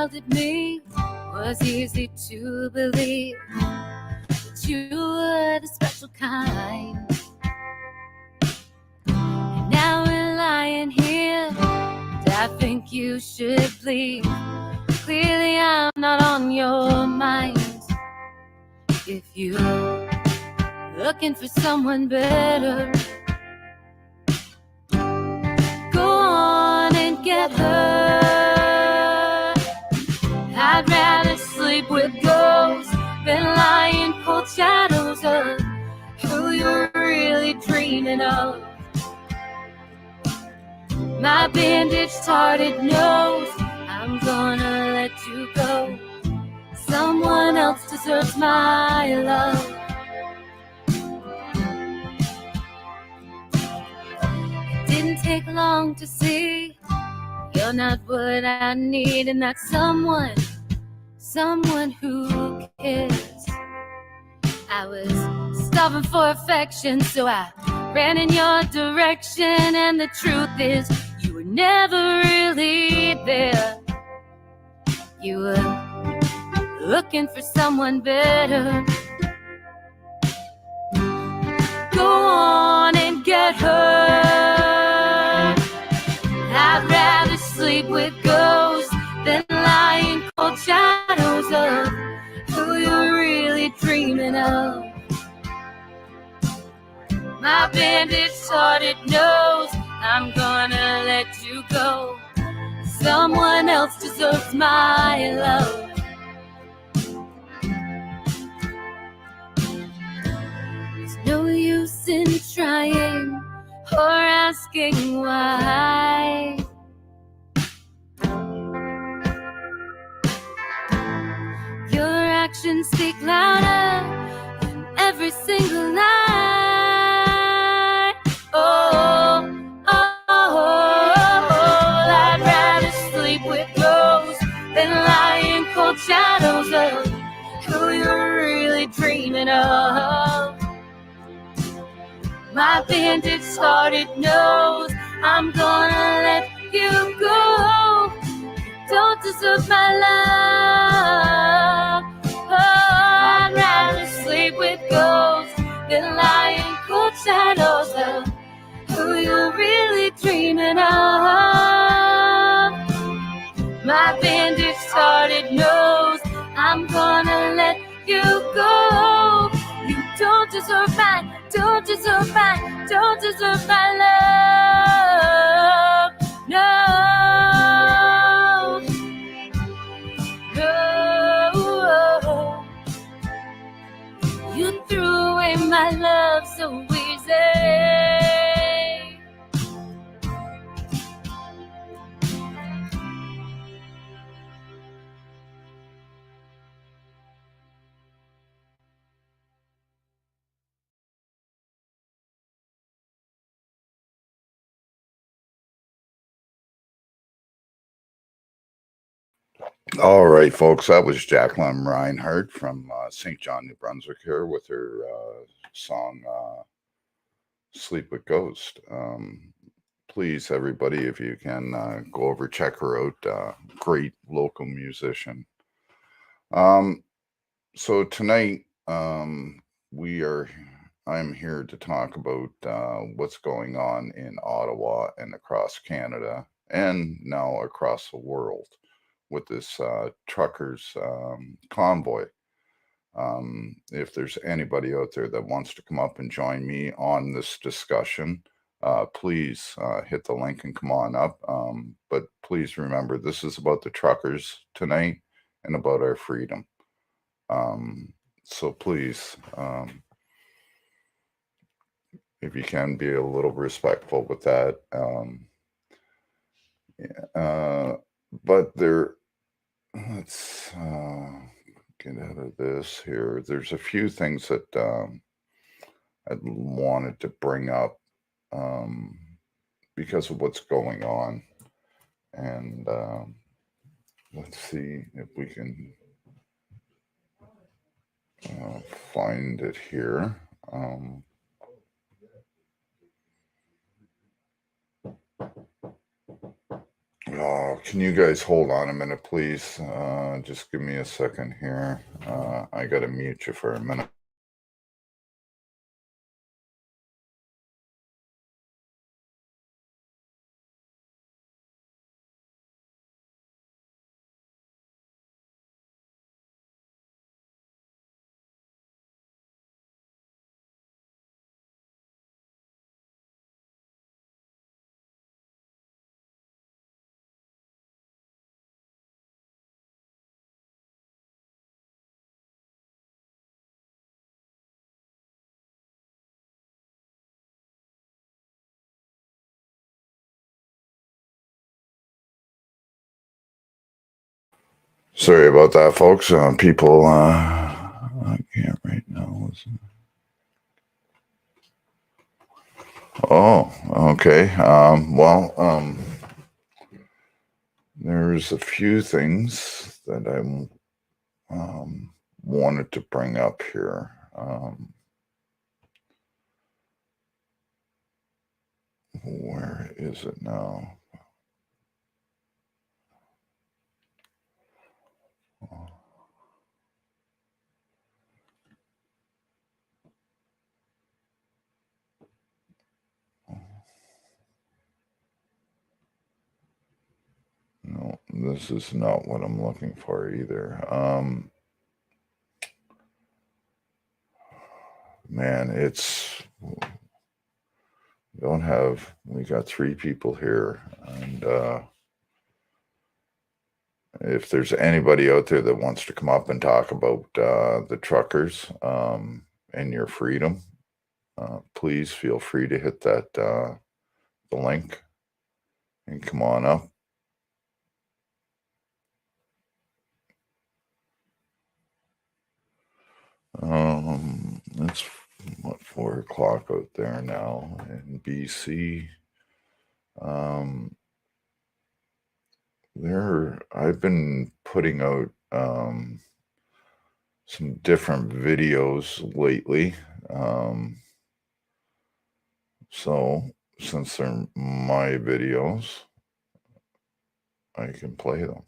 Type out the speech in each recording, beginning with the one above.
smiled at me. Was easy to believe that you were the special kind. And now we're lying here, and I think you should leave. Clearly I'm not on your mind. If you're looking for someone better, go on and get her. I'd rather sleep with ghosts than lie in cold shadows of who you're really dreaming of. My bandage-tarted nose, I'm gonna let you go. Someone else deserves my love. It didn't take long to see you're not what I need, and that's someone who cares. I was starving for affection, so I ran in your direction, and the truth is you were never really there. You were looking for someone better. Go on and get her. I'd rather sleep with ghosts than lie in cold shadows of who you're really dreaming of. My bandage-hearted knows I'm gonna let you go. Someone else deserves my love. There's no use in trying or asking why. Your actions speak louder than every single lie. Oh, I'd rather sleep with ghosts than lie in cold shadows of who you're really dreaming of. My bandage-hearted knows I'm gonna let you go. You don't deserve my love. Oh, I'd rather sleep with ghosts than lie in cold shadows of who you're really dreaming of. My bandage-hearted knows I'm gonna let you go. You don't deserve mine, don't deserve mine, don't deserve my love. No, no. You threw away my love so easy. All right, folks, that was Jacqueline Reinhardt from St. John, New Brunswick here with her song Sleep with Ghost. Please, everybody, if you can go over, check her out. Great local musician. So tonight, I'm here to talk about what's going on in Ottawa and across Canada and now across the world with this truckers convoy. If there's anybody out there that wants to come up and join me on this discussion, please hit the link and come on up. But please remember, this is about the truckers tonight and about our freedom. So please, if you can, be a little respectful with that. But let's get out of this here. There's a few things that I wanted to bring up because of what's going on. And let's see if we can find it here. Oh, can you guys hold on a minute, please? Just give me a second here. I got to mute you for a minute. Sorry about that, folks. People, I can't right now. Oh, okay. There's a few things that I wanted to bring up here. Where is it now? No, this is not what I'm looking for either. Man, we got 3 people here, and if there's anybody out there that wants to come up and talk about the truckers and your freedom, please feel free to hit that the link and come on up. It's 4 o'clock out there now in BC. I've been putting out some different videos lately. So since they're my videos, I can play them.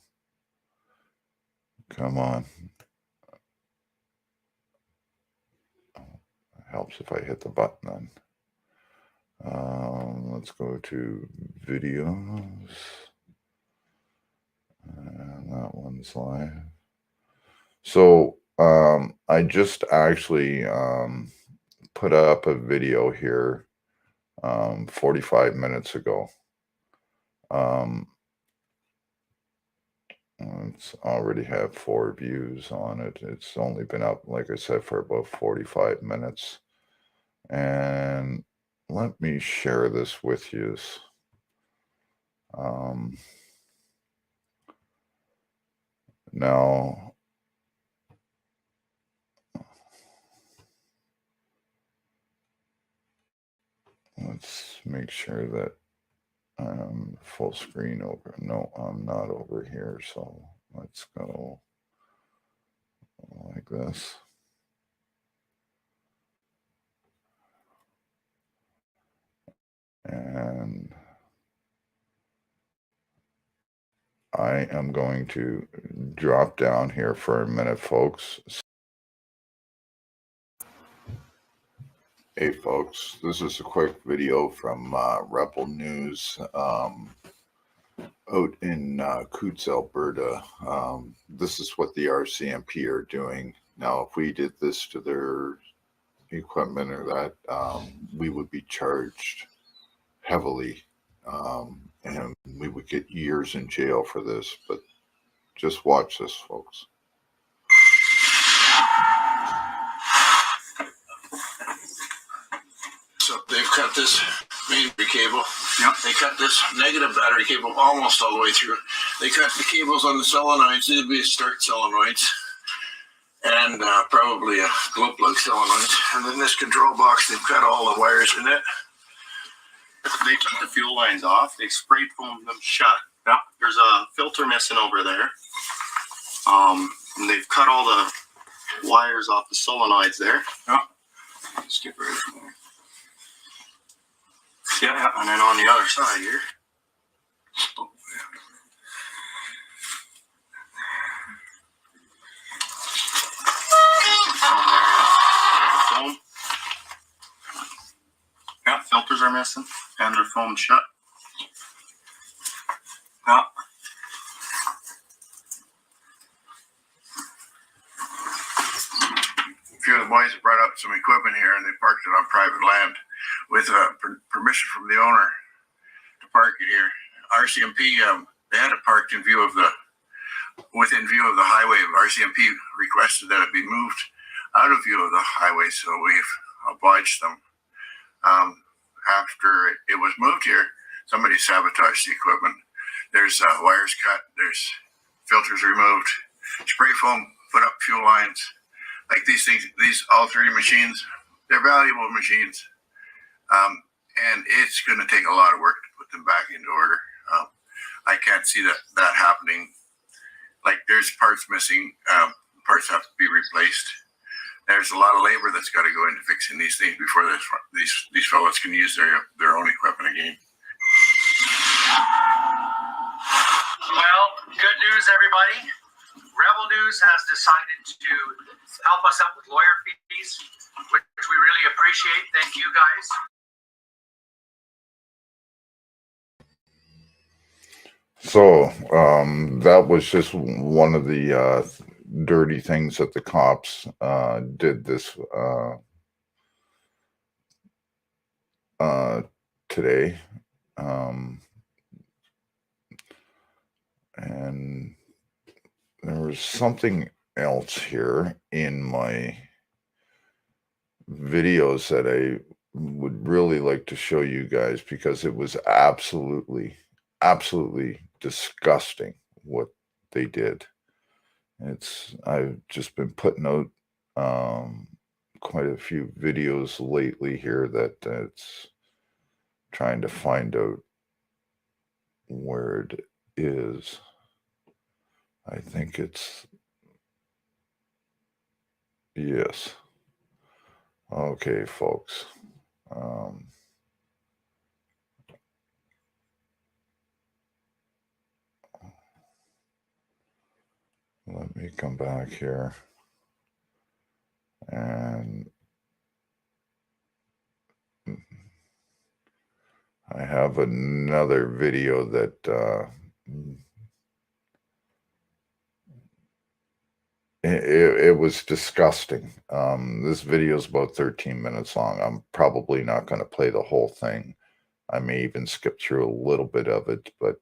Come on. It helps if I hit the button then. Let's go to videos. And that one's live. So I just actually put up a video here 45 minutes ago. It's already have 4 views on it. It's only been up, like I said, for about 45 minutes. And let me share this with you. Now, let's make sure that I'm full screen over. No, I'm not over here. So let's go like this. And I am going to drop down here for a minute, folks. Hey, folks, this is a quick video from Rebel News out in Coutts, Alberta. This is what the RCMP are doing. Now, if we did this to their equipment or that, we would be charged heavily, and we would get years in jail for this. But just watch this, folks. So they've cut this main cable. Yep. They cut this negative battery cable almost all the way through. They cut the cables on the solenoids. It'd be a start solenoids and probably a glow plug solenoid. And then this control box, they've cut all the wires in it. They took the fuel lines off. They spray foamed them shut. Yep. There's a filter missing over there. And they've cut all the wires off the solenoids there. Yep. Just get rid of them. Yeah, and then on the other side here. filters are missing and they're foamed shut. Yeah. A few of the boys brought up some equipment here and they parked it on private land with permission from the owner to park it here. RCMP, they had it parked within view of the highway. RCMP requested that it be moved out of view of the highway, so we've obliged them. After it was moved here, somebody sabotaged the equipment. There's wires cut, there's filters removed, spray foam put up, fuel lines. Like these things, all three machines, they're valuable machines. And it's going to take a lot of work to put them back into order. I can't see that happening. Like there's parts missing, parts have to be replaced. There's a lot of labor that's got to go into fixing these things before these fellows can use their own equipment again. Well, good news, everybody. Rebel News has decided to help us out with lawyer fees, which we really appreciate. Thank you, guys. So that was just one of the dirty things that the cops did this today. And there was something else here in my videos that I would really like to show you guys, because it was absolutely disgusting what they did. I've just been putting out quite a few videos lately here that it's trying to find out where it is. I think it's, yes. Okay, folks. Let me come back here. And I have another video that it was disgusting. This video is about 13 minutes long. I'm probably not going to play the whole thing. I may even skip through a little bit of it. But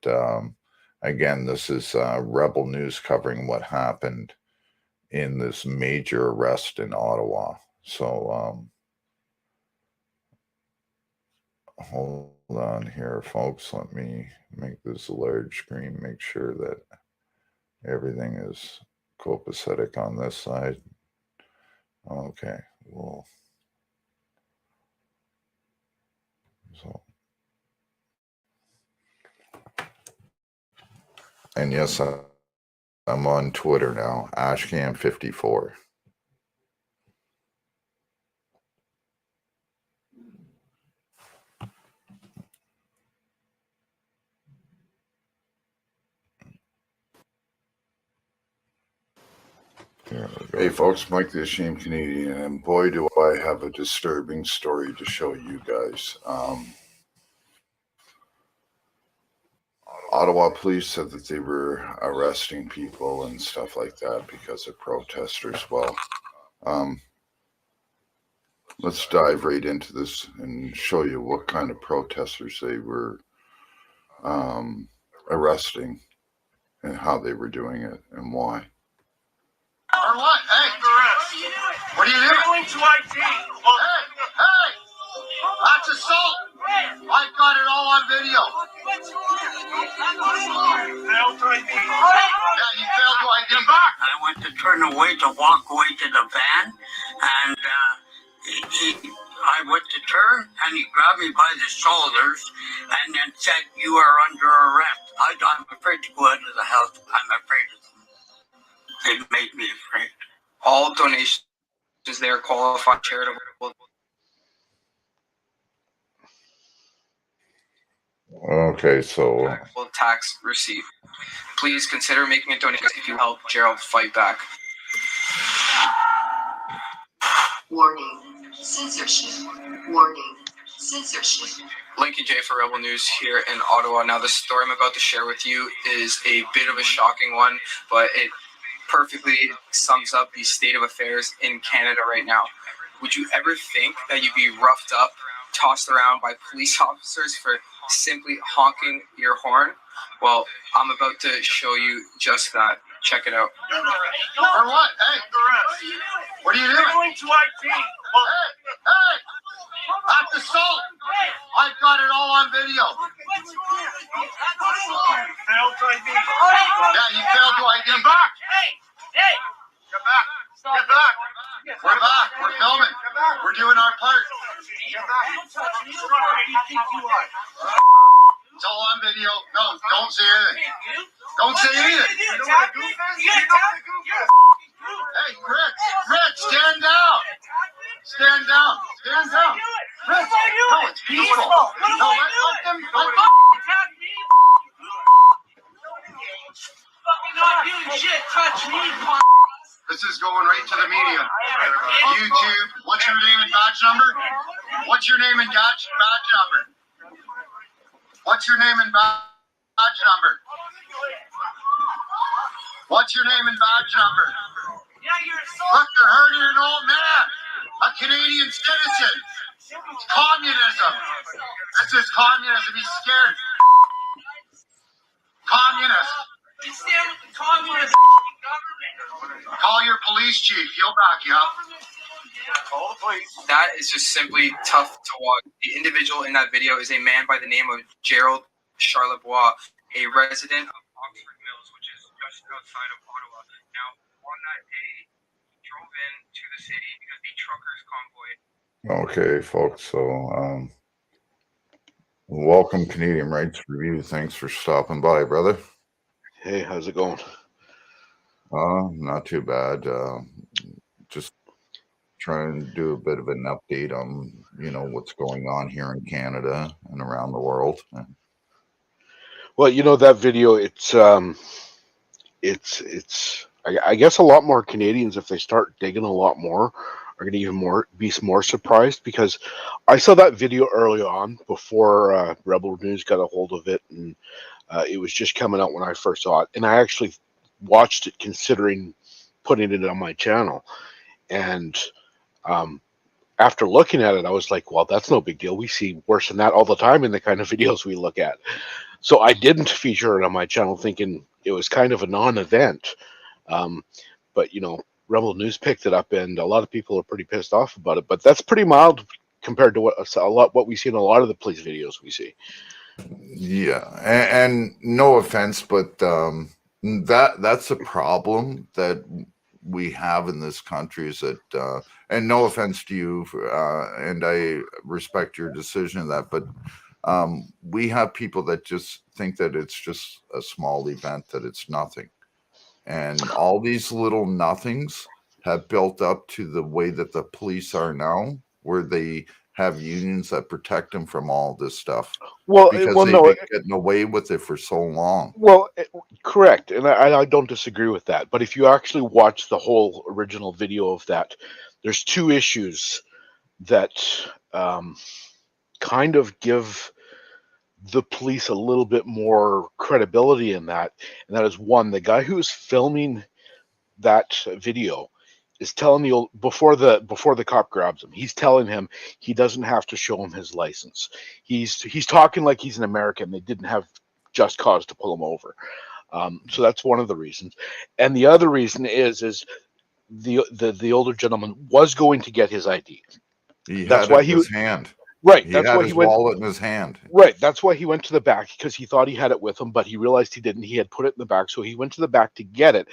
again, this is Rebel News covering what happened in this major arrest in Ottawa. So hold on here, folks. Let me make this a large screen, make sure that everything is copacetic on this side. Okay, well, so, and yes, I'm on Twitter now, Ashcam54. Hey folks, Mike the Ashamed Canadian, and boy do I have a disturbing story to show you guys. Ottawa police said that they were arresting people and stuff like that because of protesters. Well, let's dive right into this and show you what kind of protesters they were arresting and how they were doing it and why. Or what? Hey, what are you doing? Going to ID. Hey! That's assault. I got it all on video. Failed to ID. Yeah, you failed to ID. I went to turn away to walk away to the van, and I went to turn, and he grabbed me by the shoulders and then said, "You are under arrest." I'm afraid to go out of the house. I'm afraid of them. They made me afraid. All donations there qualify charitable. Okay, so Tax receipt. Please consider making a donation if you help Gerald fight back. Warning. Censorship. Warning. Lincoln J for Rebel News here in Ottawa. Now, the story I'm about to share with you is a bit of a shocking one, but it perfectly sums up the state of affairs in Canada right now. Would you ever think that you'd be roughed up, tossed around by police officers for simply honking your horn? Well, I'm about to show you just that. Check it out. Or what? Hey, what are you doing? Going to IT. Hey! That's assault. I've got it all on video. Failed to ID. Yeah, you failed to ID. Get back. Hey! Get back. Get back. We're back. We're filming. We're doing our part. Get back. It's all on video. No, don't say anything. Don't say anything. Hey, Rich, stand down. Stand down. Stand down. Rich, no, it's peaceful. No, let them. Attack me. Fucking not doing shit. Touch me. This is going right to the media. YouTube. What's your name and badge number? What's your name and badge number? What's your name and badge number? What's your name and badge number? Look, you're hurting an old man, a Canadian citizen. It's communism. This is communism. He's scared. Communist. You stand with the communist government. Call your police chief. He'll back you up. Call the police. That is just simply tough to watch. The individual in that video is a man by the name of Gerald Charlebois, a resident of Oxford Mills, which is just outside of Ottawa. Now, on that day, he drove in to the city because the truckers' convoy. Okay, folks. So, welcome, Canadian Rights Review. Thanks for stopping by, brother. Hey, how's it going? Not too bad. Just trying to do a bit of an update on, what's going on here in Canada and around the world. Well, that video, it's I guess a lot more Canadians, if they start digging a lot more, are going to be more surprised, because I saw that video early on before Rebel News got a hold of it, and it was just coming out when I first saw it, and I actually watched it considering putting it on my channel, and after looking at it, I was like, well, that's no big deal. We see worse than that all the time in the kind of videos we look at. So I didn't feature it on my channel, thinking it was kind of a non-event. But, Rebel News picked it up, and a lot of people are pretty pissed off about it. But that's pretty mild compared to what we see in a lot of the police videos we see. Yeah, and no offense, but that's a problem that we have in this country, is that and no offense to you, and I respect your decision of that, but we have people that just think that it's just a small event, that it's nothing, and all these little nothings have built up to the way that the police are now, where they have unions that protect them from all this stuff. Well, because they've been getting away with it for so long. Well, correct, and I don't disagree with that. But if you actually watch the whole original video of that, there's two issues that kind of give the police a little bit more credibility in that, and that is, one, the guy who's filming that video is telling before the cop grabs him, he's telling him he doesn't have to show him his license. He's talking like he's an American. They didn't have just cause to pull him over. So that's one of the reasons. And the other reason is the older gentleman was going to get his ID. That's why he was hand. Right. He had his wallet in his hand. Right. That's why he went to the back, because he thought he had it with him, but he realized he didn't. He had put it in the back. So he went to the back to get it.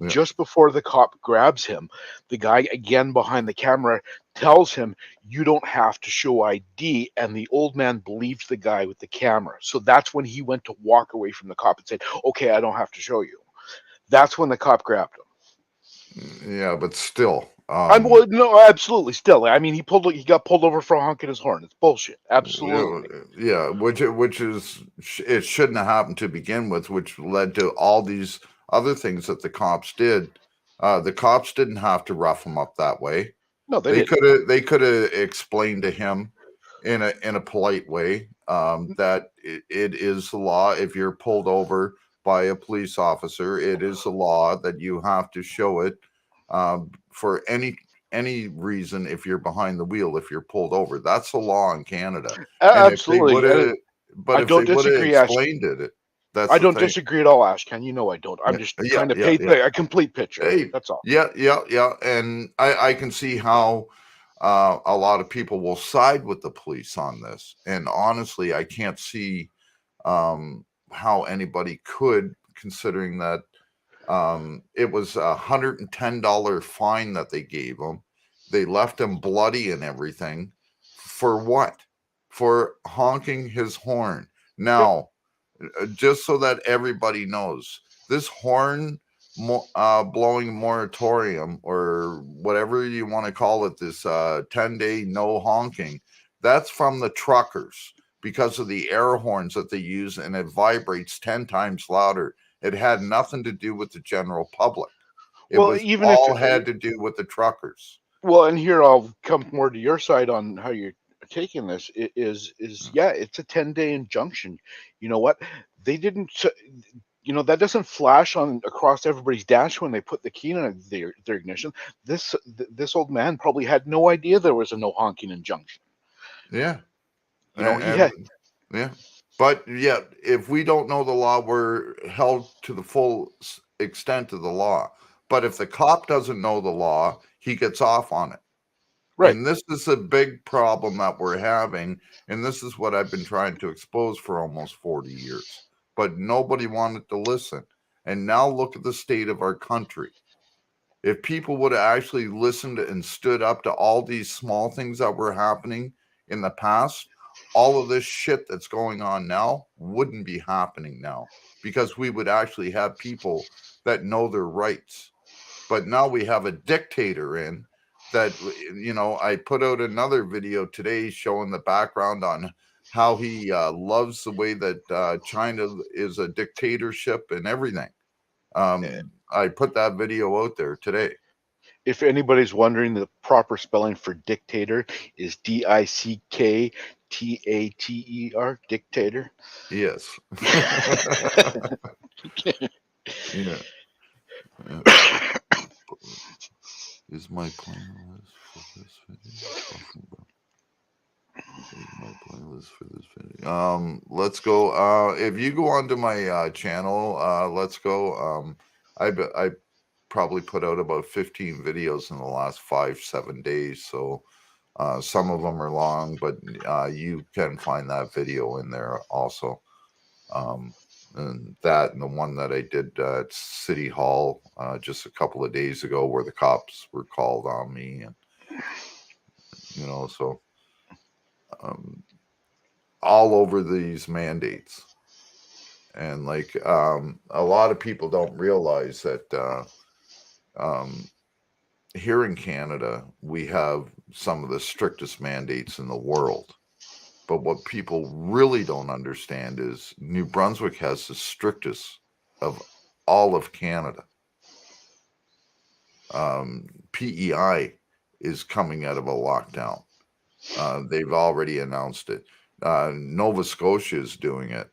Yeah. Just before the cop grabs him, the guy again behind the camera tells him, you don't have to show ID. And the old man believed the guy with the camera. So that's when he went to walk away from the cop and said, okay, I don't have to show you. That's when the cop grabbed him. Yeah, but still. No, absolutely. Still, I mean, he got pulled over for honking his horn. It's bullshit. Absolutely. Yeah, which is, it shouldn't have happened to begin with, which led to all these other things that the cops did. The cops didn't have to rough him up that way. No, they could have explained to him in a polite way, that it is the law. If you're pulled over by a police officer, it is the law that you have to show it, for any reason. If you're behind the wheel, if you're pulled over, that's the law in Canada. And if they would Absolutely. have, but I if they don't would have disagree, Ash. explained that's I the don't thing. disagree at all, Ashcan. You know I don't. I'm Yeah, just yeah, trying to yeah, paint yeah. a complete picture. Hey, That's all. yeah. And I can see how a lot of people will side with the police on this. And honestly, I can't see how anybody could, considering that it was $110 fine that they gave him. They left him bloody and everything. For what? For honking his horn. Now, just so that everybody knows, this horn blowing moratorium, or whatever you want to call it, this 10-day no honking, that's from the truckers because of the air horns that they use, and it vibrates 10 times louder. It had nothing to do with the general public. It Well, was even if all had to do with the truckers. well, and here I'll come more to your side on how you're taking this. It is yeah, it's a 10-day injunction. You know what? They didn't. That doesn't flash on across everybody's dash when they put the key in their ignition. This old man probably had no idea there was a no honking injunction. Yeah. He And had. yeah. But yeah, if we don't know the law, we're held to the full extent of the law. But if the cop doesn't know the law, he gets off on it. Right. And this is a big problem that we're having. And this is what I've been trying to expose for almost 40 years. But nobody wanted to listen. And now look at the state of our country. If people would have actually listened and stood up to all these small things that were happening in the past, all of this shit that's going on now wouldn't be happening now, because we would actually have people that know their rights. But now we have a dictator in that, I put out another video today showing the background on how he loves the way that China is a dictatorship and everything. I put that video out there today. If anybody's wondering, the proper spelling for dictator is Dickater, dictator. Yes. Yeah. Is my playlist for this video? Is my playlist for this video? Let's go. If you go onto my channel, let's go. I probably put out about 15 videos in the last 5-7 days. So some of them are long, but you can find that video in there also. And the one that I did at City Hall just a couple of days ago, where the cops were called on me, and so all over these mandates. And like a lot of people don't realize that here in Canada, we have some of the strictest mandates in the world. But what people really don't understand is New Brunswick has the strictest of all of Canada. PEI is coming out of a lockdown. They've already announced it. Nova Scotia is doing it.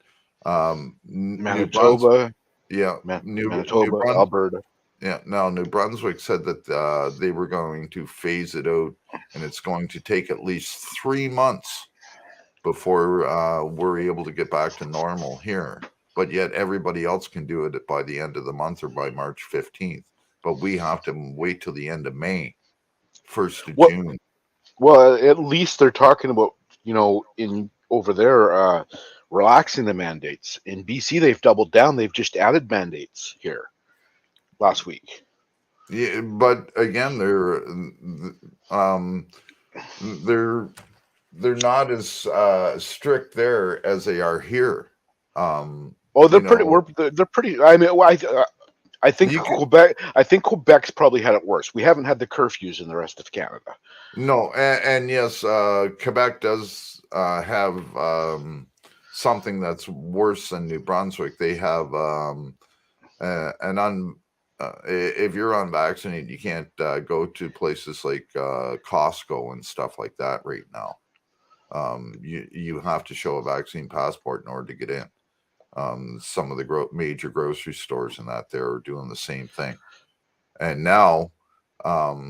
Manitoba. Manitoba, Alberta. Yeah, no, New Brunswick said that they were going to phase it out, and it's going to take at least 3 months before we're able to get back to normal here. But yet everybody else can do it by the end of the month or by March 15th. But we have to wait till the end of May, 1st of June. Well, at least they're talking about, in over there, relaxing the mandates. In BC, they've doubled down. They've just added mandates here last week. Yeah, but again, they're not as strict there as they are here. They're pretty. They're pretty. I mean, I think Quebec. I think Quebec's probably had it worse. We haven't had the curfews in the rest of Canada. No, and yes, Quebec does have something that's worse than New Brunswick. They have if you're unvaccinated, you can't go to places like Costco and stuff like that right now. You have to show a vaccine passport in order to get in. Some of the major grocery stores and that they're doing the same thing. And now,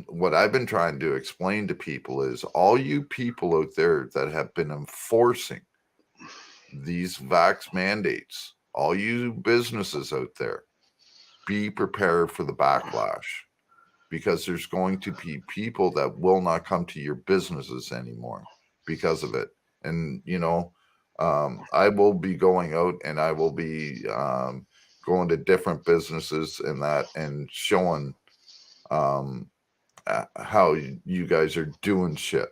what I've been trying to explain to people is all you people out there that have been enforcing these vax mandates, all you businesses out there, be prepared for the backlash, because there's going to be people that will not come to your businesses anymore because of it. And, I will be going out and I will be going to different businesses and that and showing how you guys are doing shit.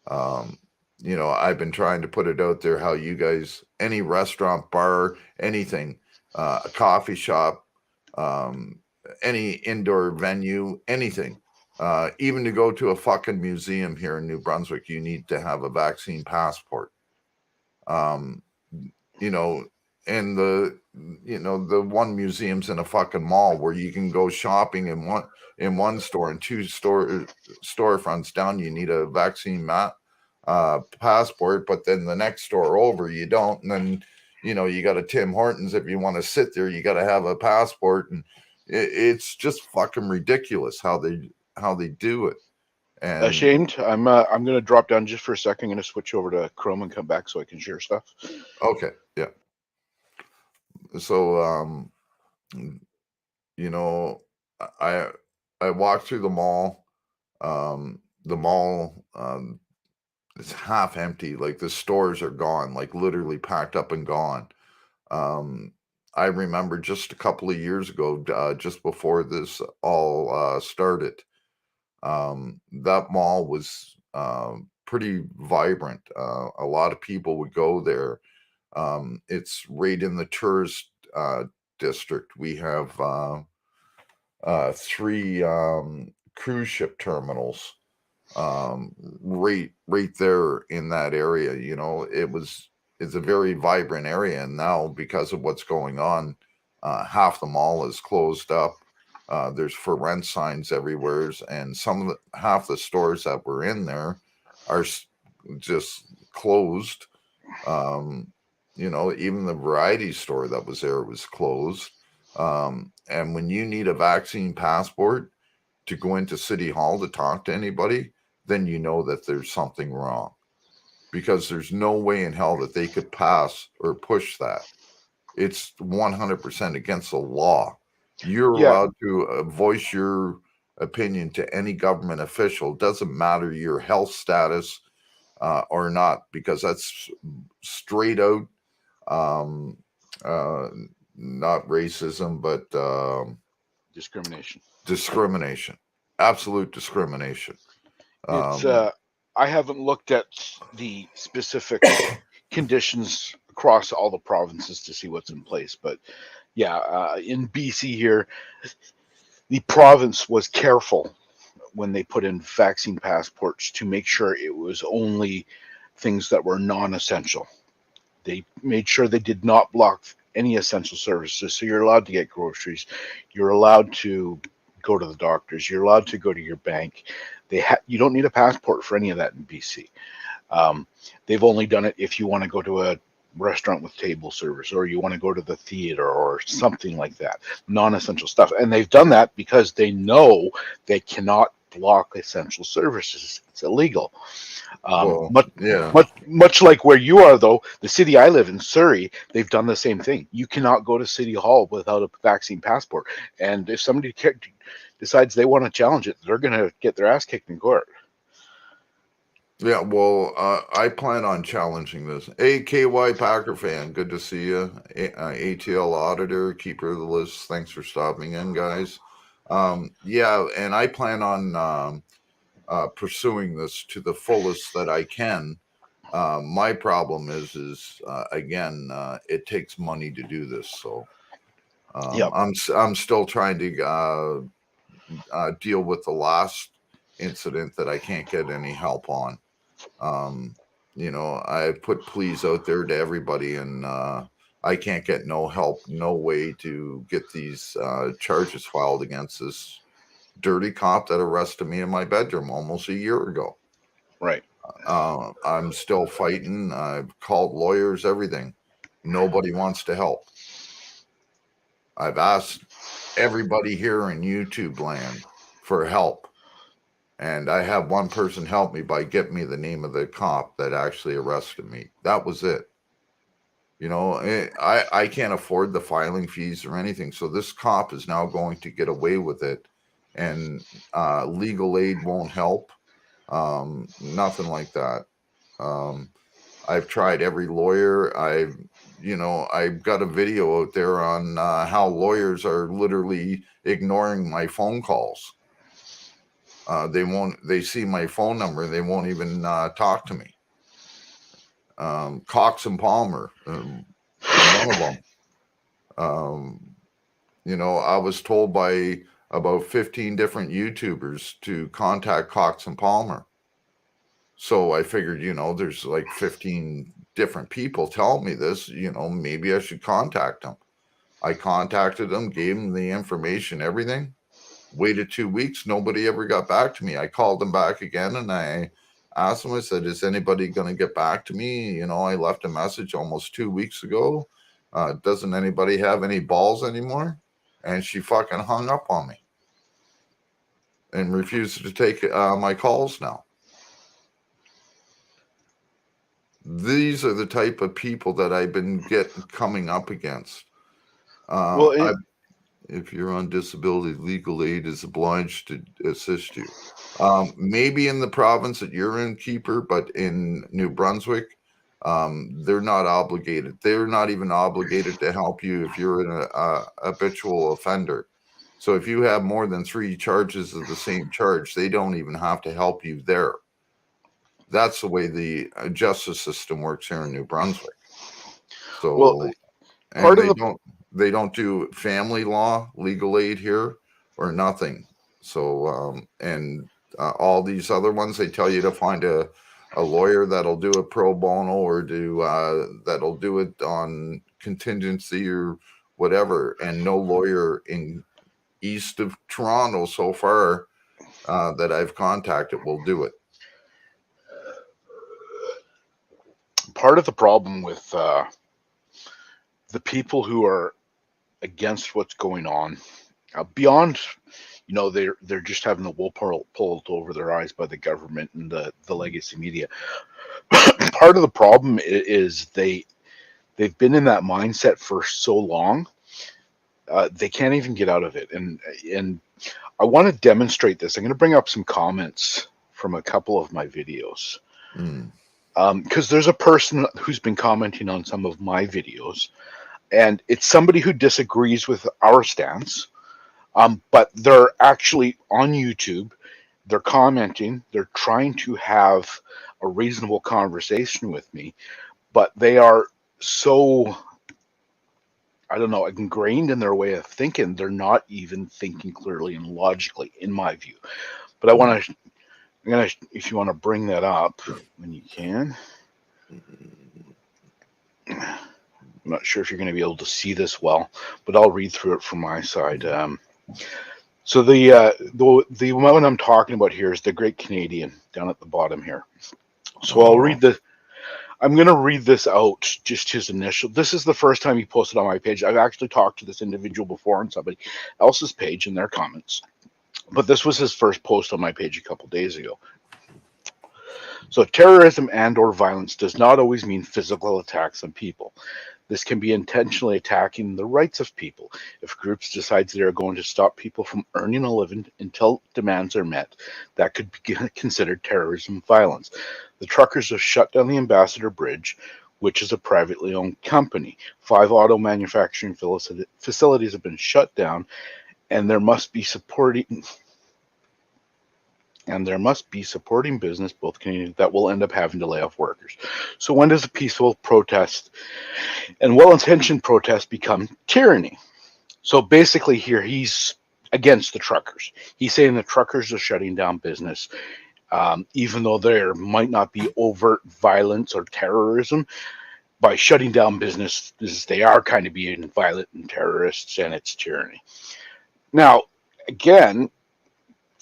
I've been trying to put it out there how you guys, any restaurant, bar, anything, a coffee shop, any indoor venue, anything, even to go to a fucking museum here in New Brunswick, you need to have a vaccine passport. And the one museum's in a fucking mall where you can go shopping in one store and two storefronts down. You need a vaccine passport, but then the next store over you don't. And then you got a Tim Hortons. If you want to sit there, you got to have a passport, and it's just fucking ridiculous how they do it. And Ashamed. I'm going to drop down just for a second. I'm going to switch over to Chrome and come back so I can share stuff. Okay, yeah. So I walked through the mall. The mall it's half empty. Like the stores are gone, like literally packed up and gone. I remember just a couple of years ago, just before this all started, that mall was pretty vibrant. A lot of people would go there. It's right in the tourist district. We have 3 cruise ship terminals right there in that area. It's a very vibrant area, and now because of what's going on, half the mall is closed up. There's for rent signs everywhere, and half the stores that were in there are just closed. Even the variety store that was there was closed. And when you need a vaccine passport to go into City Hall to talk to anybody, then you know that there's something wrong, because there's no way in hell that they could pass or push that. It's 100% against the law. You're allowed to voice your opinion to any government official. Doesn't matter your health status or not, because that's straight out not racism, but discrimination, absolute discrimination. It's I haven't looked at the specific conditions across all the provinces to see what's in place, but in BC here, the province was careful when they put in vaccine passports to make sure it was only things that were non-essential. They made sure they did not block any essential services. So you're allowed to get groceries. You're allowed to go to the doctors. You're allowed to go to your bank. You don't need a passport for any of that in BC. They've only done it if you want to go to a restaurant with table service, or you want to go to the theater or something like that, non-essential stuff. And they've done that because they know they cannot block essential services. It's illegal. Much like where you are, though, the city I live in, Surrey, they've done the same thing. You cannot go to City Hall without a vaccine passport. And if somebody decides they want to challenge it, they're going to get their ass kicked in court. Yeah, well, I plan on challenging this. Hey, KY Packer fan, good to see you. ATL auditor, keeper of the list, thanks for stopping in, guys. And I plan on pursuing this to the fullest that I can. My problem is again, it takes money to do this, so I'm still trying to deal with the last incident that I can't get any help on. I put pleas out there to everybody, and I can't get no help, no way to get these charges filed against this dirty cop that arrested me in my bedroom almost a year ago. Right. I'm still fighting. I've called lawyers, everything. Nobody wants to help. I've asked everybody here in YouTube land for help. And I have one person help me by getting me the name of the cop that actually arrested me. That was it. You know, I can't afford the filing fees or anything. So this cop is now going to get away with it. And legal aid won't help. Nothing like that. I've tried every lawyer. I've got a video out there on how lawyers are literally ignoring my phone calls. They see my phone number. They won't even talk to me. Cox and Palmer, one of them. I was told by about 15 different YouTubers to contact Cox and Palmer. So I figured, there's like 15 different people telling me this, maybe I should contact them. I contacted them, gave them the information, everything. Waited 2 weeks. Nobody ever got back to me. I called them back again and I asked them, I said, is anybody going to get back to me? I left a message almost 2 weeks ago. Doesn't anybody have any balls anymore? And she fucking hung up on me and refused to take my calls now. These are the type of people that I've been coming up against. If you're on disability, legal aid is obliged to assist you. Maybe in the province that you're in, Keeper, but in New Brunswick, they're not obligated. They're not even obligated to help you if you're an habitual offender. So if you have more than 3 charges of the same charge, they don't even have to help you there. That's the way the justice system works here in New Brunswick. So, they don't do family law, legal aid here, or nothing. So, all these other ones, they tell you to find a lawyer that'll do it pro bono or that'll do it on contingency or whatever. And no lawyer in east of Toronto so far that I've contacted will do it. Part of the problem with the people who are against what's going on, beyond, they're just having the wool pulled over their eyes by the government and the legacy media. Part of the problem is they've been in that mindset for so long, they can't even get out of it. And I want to demonstrate this. I'm going to bring up some comments from a couple of my videos. Because there's a person who's been commenting on some of my videos, and it's somebody who disagrees with our stance, but they're actually on YouTube, they're commenting, they're trying to have a reasonable conversation with me, but they are so, I don't know, ingrained in their way of thinking, they're not even thinking clearly and logically, in my view. But if you want to bring that up when you can. I'm not sure if you're going to be able to see this well, but I'll read through it from my side. So the one I'm talking about here is the Great Canadian down at the bottom here. So I'm going to read this out, just his initial. This is the first time he posted on my page. I've actually talked to this individual before on somebody else's page in their comments, but this was his first post on my page a couple days ago. So terrorism and/or violence does not always mean physical attacks on people. This can be intentionally attacking the rights of people. If groups decide they are going to stop people from earning a living until demands are met, that could be considered terrorism violence. The truckers have shut down the Ambassador Bridge, which is a privately owned company. 5 auto manufacturing facilities have been shut down, and there must be supporting business, both Canadian, that will end up having to lay off workers. So when does a peaceful protest and well-intentioned protest become tyranny? So basically here, he's against the truckers. He's saying the truckers are shutting down business, even though there might not be overt violence or terrorism. By shutting down business, they are kind of being violent and terrorists, and it's tyranny. Now, again,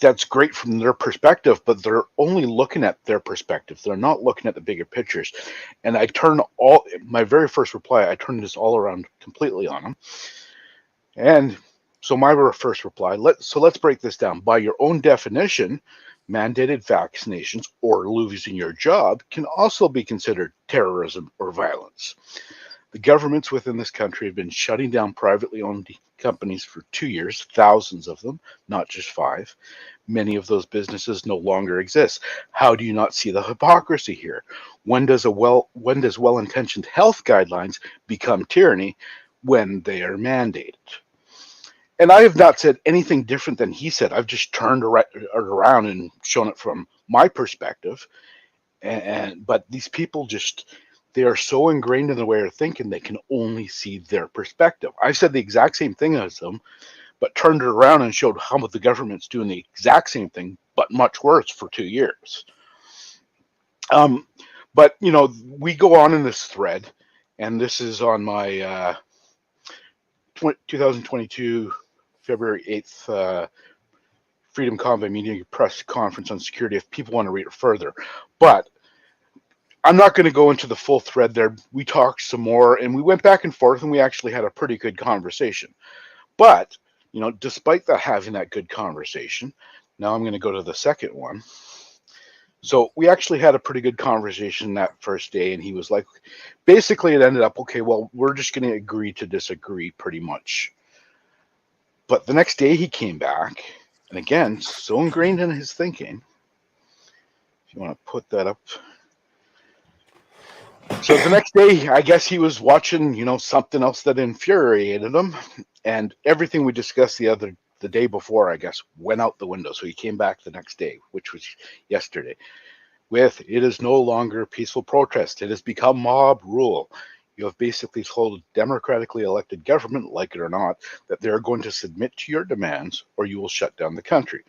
that's great from their perspective, but they're only looking at their perspective. They're not looking at the bigger pictures. And I turn all my very first reply, I turned this all around completely on them. And so my first reply, let's break this down. By your own definition, mandated vaccinations or losing your job can also be considered terrorism or violence. The governments within this country have been shutting down privately owned companies for 2 years, thousands of them, not just 5. Many of those businesses no longer exist. How do you not see the hypocrisy here? When does well-intentioned health guidelines become tyranny? When they are mandated. And I have not said anything different than he said. I've just turned around and shown it from my perspective. But these people they are so ingrained in the way of thinking they can only see their perspective. I've said the exact same thing as them, but turned it around and showed how the government's doing the exact same thing, but much worse for 2 years. But we go on in this thread, and this is on my 2022 February 8th Freedom Convoy Media Press Conference on Security if people want to read it further. But I'm not going to go into the full thread there. We talked some more, and we went back and forth, and we actually had a pretty good conversation. But, despite having that good conversation, now I'm going to go to the second one. So we actually had a pretty good conversation that first day, and he was like, basically it ended up, okay, well, we're just going to agree to disagree pretty much. But the next day he came back, and again, so ingrained in his thinking. If you want to put that up. So the next day, I guess he was watching, something else that infuriated him, and everything we discussed the day before, I guess, went out the window. So he came back the next day, which was yesterday, with it is no longer a peaceful protest. It has become mob rule. You have basically told a democratically elected government, like it or not, that they're going to submit to your demands or you will shut down the country.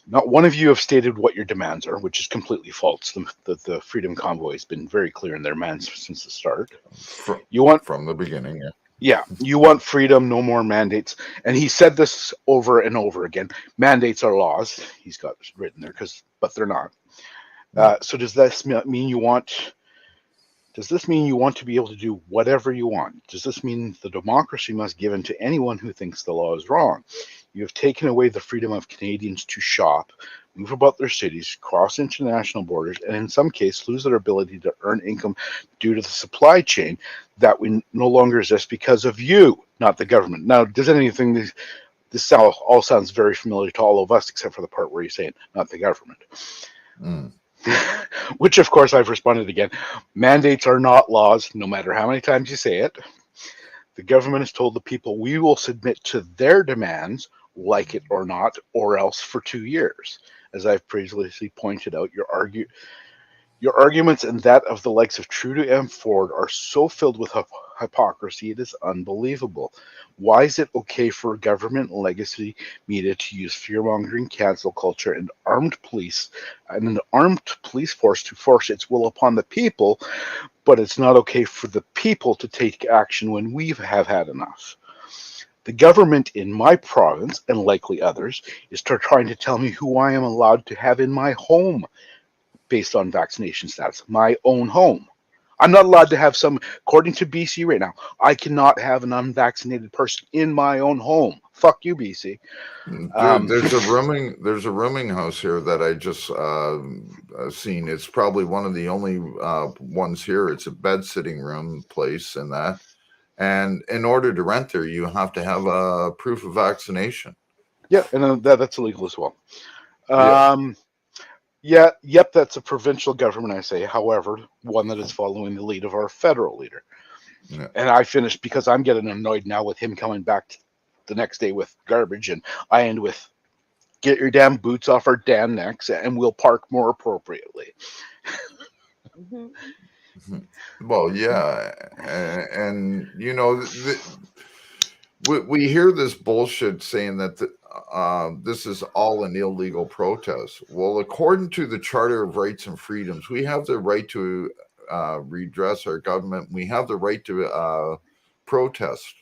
Not one of you have stated what your demands are, which is completely false. The Freedom Convoy has been very clear in their demands since the start. From the beginning, yeah. Yeah, you want freedom, no more mandates. And he said this over and over again. Mandates are laws. He's got it written there, but they're not. So does this mean you want to be able to do whatever you want? Does this mean the democracy must give in to anyone who thinks the law is wrong? You have taken away the freedom of Canadians to shop, move about their cities, cross international borders, and in some cases lose their ability to earn income due to the supply chain that we no longer exist because of you, not the government. Now, does anything this all sounds very familiar to all of us, except for the part where he's saying not the government. Which, of course, I've responded again. Mandates are not laws, no matter how many times you say it. The government has told the people we will submit to their demands, like it or not, or else for 2 years. As I've previously pointed out, your arguments and that of the likes of Trudeau and Ford are so filled with hypocrisy, it is unbelievable. Why is it okay for government legacy media to use fear-mongering, cancel culture, and an armed police force to force its will upon the people, but it's not okay for the people to take action when we have had enough? The government in my province, and likely others, is trying to tell me who I am allowed to have in my home based on vaccination status, my own home. I'm not allowed to have according to BC right now, I cannot have an unvaccinated person in my own home. Fuck you, BC. Dude, there's a rooming house here that I just seen. It's probably one of the only ones here. It's a bed sitting room place and that. And in order to rent there, you have to have a proof of vaccination. Yeah, and that's illegal as well. Yep, that's a provincial government, I say. However, one that is following the lead of our federal leader. Yeah. And I finished because I'm getting annoyed now with him coming back the next day with garbage, and I end with, get your damn boots off our damn necks and we'll park more appropriately. Well, yeah. And we hear this bullshit saying that this is all an illegal protest. Well, according to the Charter of Rights and Freedoms, we have the right to redress our government. We have the right to protest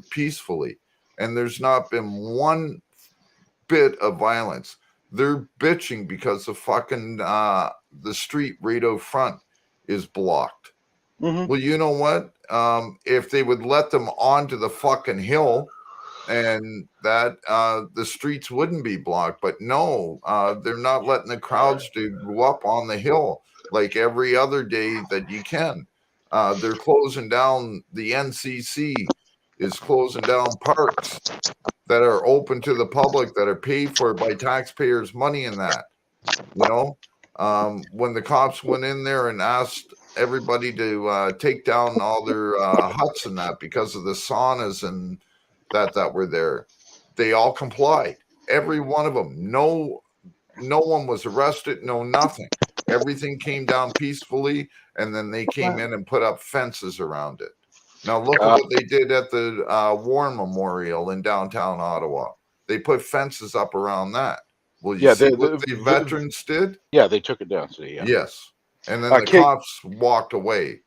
peacefully. And there's not been one bit of violence. They're bitching because the fucking the street right out front is blocked. Mhm. Well, you know what? If they would let them onto the fucking hill, and that the streets wouldn't be blocked. But no, they're not letting the crowds to go up on the hill like every other day that you can. They're closing down. The NCC is closing down parks that are open to the public, that are paid for by taxpayers' money. And that, you know, when the cops went in there and asked everybody to take down all their huts and that because of the saunas and that were there, they all complied. Every one of them. No one was arrested. No nothing. Everything came down peacefully, and then they came in and put up fences around it. Now look at what they did at the War Memorial in downtown Ottawa. They put fences up around that. Well, you see what the veterans did? Yeah, they took it down today. Yeah. Yes. And then the cops walked away.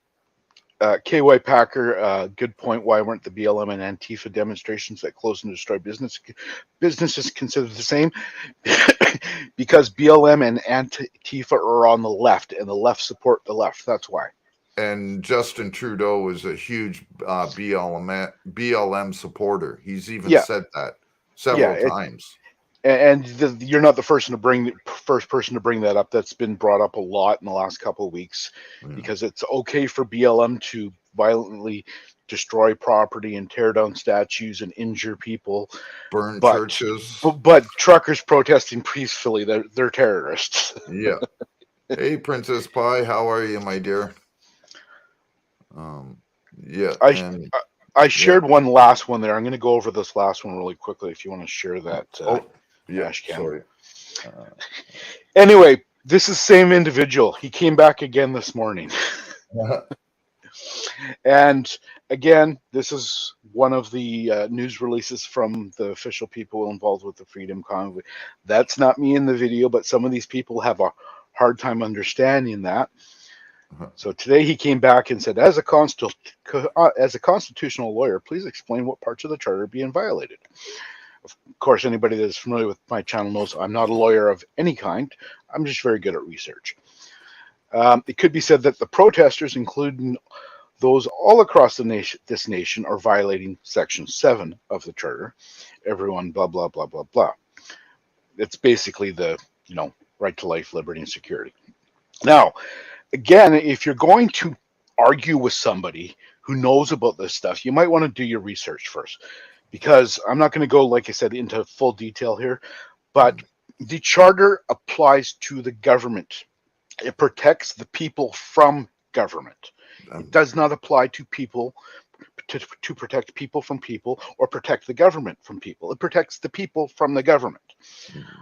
KY Packer, good point. Why weren't the BLM and Antifa demonstrations that close and destroy businesses considered the same? Because BLM and Antifa are on the left, and the left support the left. That's why. And Justin Trudeau is a huge BLM supporter. He's even said that several times. And you're not the first person to bring that up. That's been brought up a lot in the last couple of weeks, because it's okay for BLM to violently destroy property and tear down statues and injure people, burn churches. But truckers protesting peacefully, they're terrorists. Yeah. Hey, Princess Pie, how are you, my dear? Yeah. I shared one last one there. I'm going to go over this last one really quickly if you want to share that. Sorry. Anyway, this is the same individual. He came back again this morning. And again, this is one of the news releases from the official people involved with the Freedom Convoy. That's not me in the video, but some of these people have a hard time understanding that. So today he came back and said, as a constitutional lawyer, please explain what parts of the charter are being violated. Of course, anybody that is familiar with my channel knows I'm not a lawyer of any kind. I'm just very good at research. It could be said that the protesters, including those all across this nation, are violating Section 7 of the Charter. Everyone, blah, blah, blah, blah, blah. It's basically the, right to life, liberty, and security. Now, again, if you're going to argue with somebody who knows about this stuff, you might want to do your research first. Because I'm not going to go, like I said, into full detail here, but the Charter applies to the government. It protects the people from government. It does not apply to people to protect people from people or protect the government from people. It protects the people from the government.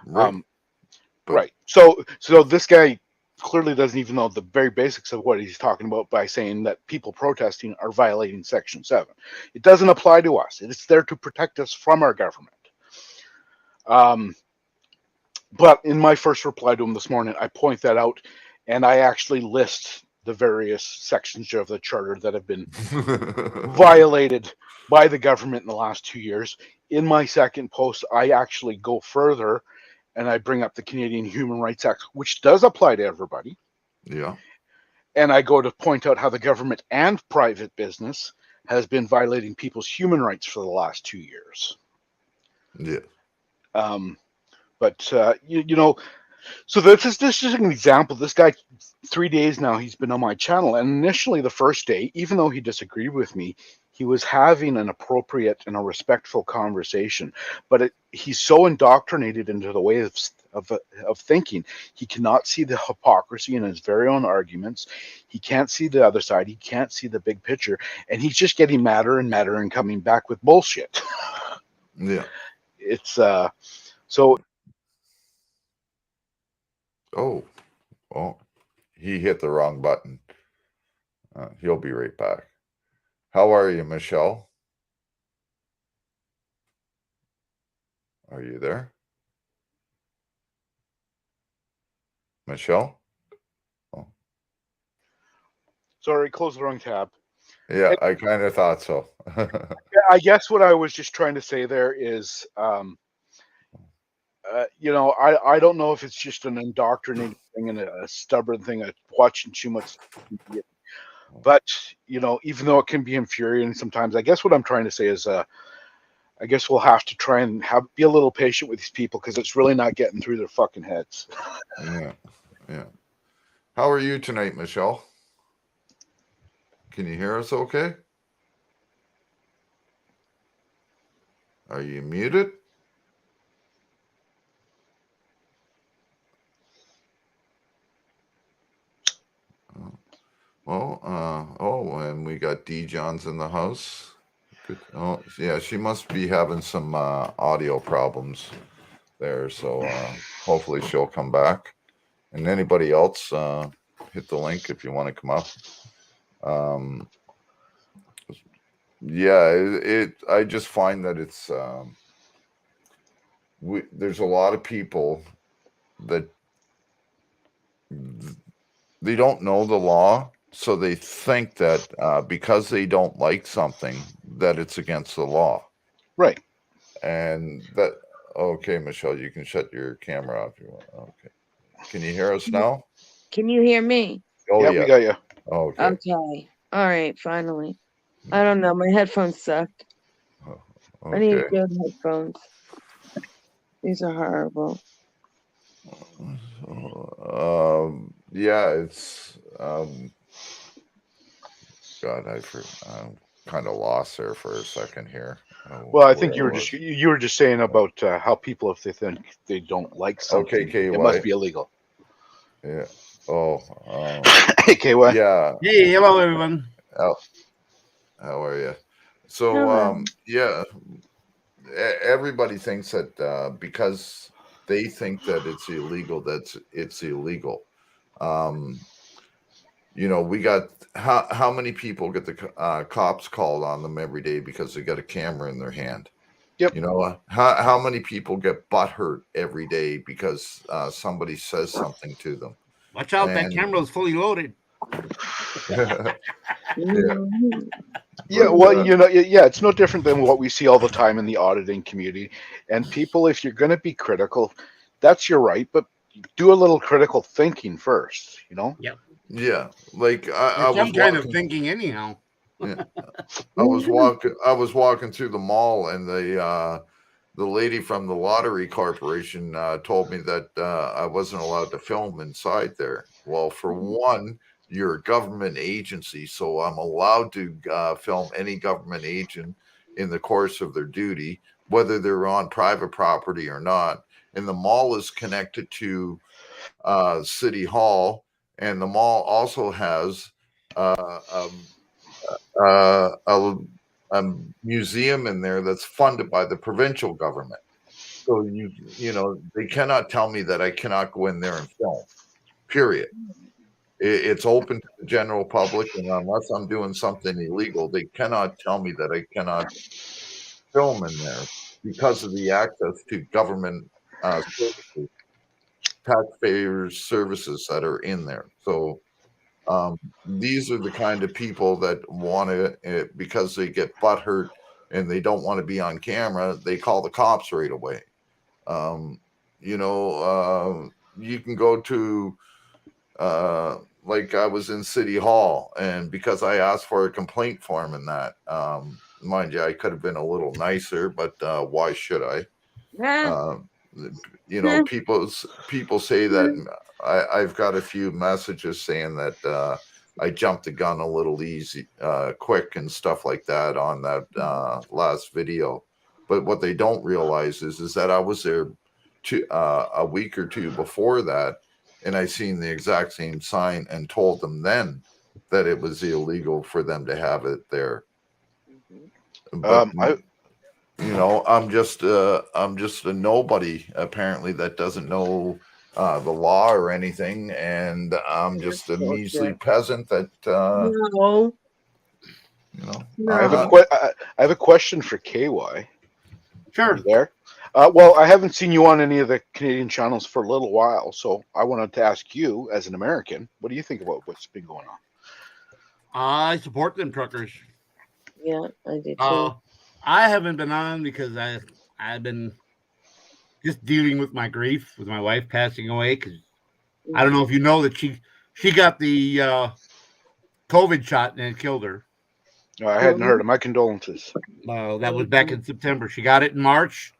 Right. So this guy clearly doesn't even know the very basics of what he's talking about by saying that people protesting are violating Section 7. It doesn't apply to us. It's there to protect us from our government. But in my first reply to him this morning, I point that out, and I actually list the various sections of the Charter that have been violated by the government in the last 2 years. In my second post, I actually go further, and I bring up the Canadian Human Rights Act, which does apply to everybody. Yeah. And I go to point out how the government and private business has been violating people's human rights for the last 2 years. Yeah. So this is an example. This guy, 3 days now, he's been on my channel. And initially, the first day, even though he disagreed with me, he was having an appropriate and a respectful conversation. But he's so indoctrinated into the way of thinking, he cannot see the hypocrisy in his very own arguments. He can't see the other side. He can't see the big picture. And he's just getting madder and madder and coming back with bullshit. Yeah. It's so. Oh, he hit the wrong button. He'll be right back. How are you, Michelle? Are you there? Michelle? Oh. Sorry, close the wrong tab. Yeah, I kind of thought so. I guess what I was just trying to say there is I don't know if it's just an indoctrinating thing and a stubborn thing of watching too much TV. But even though it can be infuriating sometimes, I guess what I'm trying to say is, I guess we'll have to try and be a little patient with these people because it's really not getting through their fucking heads. Yeah. Yeah. How are you tonight, Michelle? Can you hear us okay? Are you muted? And we got D. Johns in the house. Good. Oh, yeah, she must be having some audio problems there. So hopefully she'll come back. And anybody else, hit the link if you want to come up. I just find that it's there's a lot of people that they don't know the law, so they think that because they don't like something that it's against the law. Right. And that, okay, Michelle, you can shut your camera off if you want. Okay. Can you hear us now? Can you hear me? Oh, yeah, we got you. Okay. Okay. All right, finally. I don't know. My headphones sucked. I need Okay. good headphones. These are horrible. Yeah, it's God, I'm kind of lost there for a second here. Well, I think you were just saying about how people, if they think they don't like something, KY. it must be illegal. Yeah. Oh. Hey, KY. Yeah. Hey, hello everyone. How are you? So Hello. yeah, everybody thinks that because they think that it's illegal, it's illegal. We got how many people get the cops called on them every day because they got a camera in their hand? Yep. How many people get butthurt every day because somebody says something to them? Watch out, that camera is fully loaded. Yeah. Yeah, well, it's no different than what we see all the time in the auditing community. And people, if you're going to be critical, that's your right, but do a little critical thinking first. Yep. Yeah, like I was some kind of thinking anyhow. Yeah. I was walking through the mall, and the lady from the lottery corporation told me that I wasn't allowed to film inside there. Well, for one, you're a government agency, so I'm allowed to film any government agent in the course of their duty, whether they're on private property or not. And the mall is connected to City Hall, and the mall also has a museum in there that's funded by the provincial government. So they cannot tell me that I cannot go in there and film. Period. It's open to the general public, and unless I'm doing something illegal, they cannot tell me that I cannot film in there because of the access to government services, taxpayers' services that are in there. So these are the kind of people that want to, because they get butthurt and they don't want to be on camera, they call the cops right away. You can go to, like I was in City Hall, and because I asked for a complaint form in that, mind you, I could have been a little nicer, but why should I? People say that I've got a few messages saying that I jumped the gun a little easy, quick and stuff like that on that last video. But what they don't realize is that I was there a week or two before that, and I seen the exact same sign and told them then that it was illegal for them to have it there. But I'm just a nobody apparently that doesn't know the law or anything, and I'm just a measly peasant that No. I have a question for KY. Sure. There. Well, I haven't seen you on any of the Canadian channels for a little while, so I wanted to ask you, as an American, what do you think about what's been going on? I support them truckers. Yeah, I do too. I haven't been on because I've been just dealing with my grief with my wife passing away. Because I don't know if you know that she got the COVID shot and it killed her. No, I hadn't heard of. My condolences. That was back in September. She got it in March.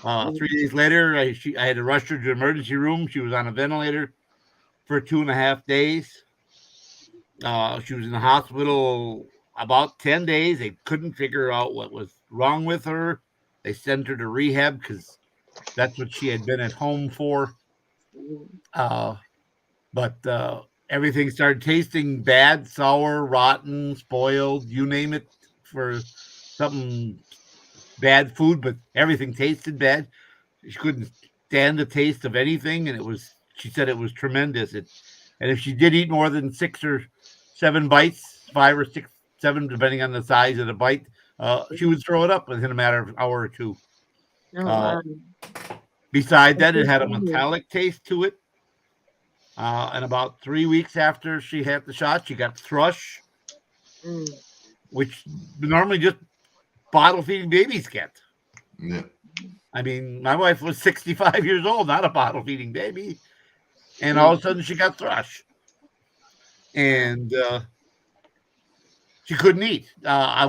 3 days later, I had to rush her to the emergency room. She was on a ventilator for 2.5 days. She was in the hospital about 10 days. They couldn't figure out what was wrong with her. They sent her to rehab because that's what she had been at home for. But everything started tasting bad, sour, rotten, spoiled, you name it, for something bad food, but everything tasted bad. She couldn't stand the taste of anything, and she said it was tremendous. And if she did eat more than 6 or 7 bites, 5 or 6, 7, depending on the size of the bite, she would throw it up within a matter of an hour or two. Beside that, it had a metallic taste to it. And about 3 weeks after she had the shot, she got thrush, which normally just bottle feeding babies get. Yeah. I mean, my wife was 65 years old, not a bottle feeding baby. And all of a sudden she got thrush. And she couldn't eat.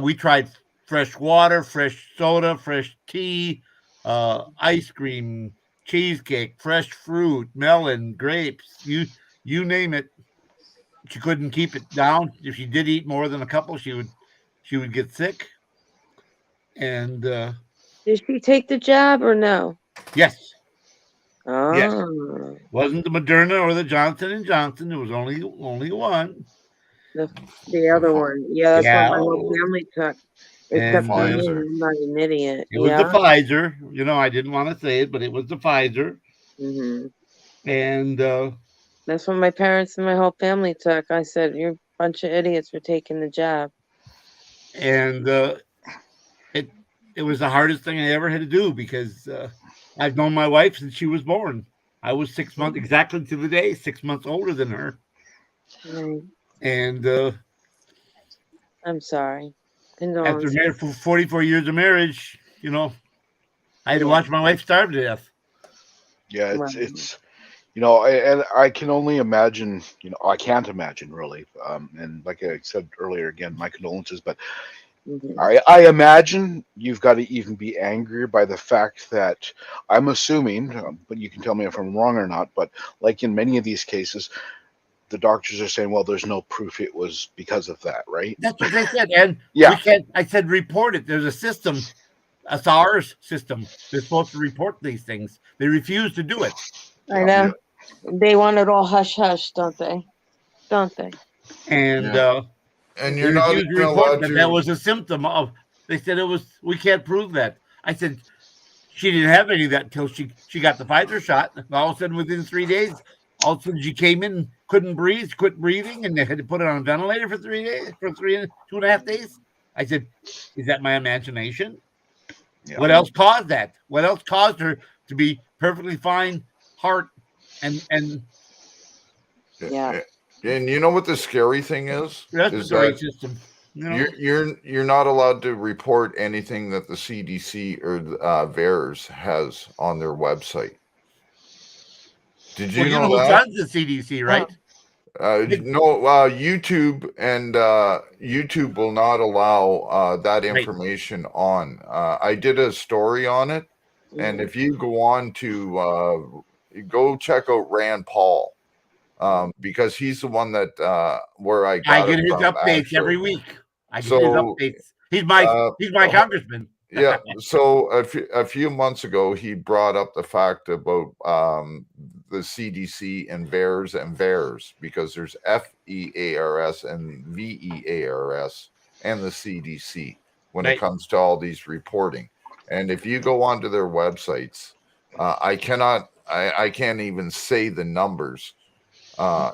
We tried fresh water, fresh soda, fresh tea, ice cream, cheesecake, fresh fruit, melon, grapes, you name it. She couldn't keep it down. If she did eat more than a couple, she would get sick. And did she take the jab or no? Yes. Oh. Yes. Wasn't the Moderna or the Johnson & Johnson. There was only one. The other one. Yeah, that's what my whole family took. Except for me, I'm not an idiot. It was the Pfizer. I didn't want to say it, but it was the Pfizer. And that's what my parents and my whole family took. I said, you're a bunch of idiots for taking the jab. And it was the hardest thing I ever had to do because I've known my wife since she was born. I was 6 months, exactly to the day, 6 months older than her. Right. And I'm sorry. After 44 years of marriage, I had to watch my wife starve to death. Yeah, it's and I can only imagine, I can't imagine really. And like I said earlier, again, my condolences, but I imagine you've got to even be angrier by the fact that I'm assuming, but you can tell me if I'm wrong or not, but like in many of these cases, the doctors are saying, well, there's no proof it was because of that, right? That's what they said. And I said, report it. There's a system, a SARS system. They're supposed to report these things. They refuse to do it. I know. They want it all hush hush, don't they? And and you're not even allowed to. That was a symptom of. They said it was. We can't prove that. I said she didn't have any of that until she got the Pfizer shot. And all of a sudden, within 3 days, all of a sudden she came in, couldn't breathe, quit breathing, and they had to put her on a ventilator for 3 days, for 2.5 days. I said, "Is that my imagination? Yeah. What else caused that? What else caused her to be perfectly fine, heart, and yeah." And you know what the scary thing is? Respiratory system. You're not allowed to report anything that the CDC or VAERS has on their website. Did you know that? Who runs the CDC, right? No, YouTube and YouTube will not allow that information on. I did a story on it, and if you go on to go check out Rand Paul. Because he's the one that where I get his updates every week. I get his updates. He's my congressman. Yeah. So a few months ago, he brought up the fact about the CDC and VAERS because there's FEARS and VEARS and the CDC when it comes to all these reporting. And if you go onto their websites, I can't even say the numbers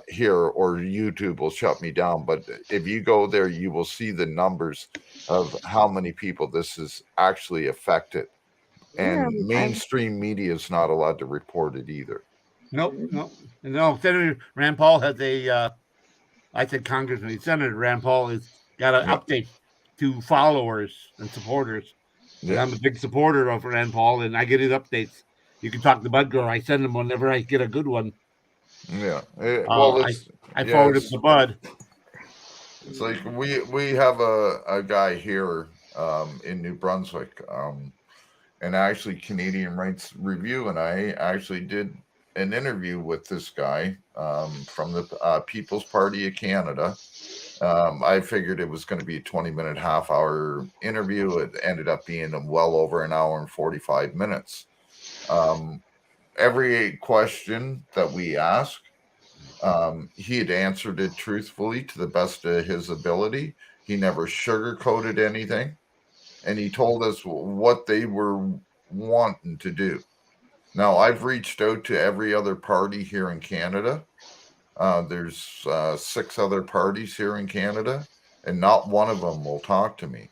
here, or YouTube will shut me down. But if you go there, you will see the numbers of how many people this has actually affected. And mainstream media is not allowed to report it either. No. Senator Rand Paul has I said Congressman, Senator Rand Paul has got an update to followers and supporters. And I'm a big supporter of Rand Paul, and I get his updates. You can talk to Bud Girl. I send them whenever I get a good one. Yeah. Well, I forward it to Bud. It's like we have a guy here in New Brunswick, and actually Canadian Rights Review, and I actually did an interview with this guy from the People's Party of Canada. I figured it was going to be a 20-minute, half-hour interview. It ended up being well over an hour and 45 minutes. Every question that we asked, he had answered it truthfully to the best of his ability. He never sugarcoated anything. And he told us what they were wanting to do. Now, I've reached out to every other party here in Canada. There's 6 other parties here in Canada, and not one of them will talk to me.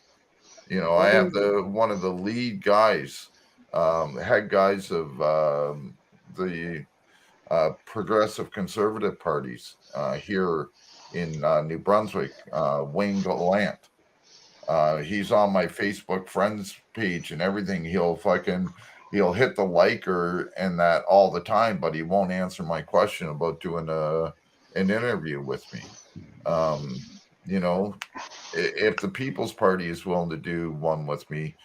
You know, I have one of the lead guys, head guys of the progressive conservative parties here in New Brunswick, Wayne Gallant. He's on my Facebook friends page and everything. He'll hit the like and that all the time, but he won't answer my question about doing an interview with me. You know, if the People's Party is willing to do one with me,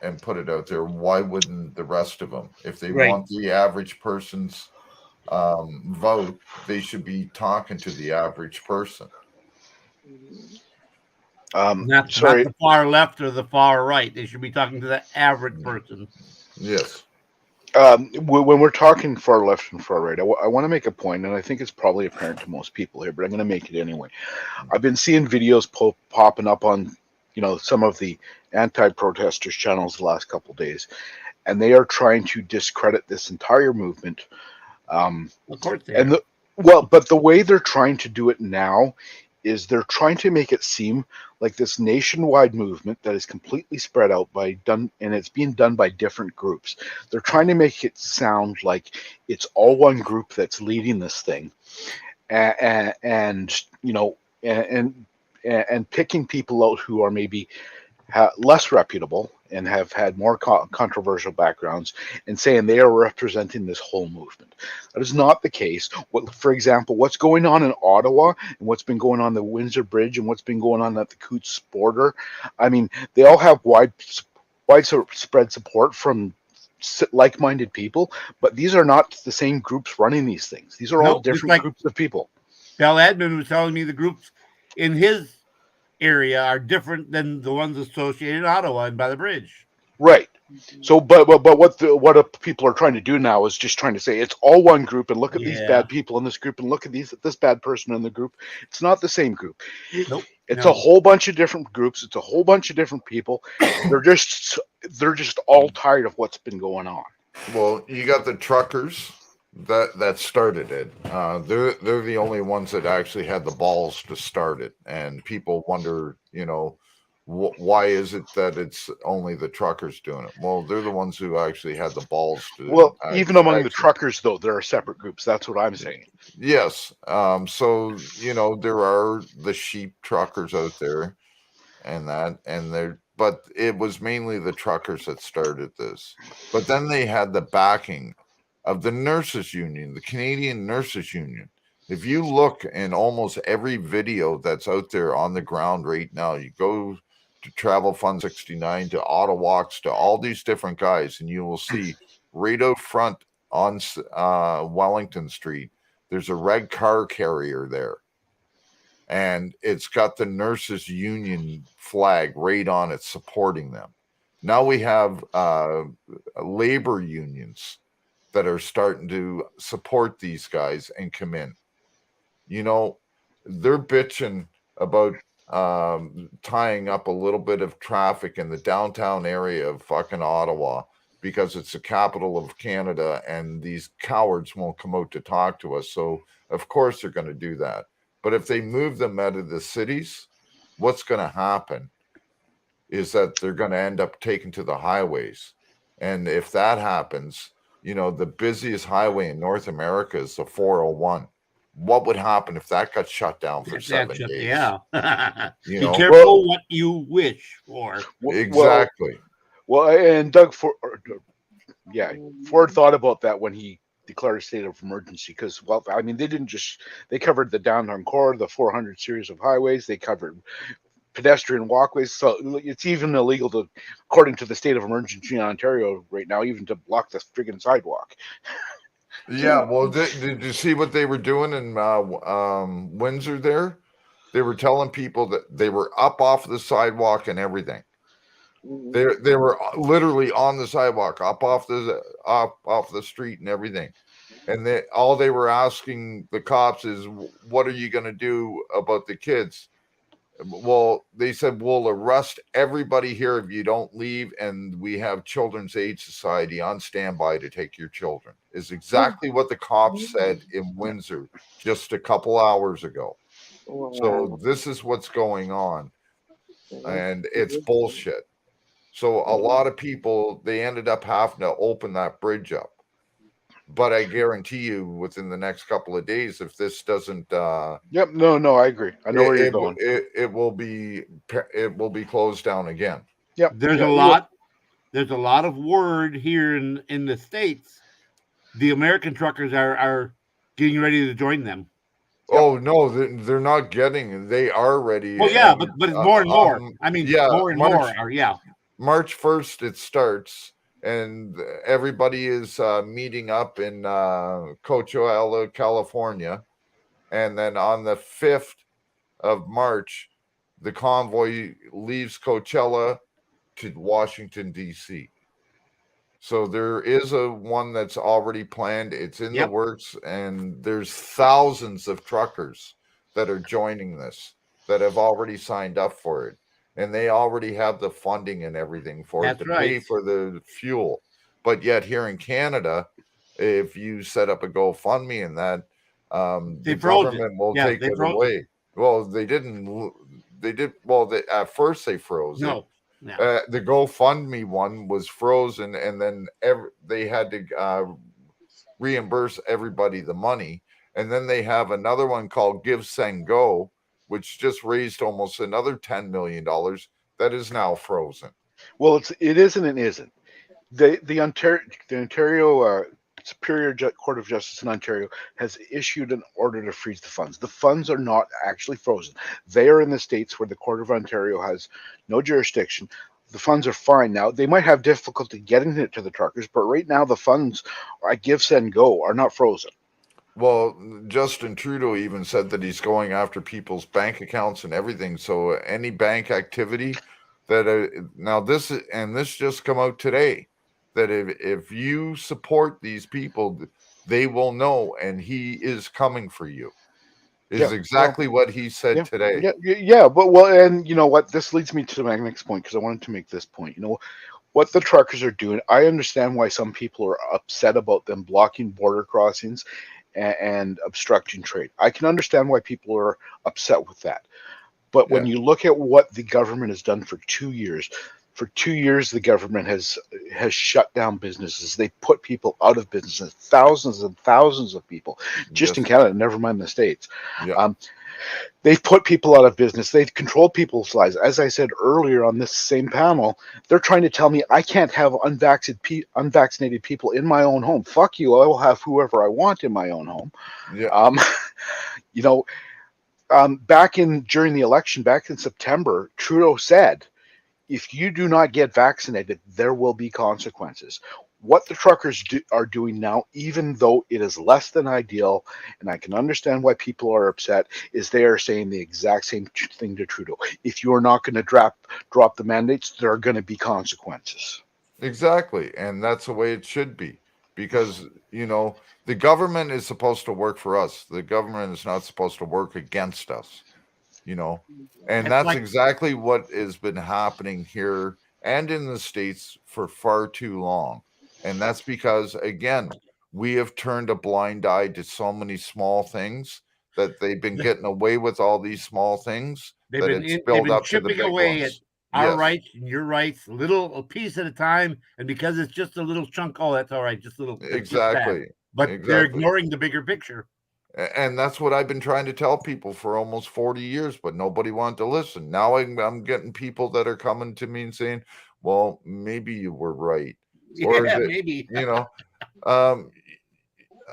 and put it out there, why wouldn't the rest of them? If they want the average person's vote, they should be talking to the average person. Not the far left or the far right. They should be talking to the average person. Yes. When we're talking far left and far right, I want to make a point, and I think it's probably apparent to most people here, but I'm going to make it anyway. I've been seeing videos popping up on, some of the anti-protesters channels the last couple of days, and they are trying to discredit this entire movement. Of course they are. But the way they're trying to do it now is they're trying to make it seem like this nationwide movement that is completely spread out and it's being done by different groups. They're trying to make it sound like it's all one group that's leading this thing, and picking people out who are maybe less reputable and have had more controversial backgrounds and saying they are representing this whole movement. That is not the case. For example, what's going on in Ottawa and what's been going on the Windsor Bridge and what's been going on at the Coutts border, I mean, they all have widespread support from like-minded people, but these are not the same groups running these things. These are all different groups of people. Bell Edmund was telling me the groups in his area are different than the ones associated in Ottawa and by the bridge. Right. So, but what people are trying to do now is just trying to say it's all one group, and look at these bad people in this group, and look at this bad person in the group. It's not the same group. Nope. It's a whole bunch of different groups. It's a whole bunch of different people. They're just all tired of what's been going on. Well, you got the truckers that started it. They're the only ones that actually had the balls to start it, and people wonder, why is it that it's only the truckers doing it? Well, they're the ones who actually had the balls to. Well, even among the truckers, though, there are separate groups. That's what I'm saying. Yes. So there are the sheep truckers out there, but it was mainly the truckers that started this. But then they had the backing of the nurses union, the Canadian Nurses Union. If you look in almost every video that's out there on the ground right now, you go to Travel Fund 69, to Ottawalks, to all these different guys, and you will see right out front on Wellington Street, there's a red car carrier there. And it's got the Nurses Union flag right on it supporting them. Now we have labor unions that are starting to support these guys and come in. They're bitching about tying up a little bit of traffic in the downtown area of fucking Ottawa because it's the capital of Canada and these cowards won't come out to talk to us. So, of course, they're going to do that. But if they move them out of the cities, what's going to happen is that they're going to end up taken to the highways. And if that happens, the busiest highway in North America is the 401. What would happen if that got shut down for 7 days? Yeah. Be careful what you wish for. Exactly. Well, and Doug, Yeah, Ford thought about that when he declared a state of emergency because, well, I mean, they covered the downtown core, the 400 series of highways, they covered pedestrian walkways. So it's even illegal to, according to the state of emergency in Ontario right now, even to block the friggin' sidewalk. Yeah, well, did you see what they were doing in Windsor there? They were telling people that they were up off the sidewalk and everything. They were literally on the sidewalk, up off the street and everything. And all they were asking the cops is, "What are you going to do about the kids?" Well, they said, "We'll arrest everybody here if you don't leave, and we have Children's Aid Society on standby to take your children." Is exactly what the cops said in Windsor just a couple hours ago. So this is what's going on, and it's bullshit. So a lot of people, they ended up having to open that bridge up. But I guarantee you, within the next couple of days, if this doesn't, Yep, no, I agree. I know where you're going. it will be closed down again. Yep. There's a lot of word here in the States. The American truckers are getting ready to join them. Oh no, they're not getting. They are ready. Well, yeah, but it's more and more. I mean, yeah, more and more are, yeah. March 1st it starts, and everybody is meeting up in Coachella, California, and then on the 5th of March, the convoy leaves Coachella to Washington, D.C. So there is a one that's already planned. It's in the works, and there's thousands of truckers that are joining this that have already signed up for it. And they already have the funding and everything for it to pay for the fuel. But yet here in Canada, if you set up a GoFundMe and that, the government will take it away. Well, they didn't. They did. Well, at first they froze it. The GoFundMe one was frozen, and then they had to reimburse everybody the money. And then they have another one called Give, Send, Go, which just raised almost another $10 million that is now frozen. Well, it is and it isn't. The Ontario Superior Court of Justice in Ontario has issued an order to freeze the funds. The funds are not actually frozen. They are in the states where the Court of Ontario has no jurisdiction. The funds are fine now. They might have difficulty getting it to the truckers, but right now the funds at Give, Send, Go are not frozen. Well, Justin Trudeau even said that he's going after people's bank accounts and everything. So any bank activity that now this just come out today, that if you support these people, they will know, and he is coming for you. Is exactly what he said today. Yeah, but and you know what? This leads me to my next point, because I wanted to make this point. You know what the truckers are doing. I understand why some people are upset about them blocking border crossings and obstructing trade. I can understand why people are upset with that. But when you look at what the government has done for 2 years, the government has shut down businesses. They put people out of businesses, thousands and thousands of people, just in Canada, never mind the States. They've put people out of business. They've controlled people's lives. As I said earlier on this same panel, they're trying to tell me I can't have unvaccinated people in my own home. Fuck you. I will have whoever I want in my own home. You know, during the election back in September, Trudeau said, if you do not get vaccinated, there will be consequences. What the truckers are doing now, even though it is less than ideal, and I can understand why people are upset, is they are saying the exact same thing to Trudeau. If you are not going to drop the mandates, there are going to be consequences. Exactly, and that's the way it should be, because the government is supposed to work for us. The government is not supposed to work against us. And that's exactly what has been happening here and in the States for far too long. And that's because, again, we have turned a blind eye to so many small things that they've been getting away with all these small things. They've been chipping away at our rights and your rights, a piece at a time. And because it's just a little chunk, that's all right, just a little. Exactly. But they're ignoring the bigger picture. And that's what I've been trying to tell people for almost 40 years, but nobody wanted to listen. Now I'm getting people that are coming to me and saying, well, maybe you were right. Or is Yeah, it, maybe. you know, um,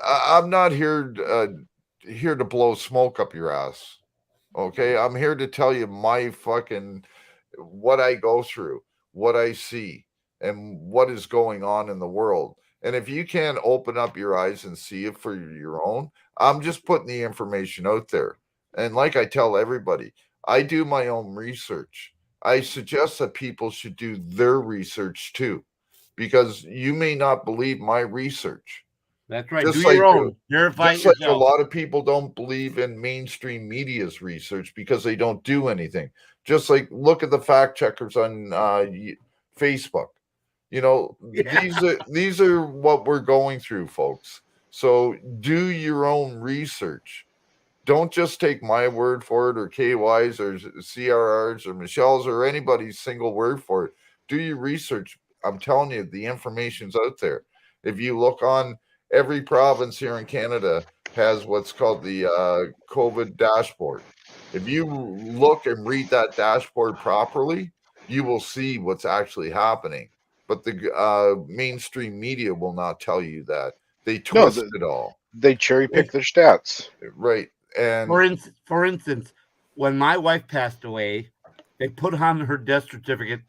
I'm not here to blow smoke up your ass. Okay, I'm here to tell you my fucking what I go through, what I see, and what is going on in the world. And if you can't open up your eyes and see it for your own, I'm just putting the information out there. And like I tell everybody, I do my own research. I suggest that people should do their research too, because you may not believe my research. That's right. Do Just your like own. Verify it just like a yourself. lot of people don't believe in mainstream media's research because they don't do anything. Just like look at the fact checkers on Facebook. You know, Yeah. these are what we're going through, folks. So do your own research. Don't just take my word for it, or KY's, or CRR's, or Michelle's, or anybody's single word for it. Do your research. I'm telling you, the information's out there. If you look on, every province here in Canada has what's called the COVID dashboard. If you look and read that dashboard properly, you will see what's actually happening. But the mainstream media will not tell you that. They No, twist it all. they cherry pick their stats. Right. And For instance, when my wife passed away, they put on her death certificate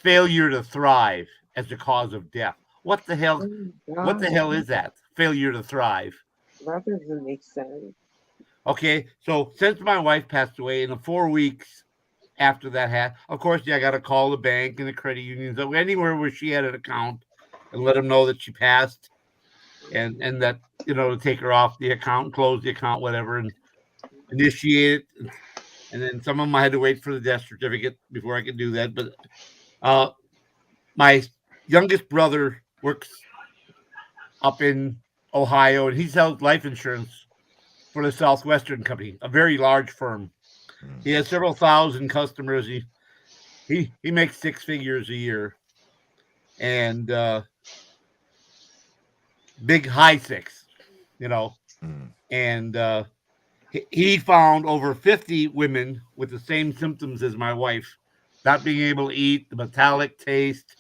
failure to thrive as the cause of death. What the hell? What the hell is that? Failure to thrive. That doesn't make sense. Okay, so since my wife passed away, in the 4 weeks after that happened, of course, I got to call the bank and the credit unions, anywhere where she had an account, and let them know that she passed, and that, to take her off the account, close the account, whatever, and initiate it. And then some of them I had to wait for the death certificate before I could do that. But my youngest brother works up in Ohio, and he sells life insurance for the Southwestern Company, a very large firm. He has several thousand customers. He makes 6 figures a year, and big high six, and he found over 50 women with the same symptoms as my wife: not being able to eat, the metallic taste,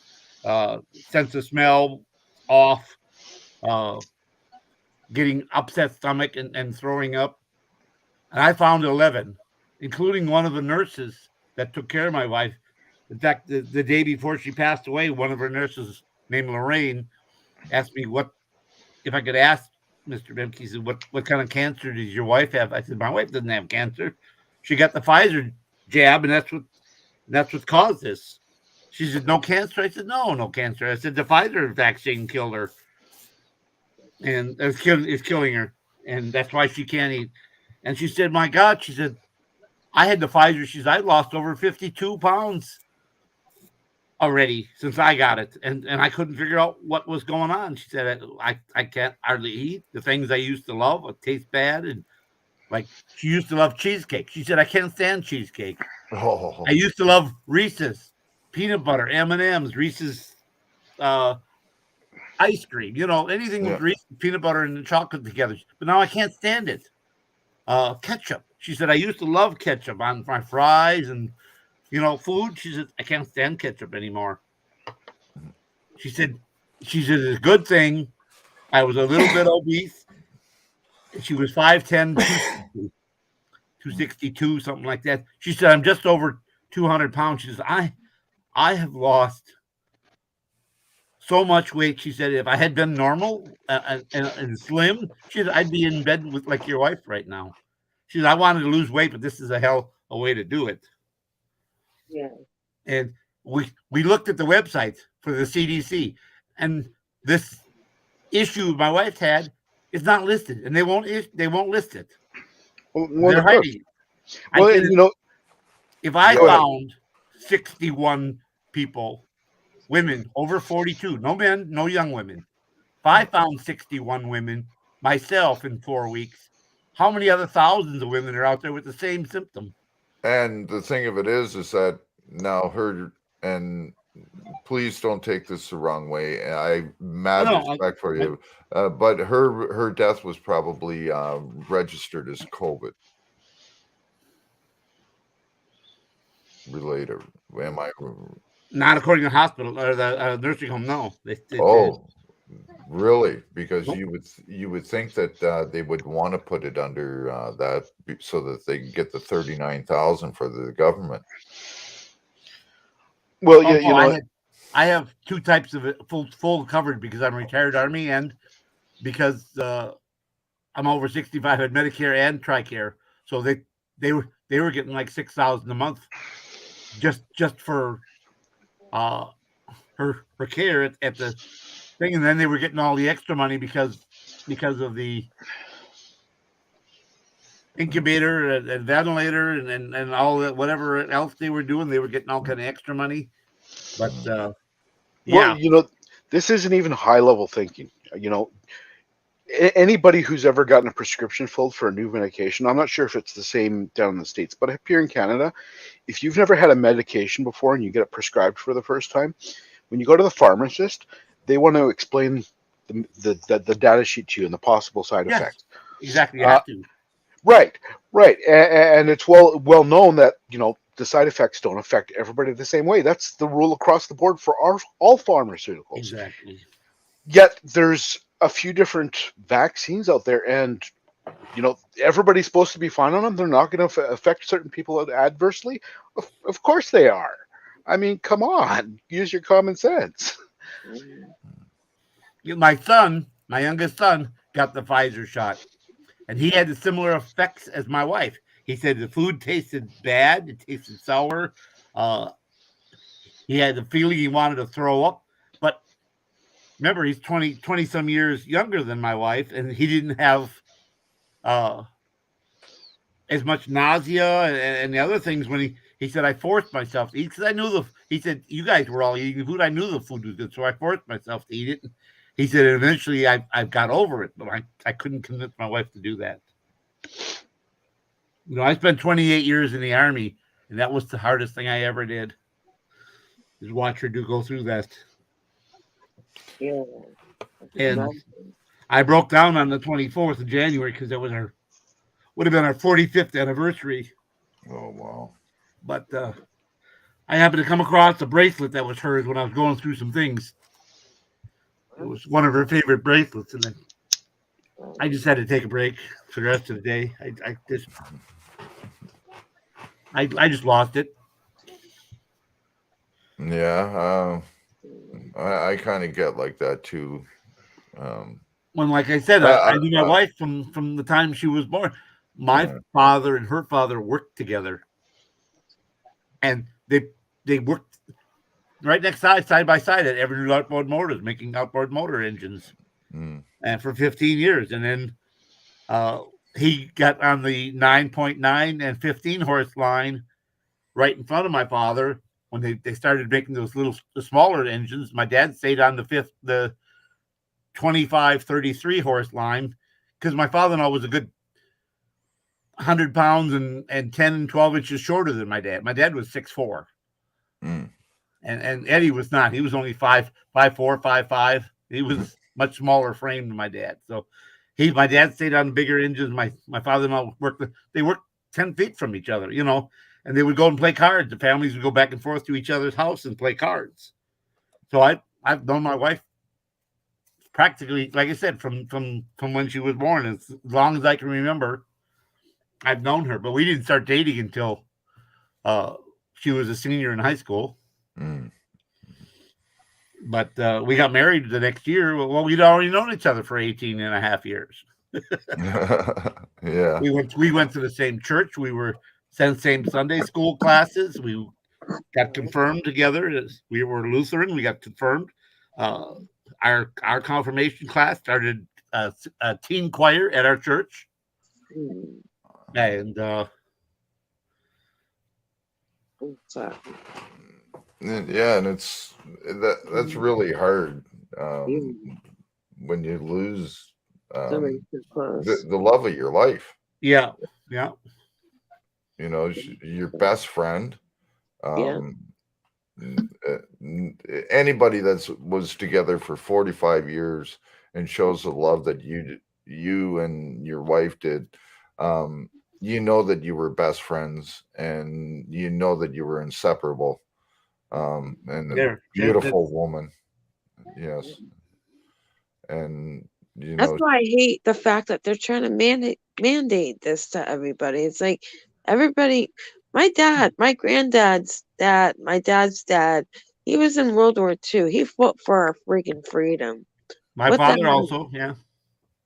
sense of smell off, getting upset stomach and throwing up. And I found 11, including one of the nurses that took care of my wife. In fact, the day before she passed away, one of her nurses, named Lorraine, asked me if I could ask Mr. Bimke. He said, what kind of cancer does your wife have? I said, my wife doesn't have cancer. She got the Pfizer jab, and that's what caused this. She said, no cancer? I said, no cancer. I said, the Pfizer vaccine killed her. And it's killing her. And that's why she can't eat. And she said, my God, she said, I had the Pfizer. She said, I lost over 52 pounds already since I got it. And I couldn't figure out what was going on. She said, I can't hardly eat. The things I used to love taste bad. And like, she used to love cheesecake. She said, I can't stand cheesecake. Oh. I used to love Reese's, peanut butter, M&M's, Reese's ice cream, anything with Reese's peanut butter and chocolate together. But now I can't stand it. Ketchup. She said, I used to love ketchup on my fries and, food. She said, I can't stand ketchup anymore. She said, it's a good thing I was a little bit obese. She was 5'10", 262, something like that. She said, I'm just over 200 pounds. She says, I have lost so much weight. She said, if I had been normal and slim, she said, I'd be in bed with like your wife right now. She said, I wanted to lose weight, but this is a way to do it. Yeah. And we looked at the website for the CDC, and this issue my wife had is not listed, and they won't list it. Well, they're hiding it. Well, said, if I found 61 people, women over 42, no men, no young women. If I found 61 women myself in 4 weeks, how many other thousands of women are out there with the same symptom? And the thing of it is that now and please don't take this the wrong way. I mad respect for you, but her death was probably registered as COVID related. Am I? Not according to the hospital or the nursing home. No. Oh, really? Because Nope. you would think that they would want to put it under that so that they can get the 39,000 for the government. Well, Oh, yeah, no, I have two types of it, full coverage because I'm retired Army and because I'm over 65 at Medicare and TRICARE. So they were getting like 6,000 a month just for her care at the thing, and then they were getting all the extra money because of the incubator and ventilator and all that, whatever else they were doing, they were getting all kind of extra money. But well, yeah, this isn't even high level thinking. Anybody who's ever gotten a prescription filled for a new medication, I'm not sure if it's the same down in the States, but up here in Canada, if you've never had a medication before and you get it prescribed for the first time, when you go to the pharmacist, they want to explain the data sheet to you and the possible side yes, effects. exactly. You have to. Right, right, and it's well known that the side effects don't affect everybody the same way. That's the rule across the board for all pharmaceuticals. Exactly. Yet there's a few different vaccines out there, and everybody's supposed to be fine on them. They're not going to affect certain people adversely. Of course they are. I mean, come on, use your common sense. My youngest son, got the Pfizer shot, and he had the similar effects as my wife. He said the food tasted bad, it tasted sour. Uh, he had the feeling he wanted to throw up, but remember, he's 20 some years younger than my wife, and he didn't have as much nausea and the other things when he said I forced myself to eat because I knew he said you guys were all eating the food. I knew the food was good, so I forced myself to eat it. He said eventually I got over it, but I couldn't convince my wife to do that. I spent 28 years in the Army, and that was the hardest thing I ever did. Is watch her go through that. Yeah. And I broke down on the 24th of January because that would have been our 45th anniversary. Oh, wow. But I happened to come across a bracelet that was hers when I was going through some things. It was one of her favorite bracelets, and then I just had to take a break for the rest of the day. I just lost it. Yeah, I kind of get like that too. When, like I said, I knew my wife from the time she was born. My father and her father worked together, and they worked right next side by side at Everett Outboard Motors, making outboard motor engines, and for 15 years. And then he got on the 9.9 and 15 horse line right in front of my father when they started making the smaller engines. My dad stayed on the 25, 33 horse line because my father-in-law was a good 100 pounds and 10 and 12 inches shorter than my dad. My dad was 6'4". And Eddie was not. He was only 5'4", 5'5". He was much smaller frame than my dad. So my dad stayed on bigger engines. My father-in-law worked 10 feet from each other, and they would go and play cards. The families would go back and forth to each other's house and play cards. So I've known my wife practically, like I said, from when she was born, as long as I can remember. I've known her, but we didn't start dating until she was a senior in high school. But we got married the next year. Well, we'd already known each other for 18 and a half years. Yeah. We went to the same church. We were same Sunday school classes. We got confirmed together. We were Lutheran. We got confirmed. Our confirmation class started a teen choir at our church. And yeah, and that's really hard when you lose the love of your life. Yeah. Your best friend. Anybody that was together for 45 years and shows the love that you and your wife did, that you were best friends and that you were inseparable. And a There, beautiful woman. Yes. And, That's why I hate the fact that they're trying to mandate this to everybody. It's like everybody, my granddad's dad, my dad's dad, he was in World War II. He fought for our freaking freedom. my What the father hell? also, yeah.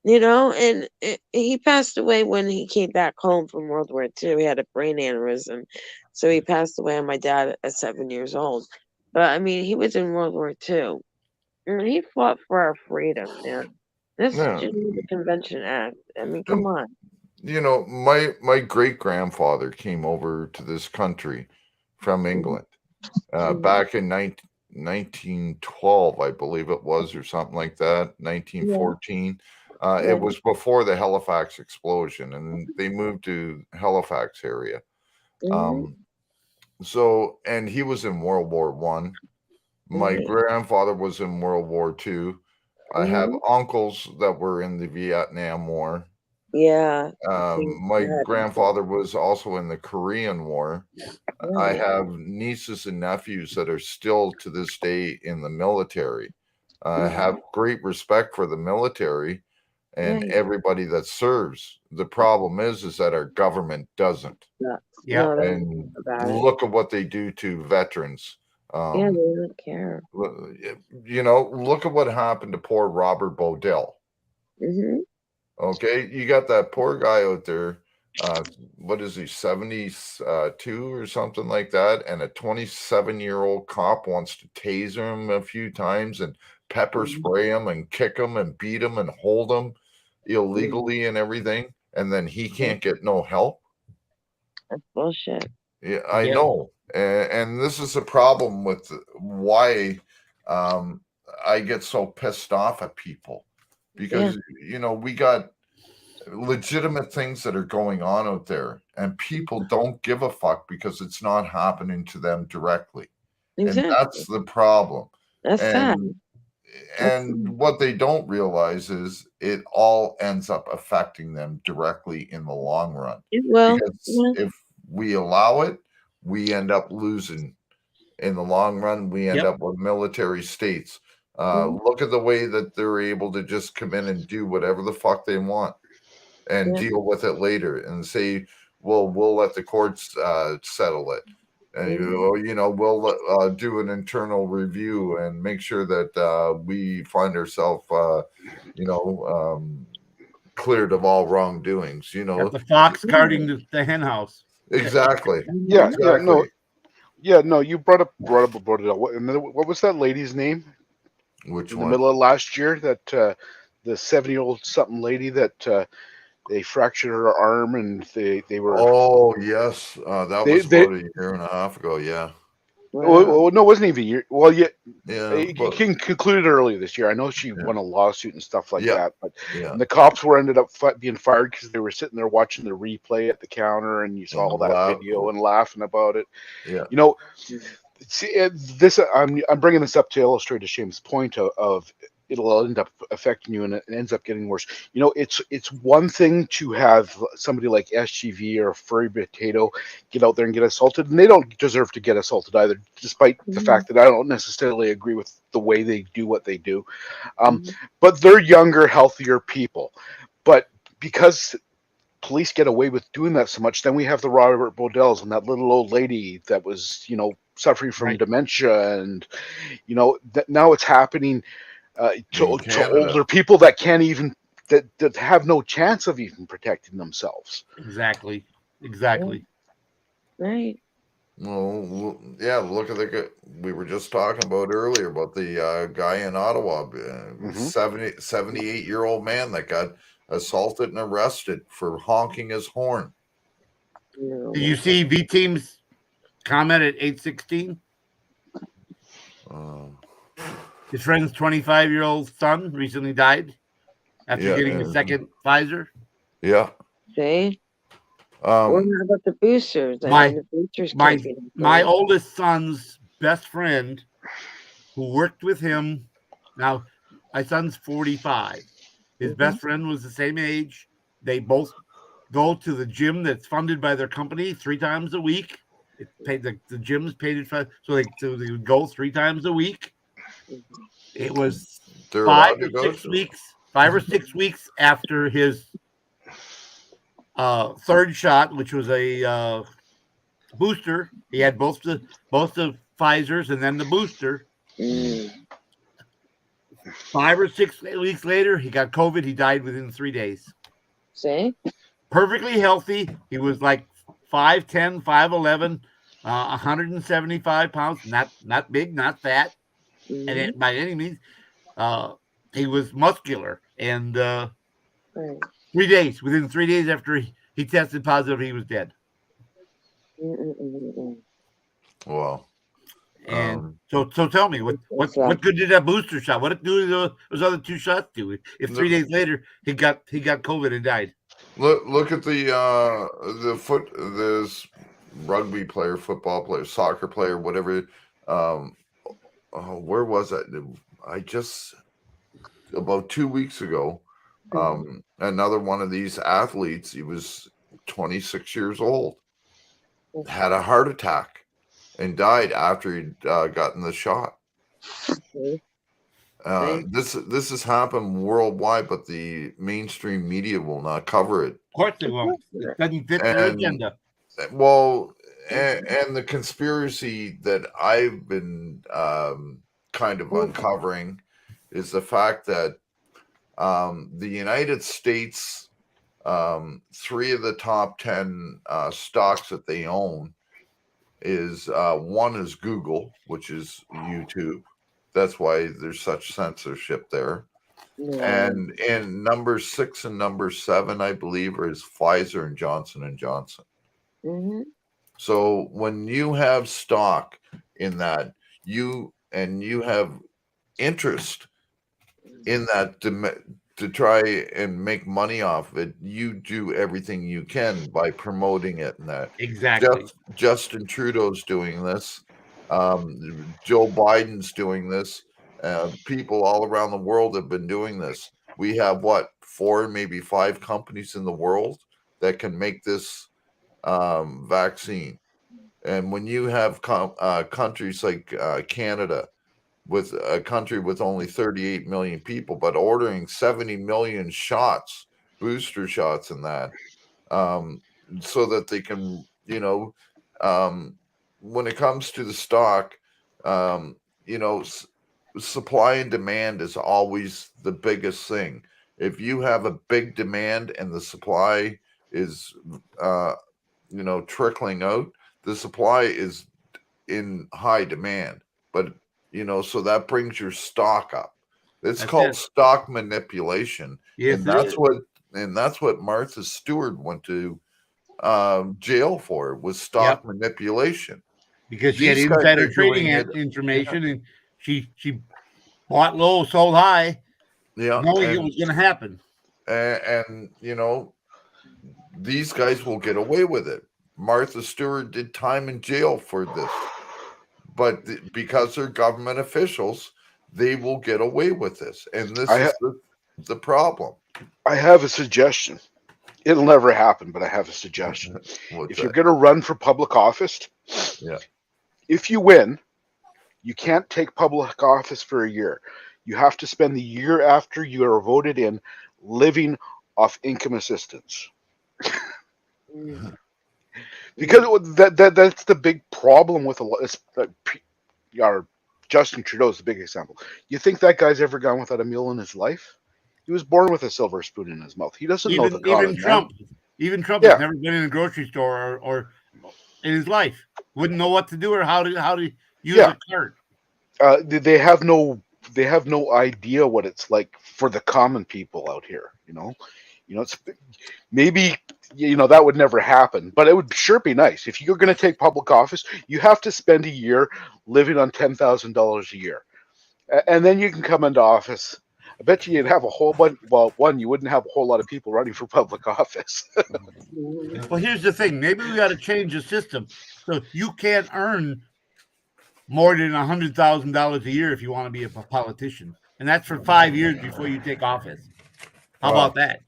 And he passed away when he came back home from World War II. He had a brain aneurysm, so he passed away on my dad at 7 years old. But I mean, he was in World War II, and he fought for our freedom, man. This Yeah. Geneva Convention Act. I mean, come on. My great grandfather came over to this country from England back in 1912, I believe it was, or something like that, 1914. It was before the Halifax explosion, and they moved to Halifax area. And he was in World War One. My grandfather was in World War Two. I have uncles that were in the Vietnam War. Yeah. My grandfather was also in the Korean War. I have nieces and nephews that are still to this day in the military. I have great respect for the military and everybody that serves. The problem is that our government doesn't. Yeah. And look at what they do to veterans. They don't care. Look at what happened to poor Robert Bodell. Okay, you got that poor guy out there. What is he, 72 or something like that? And a 27-year-old cop wants to taser him a few times and pepper spray him and kick him and beat him and hold him illegally and everything. And then he can't get no help. That's bullshit. Yeah, I know. And this is a problem with why I get so pissed off at people. Because, we got legitimate things that are going on out there, and people don't give a fuck because it's not happening to them directly. Exactly. And that's the problem. That's sad. And what they don't realize is it all ends up affecting them directly in the long run. Because if we allow it, we end up losing. In the long run, we end up with military states. Look at the way that they're able to just come in and do whatever the fuck they want and deal with it later and say, well, we'll let the courts settle it. And, we'll do an internal review and make sure that we find ourselves, cleared of all wrongdoings, Got the fox guarding the hen house. Exactly. No, you brought up Bodell. What was that lady's name? Which in one? the middle of last year, that the 70-year-old something lady that they fractured her arm and they were. Oh yes, that was about a year and a half ago. Yeah. Well, no, it wasn't even a year. Well, it concluded earlier this year. I know she won a lawsuit and stuff like that, but and the cops ended up being fired because they were sitting there watching the replay at the counter, and you saw all that video and laughing about it. Yeah. See, this I'm bringing this up to illustrate to Shame's point of it'll end up affecting you, and it ends up getting worse. It's one thing to have somebody like SGV or Furry Potato get out there and get assaulted, and they don't deserve to get assaulted either, despite the fact that I don't necessarily agree with the way they do what they do. But they're younger, healthier people. But because police get away with doing that so much, then we have the Robert Bodells and that little old lady that was, suffering from dementia, and that now it's happening to older people that can't even that have no chance of even protecting themselves. Exactly. Right. Well, yeah. Look at we were just talking about earlier about the guy in Ottawa, 78-year-old man that got assaulted and arrested for honking his horn. Did you see V Team's comment at 8:16? His friend's 25-year-old son recently died after getting the second Pfizer. Yeah. See? What about the boosters? My oldest son's best friend, who worked with him. Now, my son's 45. His best friend was the same age. They both go to the gym that's funded by their company 3 times a week. It paid the gyms paid it for, so they would go 3 times a week. It was They're 5 allowed to or go 6 to. weeks, 5 or 6 weeks after his third shot, which was a booster. He had both the Pfizer's and then the booster. 5 or 6 weeks later, he got COVID. He died within 3 days. See? Perfectly healthy. He was like 5'10", 5'11", 175 pounds. Not big, not fat, and by any means. He was muscular, and Right. 3 days. Within 3 days after he tested positive, he was dead. Well, And so tell me, what good did that booster shot? What did those other 2 shots do? If 3 days later he got COVID and died. look at this rugby player, football player, soccer player, whatever. Where was that? I just about 2 weeks ago. Another one of these athletes. He was 26 years old. Had a heart attack and died after he'd gotten the shot. This has happened worldwide, but the mainstream media will not cover it. Of course they won't. It doesn't fit their agenda. Well, and the conspiracy that I've been kind of uncovering is the fact that the United States, 3 of the top 10 stocks that they own is one is Google, which is YouTube. That's why there's such censorship there. And number 6 and number 7, I believe, is Pfizer and Johnson & Johnson. So when you have stock in that, you have interest in that to try and make money off of it, you do everything you can by promoting it and that. Exactly. Justin Trudeau's doing this. Joe Biden's doing this. People all around the world have been doing this. We have 4, maybe 5 companies in the world that can make this vaccine. And when you have countries like Canada, with a country with only 38 million people, but ordering 70 million shots, booster shots in that, so that they can, when it comes to the stock, supply and demand is always the biggest thing. If you have a big demand and the supply is, trickling out, the supply is in high demand, but so that brings your stock up. That's called stock manipulation. Yes, and that's what Martha Stewart went to jail for, was stock manipulation. Because she had insider trading information, and she bought low, sold high, knowing it was going to happen. And these guys will get away with it. Martha Stewart did time in jail for this. But because they're government officials, they will get away with this. And this is the problem. I have a suggestion. It'll never happen, but I have a suggestion. If you're going to run for public office, if you win, you can't take public office for a year. You have to spend the year after you are voted in living off income assistance. Because that's the big problem with a lot. Justin Trudeau is the big example. You think that guy's ever gone without a meal in his life? He was born with a silver spoon in his mouth. He doesn't know the common man. Even Trump has never been in a grocery store or in his life. Wouldn't know what to do or how to use a cart. They have no idea what it's like for the common people out here. It's maybe that would never happen, but it would sure be nice. If you're going to take public office, you have to spend a year living on $10,000 a year, and then you can come into office. I bet you'd have a whole bunch. Well, you wouldn't have a whole lot of people running for public office. Well, here's the thing. Maybe we got to change the system so you can't earn more than $100,000 a year if you want to be a politician, and that's for 5 years before you take office. How about that?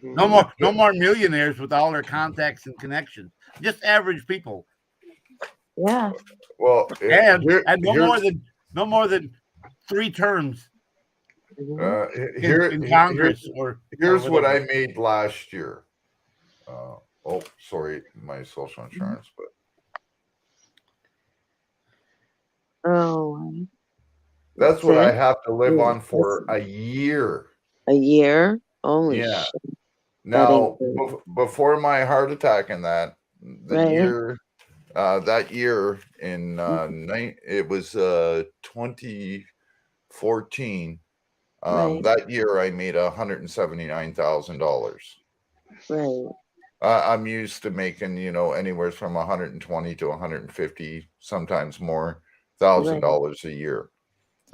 No more millionaires with all their contacts and connections. Just average people. Yeah. Well, and here's no more than 3 terms in here's Congress or here's what whatever. I made last year. Oh, sorry, my social insurance, but Oh, that's what I okay. have to live on That's for a year. a year. Holy Yeah. shit! That ain't Now, good. before my heart attack and that, Right. that year in it was 2014. Right. That year I made $179,000. Right. I'm used to making, anywhere from 120 to 150, sometimes more, Right. $1,000 a year.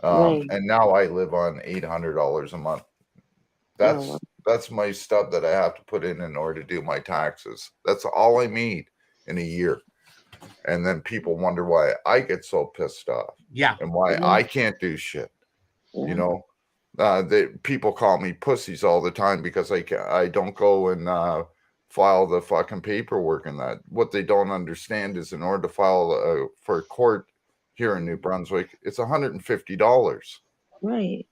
Right. And now I live on $800 a month. Oh, That's my stuff that I have to put in order to do my taxes. That's all I need in a year. And then people wonder why I get so pissed off. Yeah. And why yeah. I can't do shit. Yeah. People call me pussies all the time because I don't go and file the fucking paperwork and that. What they don't understand is in order to file for a court here in New Brunswick, it's $150. Right.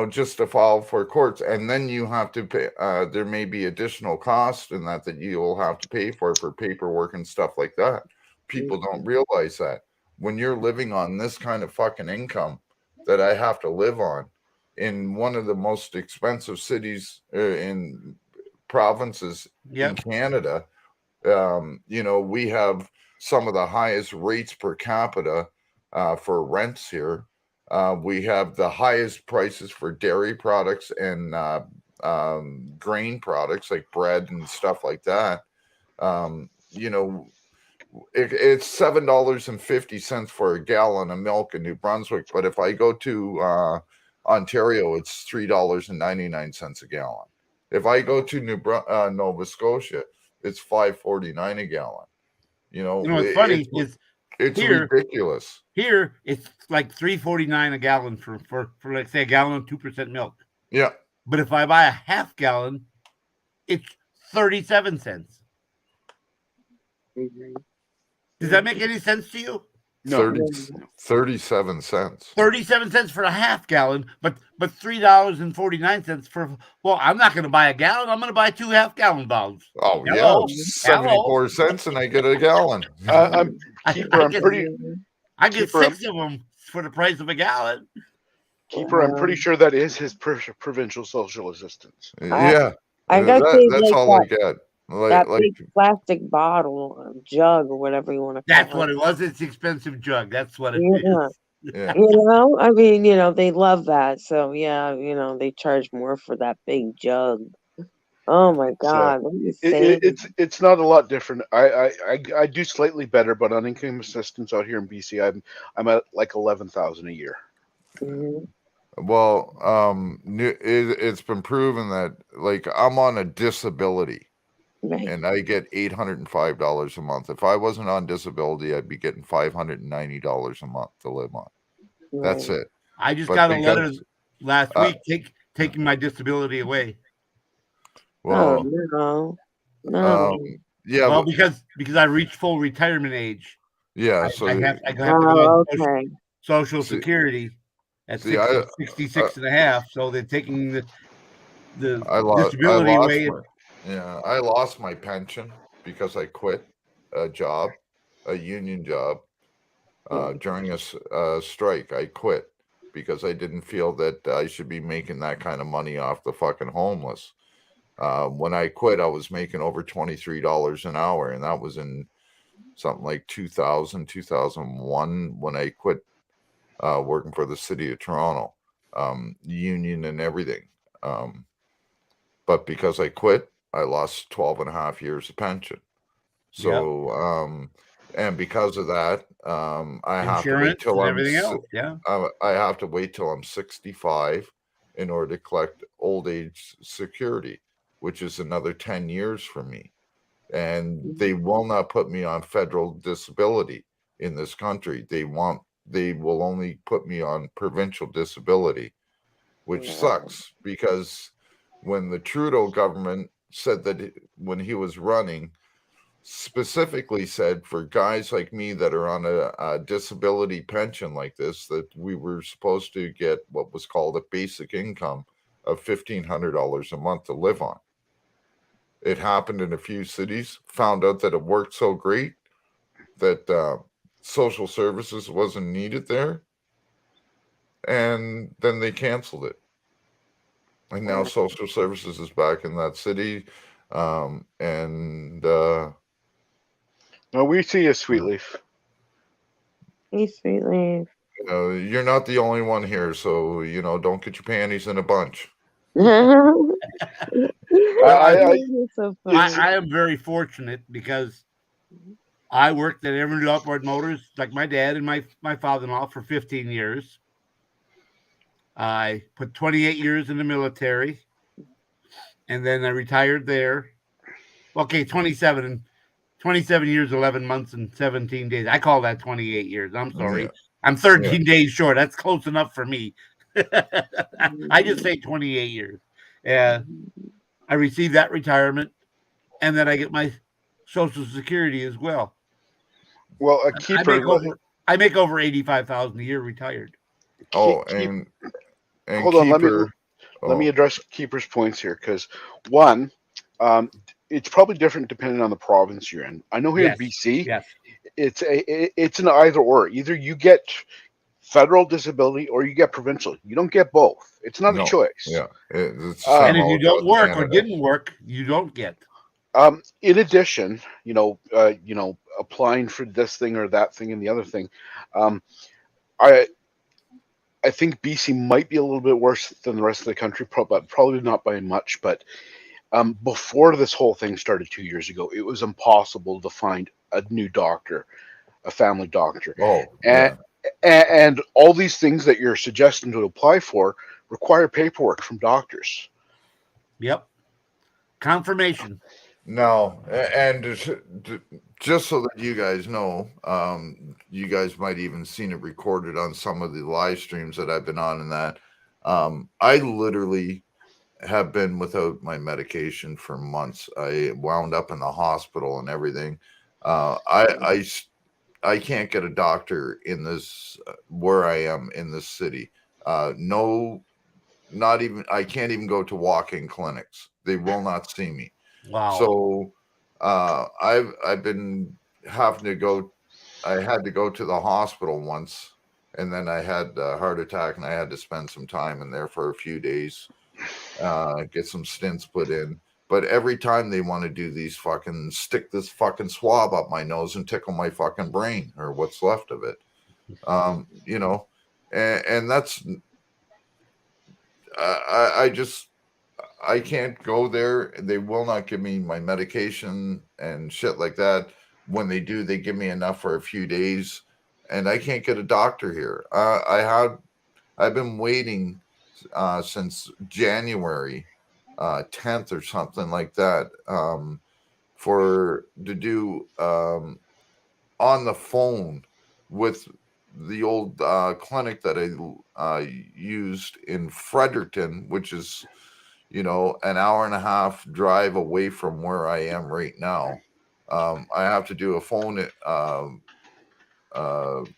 Just to file for courts, and then you have to pay. There may be additional costs in that you'll have to pay for paperwork and stuff like that. People don't realize that when you're living on this kind of fucking income that I have to live on in one of the most expensive cities in provinces in Yep. Canada, we have some of the highest rates per capita for rents here. We have the highest prices for dairy products and grain products like bread and stuff like that. It's $7.50 for a gallon of milk in New Brunswick, but if I go to Ontario, it's $3.99 a gallon. If I go to Nova Scotia, it's $5.49 a gallon. What's funny is it's here, ridiculous. Here it's like $3.49 a gallon for like say a gallon of 2% milk. Yeah. But if I buy a half gallon, it's 37 cents. Mm-hmm. Does that make any sense to you? No. 37 cents. 37 cents for a half gallon, but $3.49 for. Well, I'm not going to buy a gallon. I'm going to buy 2 half-gallon bottles. Oh, Hello. yeah, 74 cents, and I get a gallon. I get 6 of them for the price of a gallon. Keeper, I'm pretty sure that is his provincial social assistance. Yeah, I got that's all I get. That big plastic bottle, jug, or whatever you want to call it. That's what it was. It's expensive jug. That's what it is. Yeah. I mean, they love that. So yeah, they charge more for that big jug. Oh my God! What are you saying? It's not a lot different. I do slightly better, but on income assistance out here in BC, I'm at like 11,000 a year. Mm-hmm. Well, it's been proven that like I'm on a disability. Right. And I get $805 a month. If I wasn't on disability, I'd be getting $590 a month to live on. Right. That's it. I just got a letter last week taking my disability away. Well, no. Yeah. Well, because I reached full retirement age. Yeah. I have to go on Social Security at 66 and a half. So they're taking the disability away. I lost my pension because I quit a union job, during a strike. I quit because I didn't feel that I should be making that kind of money off the fucking homeless. When I quit, I was making over $23 an hour, and that was in something like 2000, 2001 when I quit working for the city of Toronto, union and everything. But because I quit, I lost 12 and a half years of pension. So, and because of that, I have to wait till I have to wait till I'm 65 in order to collect old age security, which is another 10 years for me. And they will not put me on federal disability in this country. They will only put me on provincial disability, which sucks because when the Trudeau government said that when he was running, specifically said for guys like me that are on a disability pension like this, that we were supposed to get what was called a basic income of $1,500 a month to live on. It happened in a few cities, found out that it worked so great that social services wasn't needed there, and then they canceled it. And now social services is back in that city, and No, we see you, Sweet Leaf. Hey, Sweet Leaf. you're not the only one here, so don't get your panties in a bunch. You're so funny. I am very fortunate because I worked at Emerald Outboard Motors, like my dad and my father-in-law, for 15 years. I put 28 years in the military, and then I retired there. Okay, 27 years, 11 months, and 17 days. I call that 28 years. I'm sorry. Yeah. I'm 13 days short. That's close enough for me. I just say 28 years. I received that retirement, and then I get my Social Security as well. Well, a keeper. I make over $85,000 a year retired. And hold on. Let me address Keeper's points here, because one, it's probably different depending on the province you're in. I know here in BC, it's an either or. Either you get federal disability or you get provincial. You don't get both. It's not a choice. Yeah, it's and if you don't work Canada. Or didn't work, you don't get. In addition, applying for this thing or that thing and the other thing, I think BC might be a little bit worse than the rest of the country, but probably not by much. But before this whole thing started 2 years ago, it was impossible to find a new doctor, a family doctor. And all these things that you're suggesting to apply for require paperwork from doctors. Yep. Confirmation. No, and just so that you guys know, you guys might even seen it recorded on some of the live streams that I've been on, and that I literally have been without my medication for months. I wound up in the hospital and everything. I can't get a doctor in this where I am in this city. No, not even. I can't even go to walk-in clinics. They will not see me. Wow. So I've been having to go. I had to go to the hospital once, and then I had a heart attack, and I had to spend some time in there for a few days, get some stents put in. But every time they want to do these stick this fucking swab up my nose and tickle my fucking brain or what's left of it, and that's I can't go there. They will not give me my medication and shit like that. When they do, they give me enough for a few days, and I can't get a doctor here. I've been waiting since January 10th or something like that to do on the phone with the old clinic that I used in Fredericton, which is an hour and a half drive away from where I am right now. I have to do a phone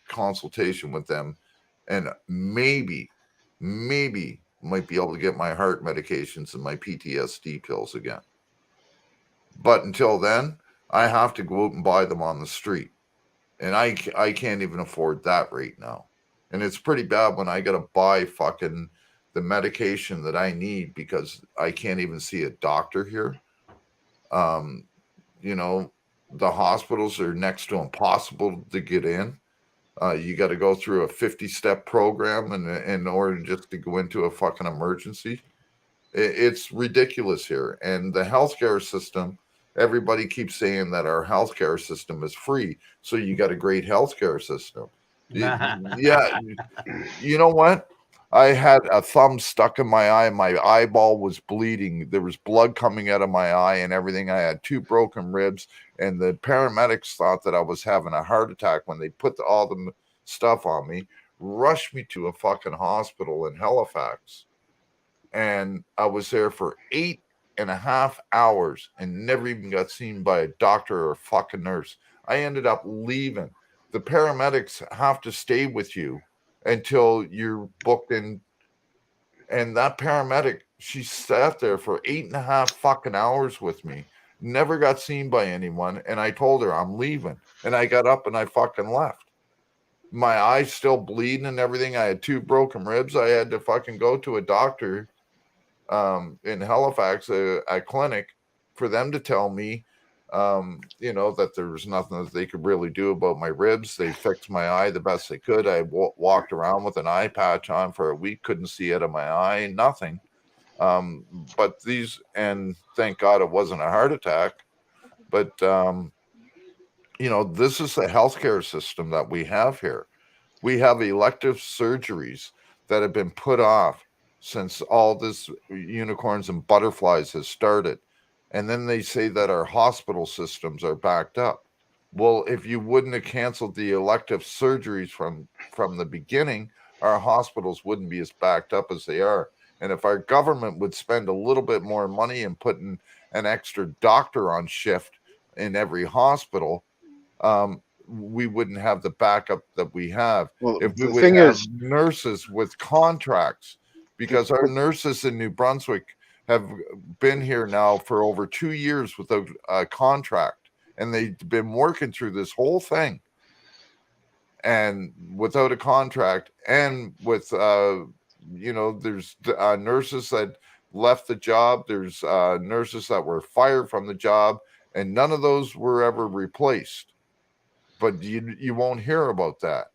consultation with them, and maybe might be able to get my heart medications and my PTSD pills again. But until then, I have to go out and buy them on the street, and I can't even afford that right now. And it's pretty bad when I gotta buy fucking the medication that I need because I can't even see a doctor here. The hospitals are next to impossible to get in. You got to go through a 50-step program in order just to go into a fucking emergency. It's ridiculous here. And the healthcare system, everybody keeps saying that our healthcare system is free. So you got a great healthcare system. Yeah. You know what? I had a thumb stuck in my eye. My eyeball was bleeding. There was blood coming out of my eye and everything. I had 2 broken ribs, and the paramedics thought that I was having a heart attack when they put all the stuff on me, rushed me to a fucking hospital in Halifax. And I was there for 8 8.5 hours and never even got seen by a doctor or a fucking nurse. I ended up leaving. The paramedics have to stay with you until you're booked in. And that paramedic, she sat there for 8.5 fucking hours with me, never got seen by anyone. And I told her I'm leaving. And I got up and I fucking left. My eyes still bleeding and everything. I had 2 broken ribs. I had to fucking go to a doctor in Halifax, a clinic, for them to tell me, that there was nothing that they could really do about my ribs. They fixed my eye the best they could. I walked around with an eye patch on for a week, couldn't see out of my eye, nothing. But and thank God it wasn't a heart attack. But, this is the healthcare system that we have here. We have elective surgeries that have been put off since all this unicorns and butterflies has started. And then they say that our hospital systems are backed up. Well, if you wouldn't have canceled the elective surgeries from the beginning, our hospitals wouldn't be as backed up as they are. And if our government would spend a little bit more money in putting an extra doctor on shift in every hospital, we wouldn't have the backup that we have. Well, If we the would thing have is, nurses with contracts, because our nurses in New Brunswick have been here now for over 2 years without a contract, and they've been working through this whole thing and without a contract, and with there's nurses that left the job, there's nurses that were fired from the job, and none of those were ever replaced. But you won't hear about that.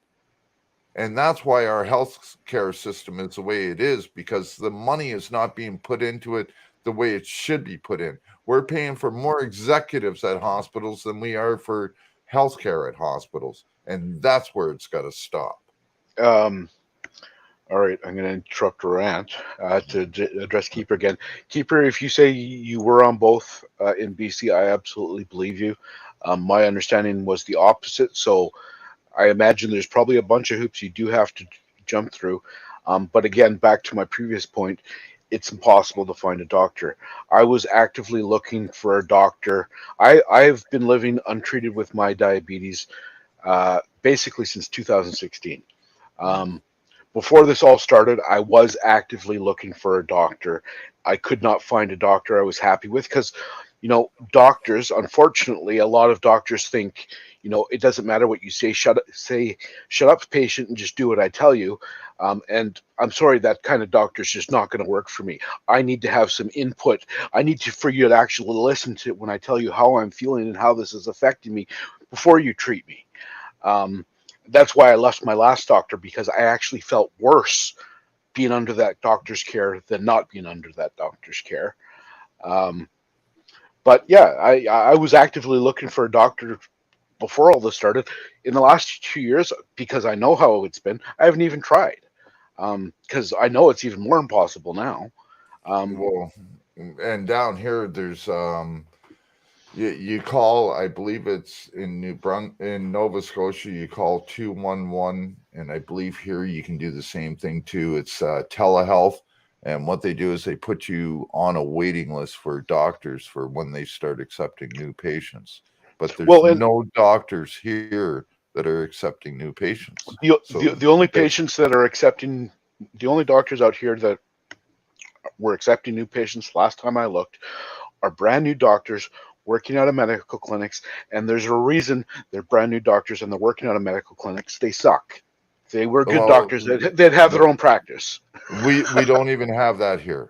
And that's why our health care system is the way it is, because the money is not being put into it the way it should be put in. We're paying for more executives at hospitals than we are for healthcare at hospitals. And that's where it's got to stop. all right, I'm going to interrupt a rant to address Keeper again. Keeper, if you say you were on both in BC, I absolutely believe you. My understanding was the opposite, so I imagine there's probably a bunch of hoops you do have to jump through. But again, back to my previous point, it's impossible to find a doctor. I was actively looking for a doctor. I've been living untreated with my diabetes basically since 2016. Before this all started, I was actively looking for a doctor. I could not find a doctor I was happy with because, doctors, unfortunately, a lot of doctors think, it doesn't matter what you say. Shut up, patient, and just do what I tell you. And I'm sorry, that kind of doctor is just not going to work for me. I need to have some input. I need for you to actually listen to when I tell you how I'm feeling and how this is affecting me before you treat me. That's why I left my last doctor, because I actually felt worse being under that doctor's care than not being under that doctor's care. But yeah, I was actively looking for a doctor before all this started. In the last 2 years, because I know how it's been, I haven't even tried, because I know it's even more impossible now. Well, and down here, there's you call, I believe it's in in Nova Scotia, you call 211, and I believe here you can do the same thing too. It's telehealth, and what they do is they put you on a waiting list for doctors for when they start accepting new patients. But there's no doctors here that are accepting new patients. The only patients that are accepting, the only doctors out here that were accepting new patients last time I looked are brand new doctors working out of medical clinics, and there's a reason they're brand new doctors and they're working out of medical clinics. They suck. They were good doctors that have their own practice. We don't even have that here.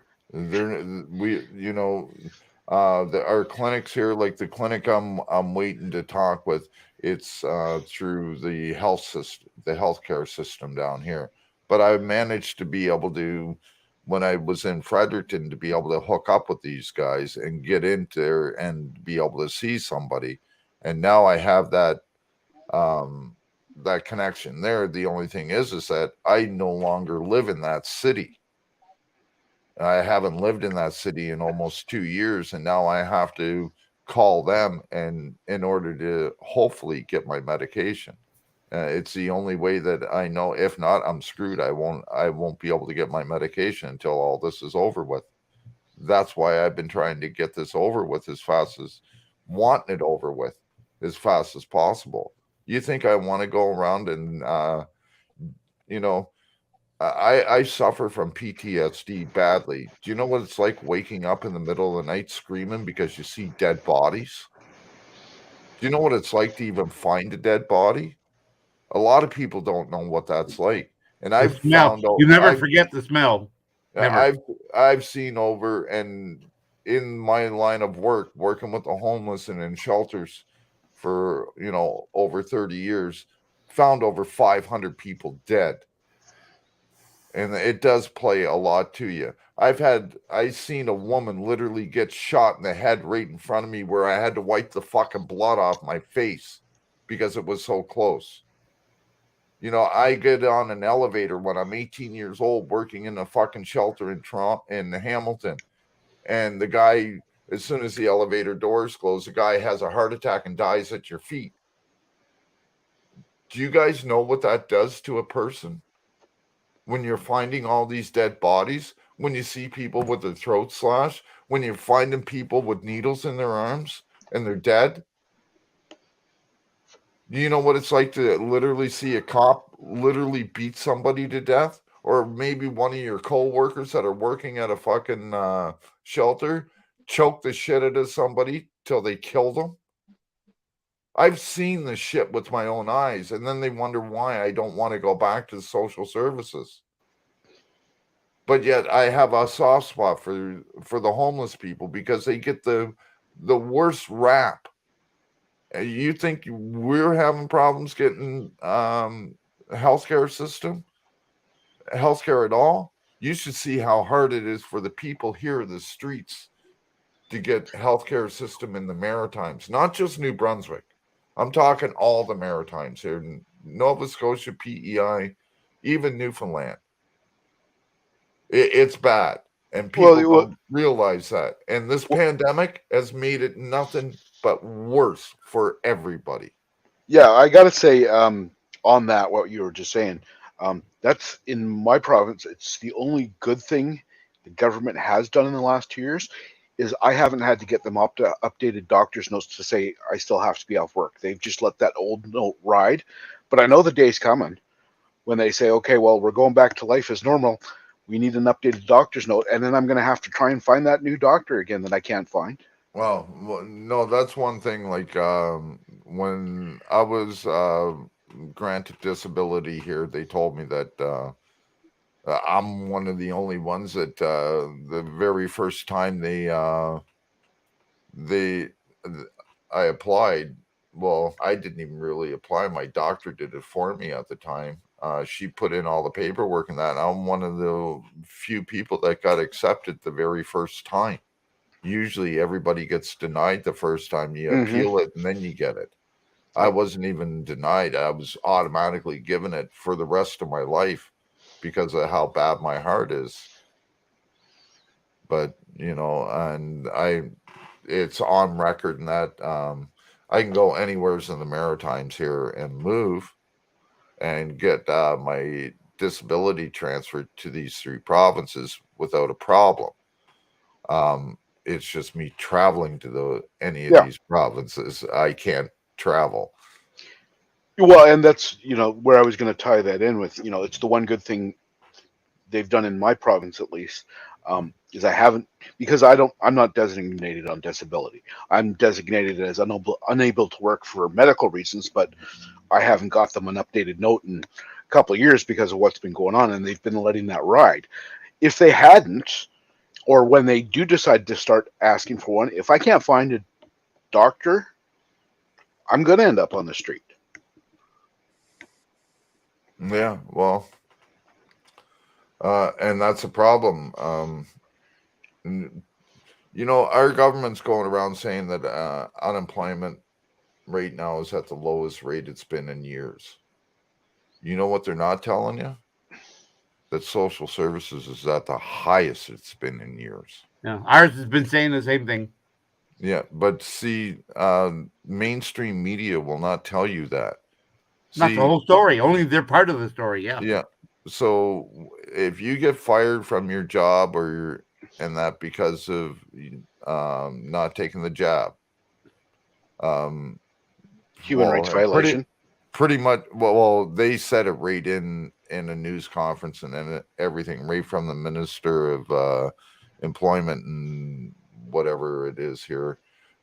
Our clinics here, like the clinic I'm waiting to talk with, it's through the healthcare system down here. But I managed to be able to, when I was in Fredericton, to be able to hook up with these guys and get in there and be able to see somebody. And now I have that connection there. The only thing is that I no longer live in that city. I haven't lived in that city in almost 2 years, and now I have to call them and in order to hopefully get my medication. It's the only way that I know. If not, I'm screwed. I won't be able to get my medication until all this is over with. That's why I've been trying to get this over with wanting it over with as fast as possible. You think I want to go around and, you know, I suffer from PTSD badly. Do you know what it's like waking up in the middle of the night screaming because you see dead bodies? Do you know what it's like to even find a dead body? A lot of people don't know what that's like. And The I've smell. found out You never forget the smell. Never. I've seen over and in my line of work, working with the homeless and in shelters for, over 30 years, found over 500 people dead. And it does play a lot to you. I seen a woman literally get shot in the head right in front of me where I had to wipe the fucking blood off my face because it was so close. I get on an elevator when I'm 18 years old working in a fucking shelter in Toronto, in Hamilton. And the guy, as soon as the elevator doors close, the guy has a heart attack and dies at your feet. Do you guys know what that does to a person? When you're finding all these dead bodies, when you see people with their throats slashed, when you're finding people with needles in their arms and they're dead. Do you know what it's like to literally see a cop literally beat somebody to death? Or maybe one of your co-workers that are working at a fucking shelter choke the shit out of somebody till they kill them? I've seen this shit with my own eyes, and then they wonder why I don't want to go back to the social services. But yet I have a soft spot for the homeless people because they get the worst rap. You think we're having problems getting healthcare at all? You should see how hard it is for the people here in the streets to get healthcare system in the Maritimes, not just New Brunswick. I'm talking all the Maritimes here, Nova Scotia, PEI, even Newfoundland. It's bad, and people don't realize that. And this pandemic has made it nothing but worse for everybody. Yeah, I got to say on that, what you were just saying, that's in my province. It's the only good thing the government has done in the last 2 years is I haven't had to get them updated doctor's notes to say I still have to be off work. They've just let that old note ride. But I know the day's coming when they say, okay, well, we're going back to life as normal. We need an updated doctor's note. And then I'm going to have to try and find that new doctor again that I can't find. Well, no, that's one thing. Like when I was granted disability here, they told me that I'm one of the only ones that the very first time they I applied. Well, I didn't even really apply. My doctor did it for me at the time. She put in all the paperwork and that. I'm one of the few people that got accepted the very first time. Usually everybody gets denied the first time. You appeal it and then you get it. I wasn't even denied. I was automatically given it for the rest of my life because of how bad my heart is. But, and it's on record and that I can go anywhere in the Maritimes here and move and get my disability transferred to these 3 provinces without a problem. It's just me traveling to any of these provinces. I can't travel. Well, and that's where I was going to tie that in with. It's the one good thing they've done in my province, at least, is I haven't, because I'm not designated on disability. I'm designated as unable to work for medical reasons, but I haven't got them an updated note in a couple of years because of what's been going on, and they've been letting that ride. If they hadn't, or when they do decide to start asking for one, if I can't find a doctor, I'm going to end up on the street. Yeah, well, and that's a problem. Our government's going around saying that unemployment rate now is at the lowest rate it's been in years. You know what they're not telling you? That social services is at the highest it's been in years. Yeah, ours has been saying the same thing. Yeah, but see, mainstream media will not tell you that. Not the whole story. Only their part of the story. Yeah. Yeah. So if you get fired from your job or and that because of not taking the jab. Human rights violation. Pretty much. Well, they said it right in a news conference and everything, right from the Minister of Employment and whatever it is here.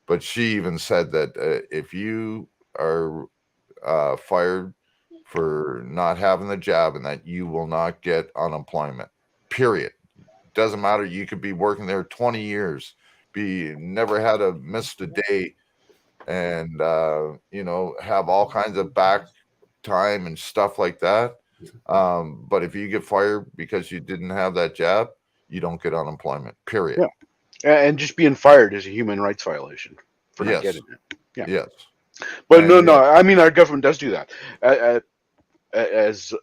But she even said that if you are fired for not having the jab, and that you will not get unemployment. Period. Doesn't matter. You could be working there 20 years, be never had a missed a day, and have all kinds of back time and stuff like that. But if you get fired because you didn't have that jab, you don't get unemployment. Period. Yeah. And just being fired is a human rights violation for not getting it. Yeah. Yes. But no. I mean, our government does do that. As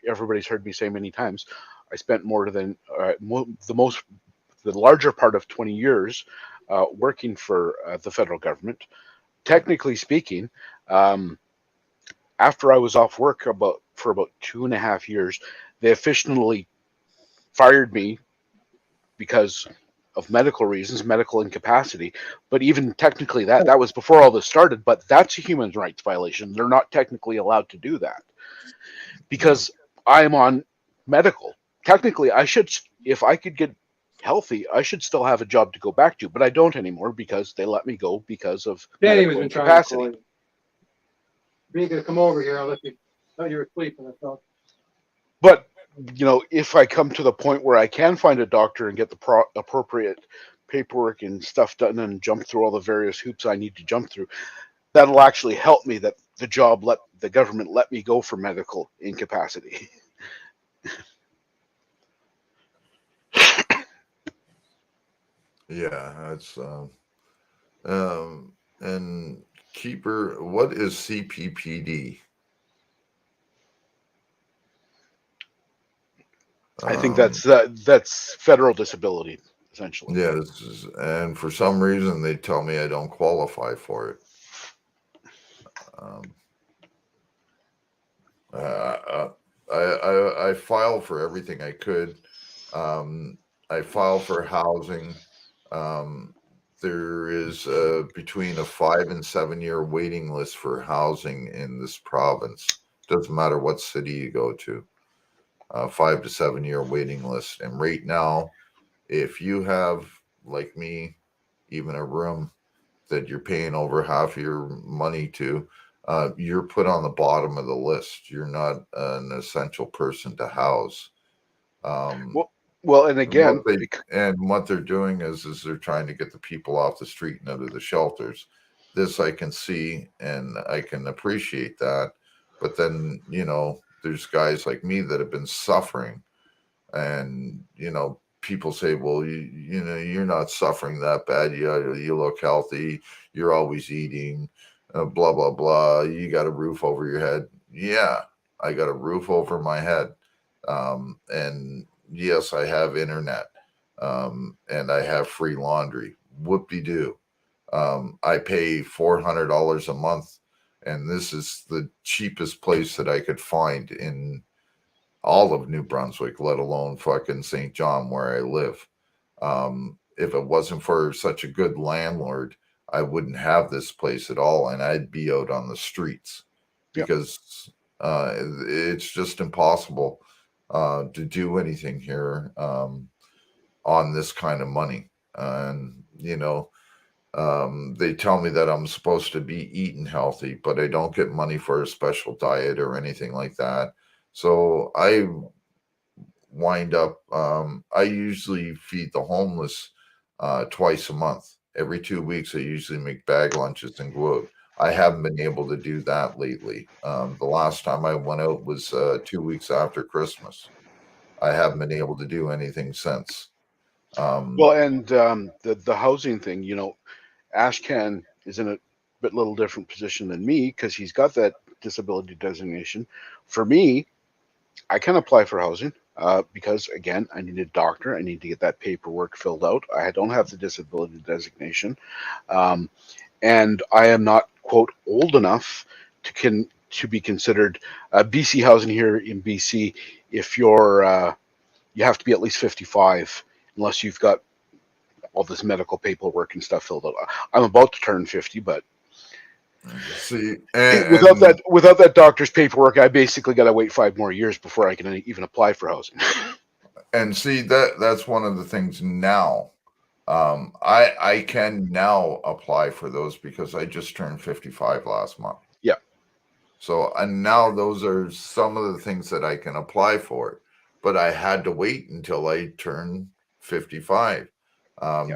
everybody's heard me say many times, I spent more than the larger part of 20 years working for the federal government. Technically speaking, after I was off work for about 2.5 years, they officially fired me because of medical reasons, medical incapacity. But even technically, that was before all this started. But that's a human rights violation. They're not technically allowed to do that because I'm on medical. Technically, I should, if I could get healthy, I should still have a job to go back to, but I don't anymore because they let me go because of medical incapacity. You're gonna come over here. I'll let you. Oh, you were sleeping. I thought. But if I come to the point where I can find a doctor and get the appropriate paperwork and stuff done and jump through all the various hoops I need to jump through, that'll actually help me. That the government let me go for medical incapacity. Yeah, that's and Keeper, what is CPPD? I think that's federal disability, essentially. Yeah, and for some reason they tell me I don't qualify for it. I filed for everything I could. I filed for housing. There is between a 5 and 7 year waiting list for housing in this province. Doesn't matter what city you go to. 5 to 7 year waiting list. And right now, if you have, like me, even a room that you're paying over half your money to, you're put on the bottom of the list. You're not an essential person to house. Well, and again, what they're doing is they're trying to get the people off the street and out of the shelters. This I can see and I can appreciate that. But then, there's guys like me that have been suffering, and people say, well, you're not suffering that bad. You look healthy. You're always eating, blah, blah, blah. You got a roof over your head. Yeah, I got a roof over my head. And yes, I have internet, and I have free laundry. Whoop-de-doo. I pay $400 a month, and this is the cheapest place that I could find in all of New Brunswick, let alone fucking St. John, where I live. If it wasn't for such a good landlord, I wouldn't have this place at all, and I'd be out on the streets because it's just impossible to do anything here on this kind of money. And they tell me that I'm supposed to be eating healthy, but I don't get money for a special diet or anything like that. So I wind up, I usually feed the homeless twice a month. Every 2 weeks, I usually make bag lunches and go out. I haven't been able to do that lately. The last time I went out was 2 weeks after Christmas. I haven't been able to do anything since. Well, and the housing thing, Ashcan is in a little different position than me because he's got that disability designation. For me, I can apply for housing because, again, I need a doctor. I need to get that paperwork filled out. I don't have the disability designation. And I am not, quote, old enough to be considered BC housing here in BC. If you have to be at least 55 unless you've got all this medical paperwork and stuff filled out. I'm about to turn 50, but See, without that doctor's paperwork, I basically got to wait 5 more years before I can even apply for housing. and see that's one of the things now. I can now apply for those because I just turned 55 last month. Yeah. So and now those are some of the things that I can apply for, but I had to wait until I turned 55.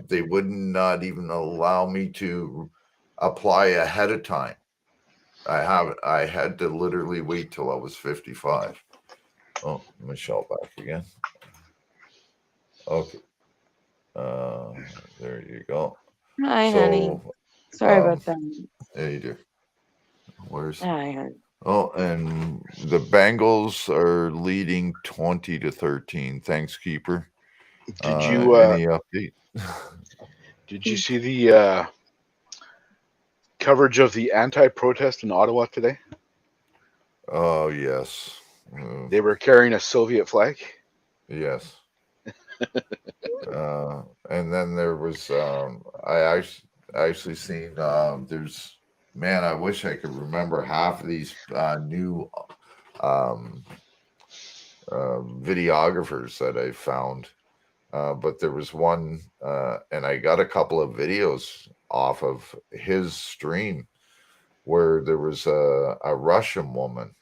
They would not even allow me to apply ahead of time. I had to literally wait till I was 55. Oh, Michelle back again. Okay. There you go. Hi, honey. Sorry about that. Yeah, you do. Where's Hi, honey. Oh, and the Bengals are leading 20-13. Thanks, Keeper. Did you any update? Did you see the coverage of the anti-protest in Ottawa today? Oh yes. They were carrying a Soviet flag. Yes. And then there was I actually seen there's man, I wish I could remember half of these new videographers that I found. But there was one, and I got a couple of videos off of his stream where there was a Russian woman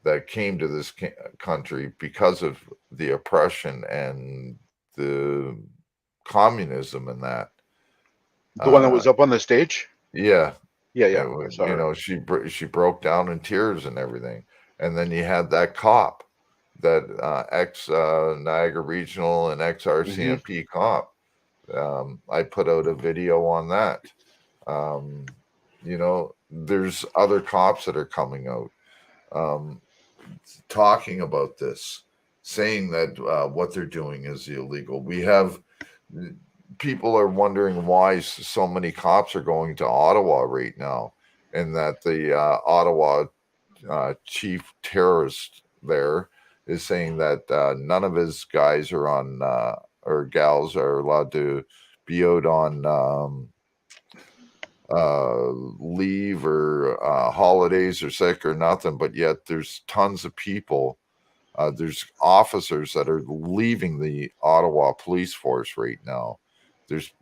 that came to this country because of the oppression and the communism and that. The one that was up on the stage? Yeah. Yeah. You know, she broke down in tears and everything. And then you had that cop, that ex Niagara Regional and ex RCMP cop. I put out a video on that. You know, there's other cops that are coming out talking about this, saying that what they're doing is illegal. We have people are wondering why so many cops are going to Ottawa right now, and that the Ottawa chief terrorist there is saying that none of his guys are on or gals are allowed to be out on leave or holidays or sick or nothing, but yet there's tons of people. There's officers that are leaving the Ottawa police force right now. There's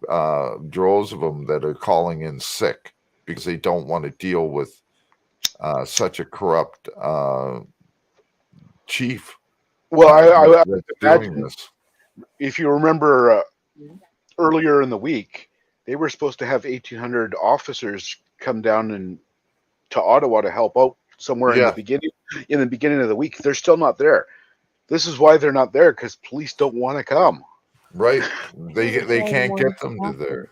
droves of them that are calling in sick because they don't want to deal with such a corrupt chief. Well, I that's doing this. If you remember earlier in the week, they were supposed to have 1,800 officers come down to Ottawa to help out somewhere in the beginning of the week. They're still not there. This is why they're not there, because police don't want to come. Right. They can't get them to there.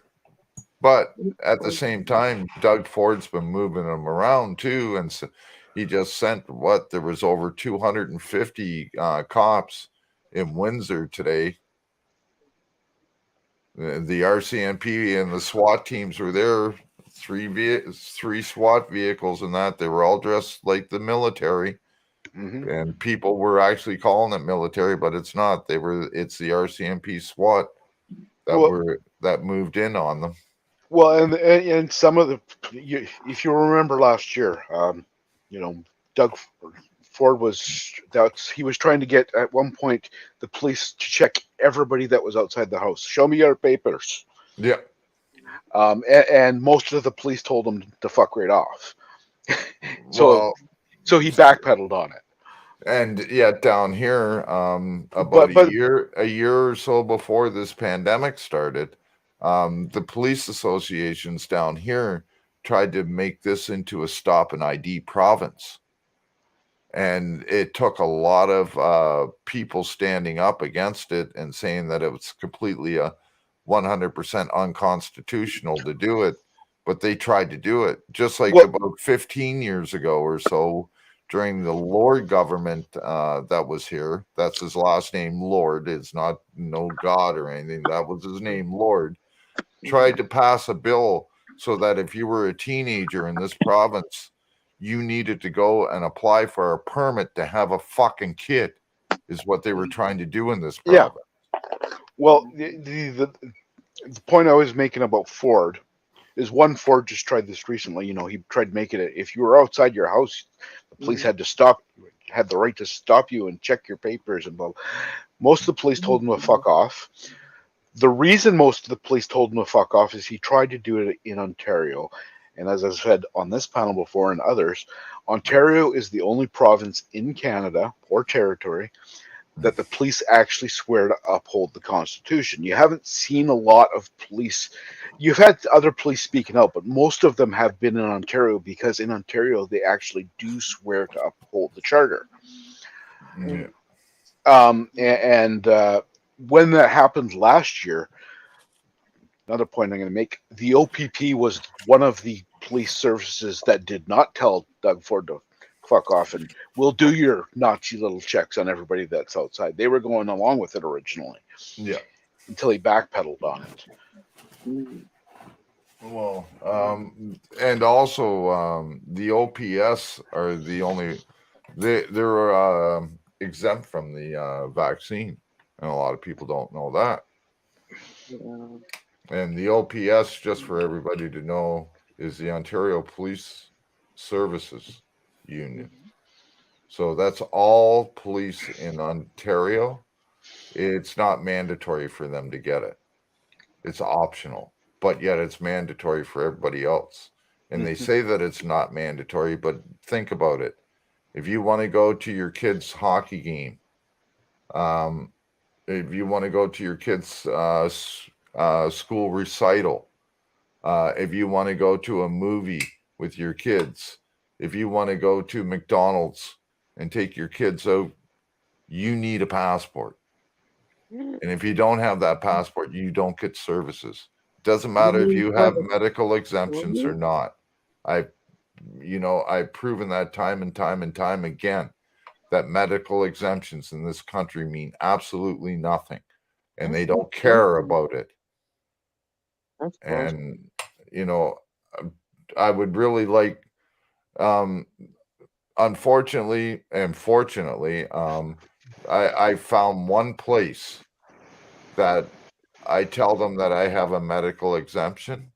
But at the same time, Doug Ford's been moving them around too, and so he just sent there was over 250 cops in Windsor today. The RCMP and the SWAT teams were there. Three SWAT vehicles and that. They were all dressed like the military. And people were actually calling it military, but it's not. It's the RCMP SWAT that moved in on them. Well, and some of if you remember last year, you know, Doug Ford he was trying to get at one point the police to check everybody that was outside the house. Show me your papers. Yeah. And most of the police told him to fuck right off. So he backpedaled on it. And yet down here, about a year or so before this pandemic started, the police associations down here tried to make this into a stop and ID province. And it took a lot of people standing up against it and saying that it was completely 100% unconstitutional to do it. But they tried to do it just like about 15 years ago or so during the Lord government that was here. That's his last name, Lord. It's not no God or anything. That was his name, Lord. Tried to pass a bill so that if you were a teenager in this province, you needed to go and apply for a permit to have a fucking kid, is what they were trying to do in this province. Well, the point I was making about Ford is one Ford just tried this recently. You know, he tried making it. If you were outside your house, the police had to stop you, had the right to stop you and check your papers and blah. Most of the police told him to fuck off. The reason most of the police told him to fuck off is he tried to do it in Ontario. And as I've said on this panel before and others, Ontario is the only province in Canada or territory that the police actually swear to uphold the Constitution. You haven't seen a lot of police. You've had other police speaking out, but most of them have been in Ontario because in Ontario they actually do swear to uphold the Charter. Yeah. And when that happened last year, another point I'm going to make, the OPP was one of the police services that did not tell Doug Ford to fuck off and we'll do your Nazi little checks on everybody that's outside. They were going along with it originally. Yeah. Until he backpedaled on it. Well, and also the OPS are the only they're exempt from the vaccine, and a lot of people don't know that. And the OPS, just for everybody to know, is the Ontario Police Services Union. So that's all police in Ontario. It's not mandatory for them to get it. It's optional, but yet it's mandatory for everybody else. And they say that it's not mandatory, but think about it. If you want to go to your kid's hockey game, if you want to go to your kid's school recital, if you want to go to a movie with your kids, if you want to go to McDonald's and take your kids out, you need a passport. And if you don't have that passport, you don't get services. Doesn't matter if you have medical exemptions or not. I've proven that time and time again that medical exemptions in this country mean absolutely nothing, and they don't care about it. And I would really like, unfortunately and fortunately, I found one place that I tell them that I have a medical exemption,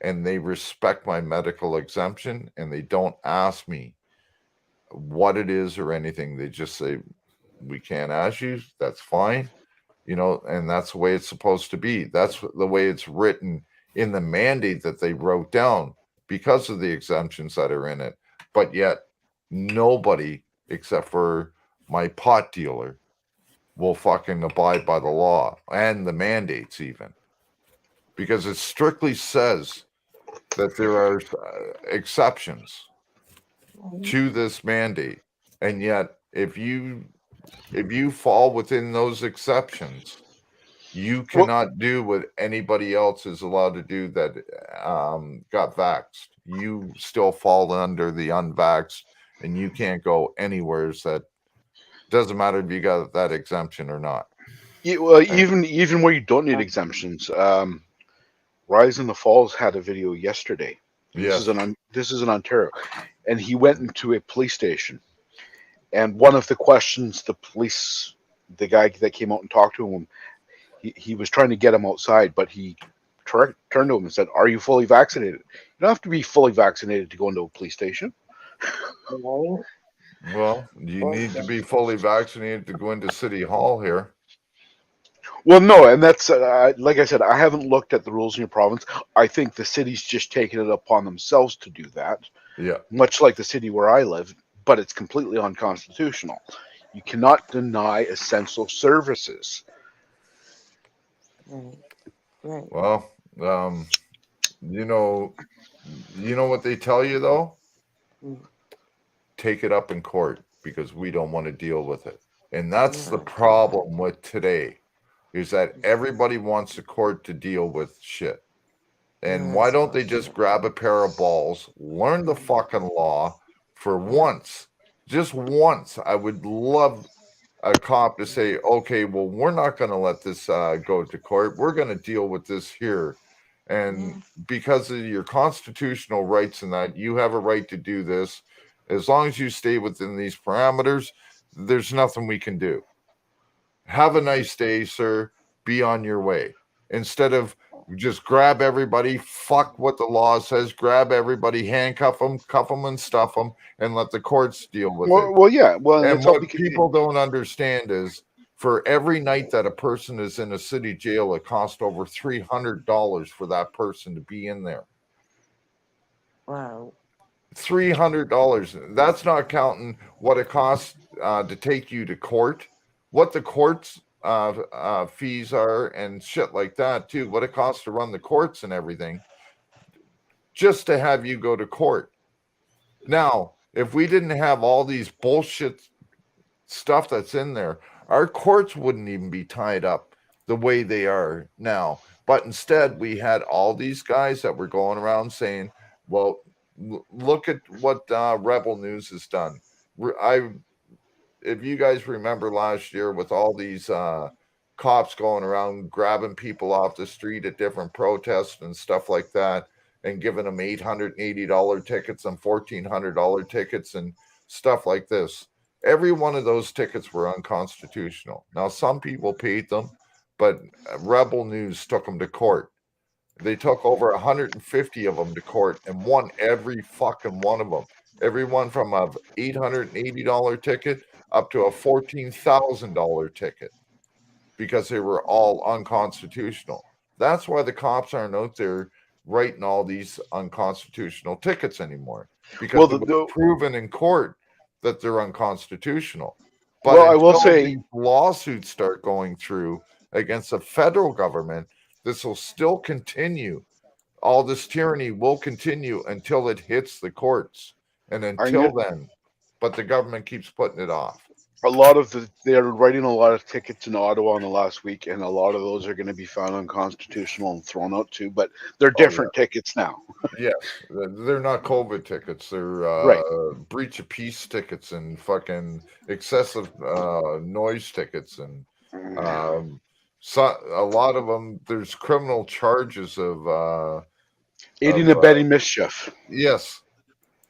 and they respect my medical exemption, and they don't ask me what it is or anything. They just say, we can't ask you. That's fine. And that's the way it's supposed to be. That's the way it's written in the mandate that they wrote down because of the exemptions that are in it. But yet nobody except for my pot dealer will fucking abide by the law and the mandates even, because it strictly says that there are exceptions to this mandate. And yet if you fall within those exceptions, you cannot do what anybody else is allowed to do that got vaxxed. You still fall under the unvaxxed, and you can't go anywhere. That doesn't matter if you got that exemption or not. Even where you don't need exemptions, Rise in the Falls had a video yesterday. Yes. This is in Ontario, and he went into a police station, and one of the questions the guy that came out and talked to him, he was trying to get him outside, but he turned to him and said, "Are you fully vaccinated?" You don't have to be fully vaccinated to go into a police station. Well, you need to be fully vaccinated to go into City Hall here. Well, no, and that's like I said, I haven't looked at the rules in your province. I think the city's just taken it upon themselves to do that. Yeah. Much like the city where I live, but it's completely unconstitutional. You cannot deny essential services. Right. Well, you know what they tell you though? Take it up in court, because we don't want to deal with it. And that's the problem with today, is that everybody wants the court to deal with shit. And why don't they just grab a pair of balls, learn the fucking law for once, just once? I would love a cop to say, okay, well, we're not going to let this go to court. We're going to deal with this here. And because of your constitutional rights and that, you have a right to do this. As long as you stay within these parameters, there's nothing we can do. Have a nice day, sir. be on your way. Instead of just grab everybody, fuck what the law says, grab everybody, handcuff them, cuff them, and stuff them, and let the courts deal with it. Well, yeah. Well, and And it's all what because people don't understand is for every night that a person is in a city jail, it costs over $300 for that person to be in there. Wow. $300. That's not counting what it costs to take you to court, what the court's fees are, and shit like that too. What it costs to run the courts and everything, just to have you go to court. Now, if we didn't have all these bullshit stuff that's in there, our courts wouldn't even be tied up the way they are now. But instead, we had all these guys that were going around saying, well, look at what Rebel News has done. If you guys remember last year with all these cops going around grabbing people off the street at different protests and stuff like that, and giving them $880 tickets and $1,400 tickets and stuff like this. Every one of those tickets were unconstitutional. Now, some people paid them, but Rebel News took them to court. They took over 150 of them to court and won every fucking one of them. Everyone from a $880 ticket up to a $14,000 ticket because they were all unconstitutional. That's why the cops aren't out there writing all these unconstitutional tickets anymore, because it was proven in court that they're unconstitutional. But I will say, these lawsuits start going through against the federal government, this will still continue. All this tyranny will continue until it hits the courts. And until then, but the government keeps putting it off. They're writing a lot of tickets in Ottawa in the last week, and a lot of those are going to be found unconstitutional and thrown out too. But they're different tickets now. Yes, they're not COVID tickets. They're breach of peace tickets and fucking excessive noise tickets, and a lot of them. There's criminal charges of aiding and abetting mischief. Yes.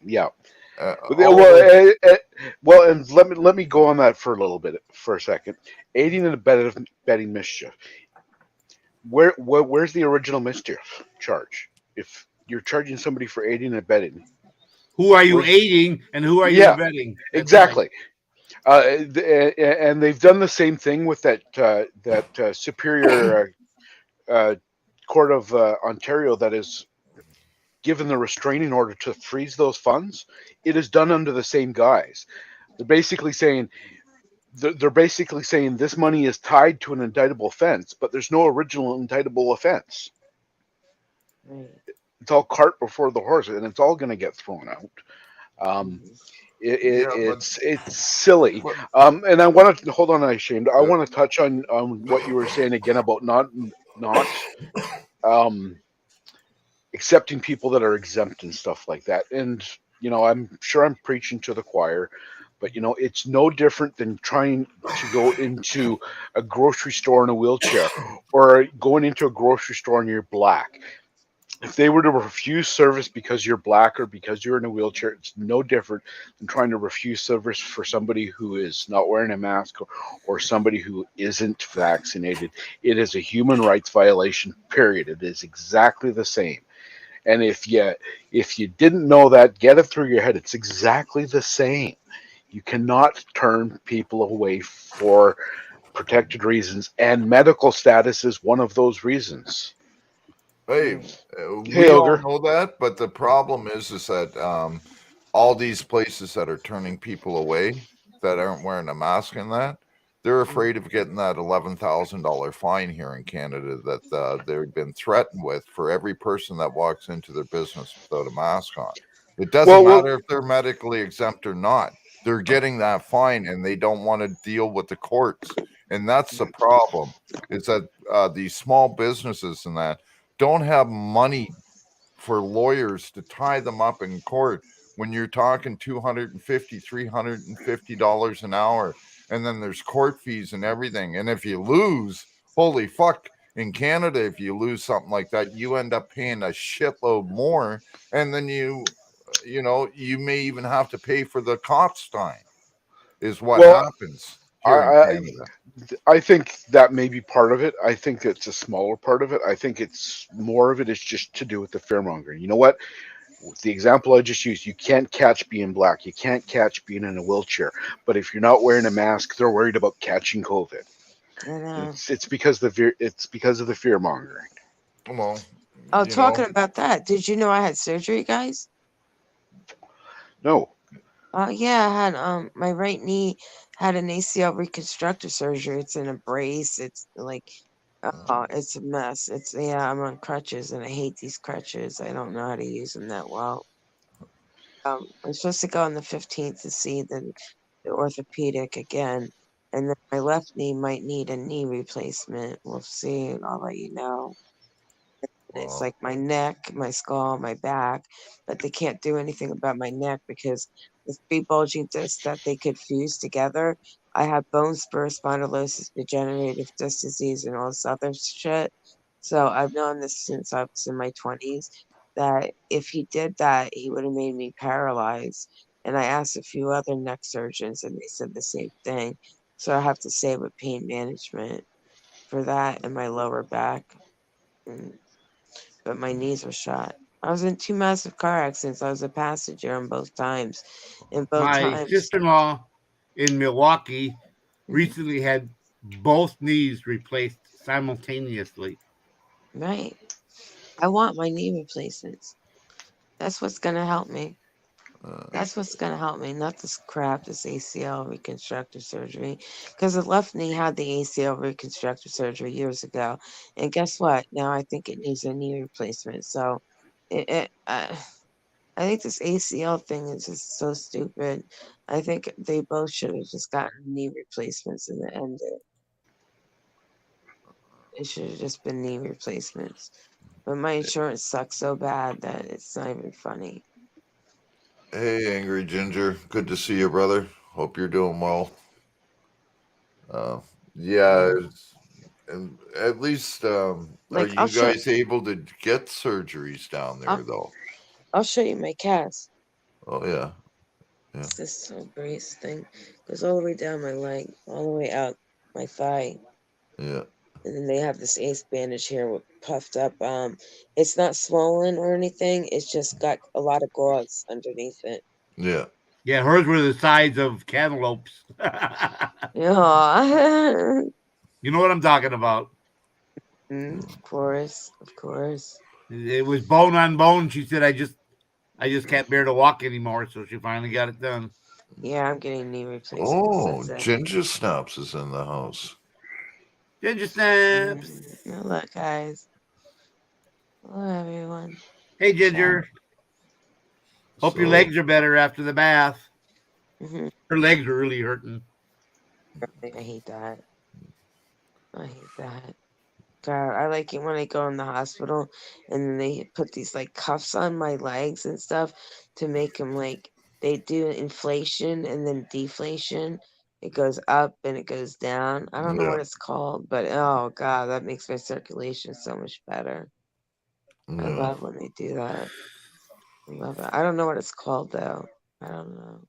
Yeah. And let me go on that for a second. Aiding and abetting mischief. Where's the original mischief charge? If you're charging somebody for aiding and abetting, who are you aiding and who are you abetting? That's exactly. Right. And they've done the same thing with that Superior Court of Ontario that is given the restraining order to freeze those funds. It is done under the same guise. They're basically saying this money is tied to an indictable offense, but there's no original indictable offense. Right. It's all cart before the horse, and it's all going to get thrown out. It's silly. And I want to hold on, I want to touch on what you were saying again about not accepting people that are exempt and stuff like that. And I'm sure I'm preaching to the choir, but it's no different than trying to go into a grocery store in a wheelchair or going into a grocery store and you're black. If they were to refuse service because you're black or because you're in a wheelchair, it's no different than trying to refuse service for somebody who is not wearing a mask or somebody who isn't vaccinated. It is a human rights violation, period. It is exactly the same. And if you didn't know that, get it through your head. It's exactly the same. You cannot turn people away for protected reasons, and medical status is one of those reasons. Hey, we all know that, but the problem is that all these places that are turning people away that aren't wearing a mask and that, they're afraid of getting that $11,000 fine here in Canada that they've been threatened with for every person that walks into their business without a mask on. It doesn't matter if they're medically exempt or not. They're getting that fine, and they don't want to deal with the courts. And that's the problem, is that these small businesses and that don't have money for lawyers to tie them up in court when you're talking $250, $350 an hour. And then there's court fees and everything. And if you lose, holy fuck, in Canada, if you lose something like that, you end up paying a shitload more. And then you may even have to pay for the cops time is what happens. here in I, Canada. I think that may be part of it. I think it's a smaller part of it. I think it's more of it is just to do with the fearmongering. You know what? With the example I just used, you can't catch being black. You can't catch being in a wheelchair. But if you're not wearing a mask, they're worried about catching COVID. I know. It's because it's because of the fear mongering. Well, Oh, you know, talking about that, did you know I had surgery, guys? No, Yeah, I had my right knee had an ACL reconstructive surgery. It's in a brace. It's like it's a mess. I'm on crutches and I hate these crutches. I don't know how to use them that well. I'm supposed to go on the 15th to see the orthopedic again, and then my left knee might need a knee replacement. We'll see. I'll let you know. It's well, like my neck, my skull, my back, but they can't do anything about my neck because the three bulging discs that they could fuse together. I have bone spur spondylosis, degenerative disc disease, and all this other shit. So I've known this since I was in my 20s that if he did that, he would have made me paralyzed. And I asked a few other neck surgeons, and they said the same thing. So I have to stay with pain management for that and my lower back. And but my knees were shot. I was in two massive car accidents. I was a passenger on both times. And both My times, sister-in-law in Milwaukee Mhm. recently had both knees replaced simultaneously. Right. I want my knee replacements. That's what's going to help me. That's what's going to help me, not this crap, this ACL reconstructive surgery. Because the left knee had the ACL reconstructive surgery years ago. And guess what? Now I think it needs a knee replacement. So I think this ACL thing is just so stupid. I think they both should have just gotten knee replacements in the end. It should have just been knee replacements. But my insurance sucks so bad that it's not even funny. hey, Angry Ginger, good to see you, brother. Hope you're doing well. Uh, yeah, Yeah. and at least are Like you guys able to get surgeries down there I'll, though? I'll show you my cast. Oh yeah, yeah, It's this whole brace thing goes all the way down my leg, all the way out my thigh. yeah, And then they have this ace bandage here with puffed up. It's not swollen or anything. It's just got a lot of gauze underneath it. yeah. Yeah, hers were the size of cantaloupes. Yeah. You know what I'm talking about. Of course, of course. It was bone on bone. She said, I just can't bear to walk anymore. So she finally got it done. Yeah, I'm getting knee replacements. Oh, That's it. Ginger Snaps is in the house. Ginger snaps. Now look, guys. Hello, everyone. Hey, Ginger. Hope your So legs are better after the bath. Mhm. Her legs are really hurting. I hate that. I hate that. God, I like it when I go in the hospital and then they put these like cuffs on my legs and stuff to make them like they do inflation and then deflation. It goes up and it goes down. I don't know yeah, what it's called, but oh God, that makes my circulation so much better. I yeah. love when they do that. I love it. I don't know what it's called though. I don't know.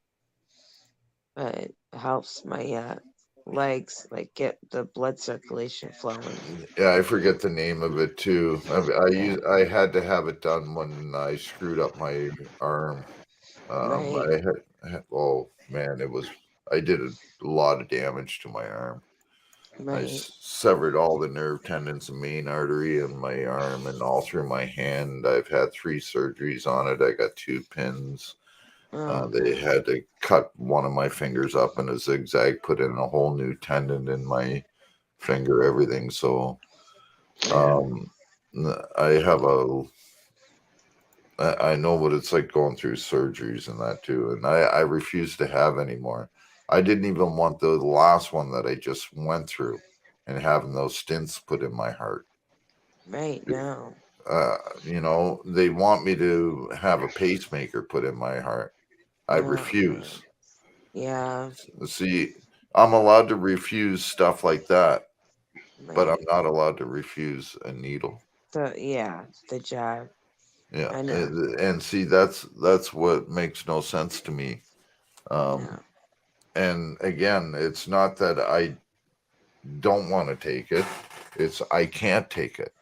But it helps my legs like get the blood circulation flowing. Yeah, I forget the name of it too. Yeah. I had to have it done when I screwed up my arm. Right. Oh man, I did a lot of damage to my arm. Right. Severed all the nerve tendons and main artery in my arm and all through my hand. I've had 3 surgeries on it. I got 2 pins. Oh They God. had to cut one of my fingers up in a zigzag, put in a whole new tendon in my finger, everything. So um, I have I know what it's like going through surgeries and that too. And I refuse to have anymore. I didn't even want the last one that I just went through and having those stints put in my heart. Right now. They want me to have a pacemaker put in my heart. I Oh God. refuse. Yeah. See, I'm allowed to refuse stuff like that, but I'm Right. not allowed to refuse a needle. The jab. Yeah, I know. and see, that's what makes no sense to me. I Um, know. And again, it's not that I don't want to take it; it's I can't take it.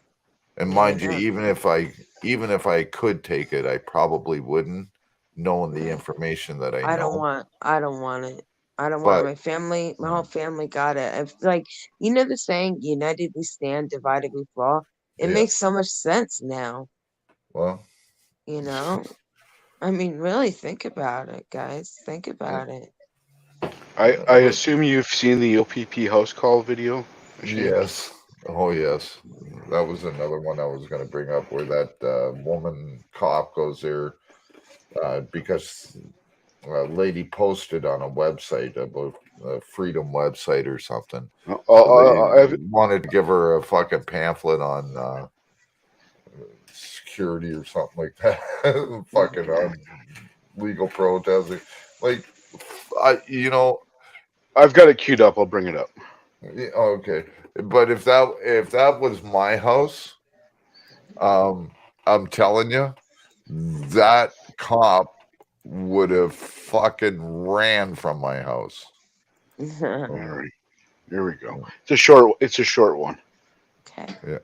And mind you, even if I could take it, I probably wouldn't, knowing the information that I I don't know. want I don't want it. I don't want But my family. My whole family got it. If, like, you know the saying, "United we stand, divided we fall." It yeah, makes so much sense now. well, You know. I mean, really think about it, guys. Think about it. I assume you've seen the OPP house call video. Shane? yes, oh yes, that was another one I was going to bring up where that woman cop goes there because a lady posted on a website about a freedom website or something. They wanted to give her a fucking pamphlet on security or something like that. Fucking legal protesting. Like, I've got it queued up. I'll bring it up. Okay, but if that was my house, I'm telling you, that cop would have fucking ran from my house. All right, here we go. It's a short one. Okay. Yeah.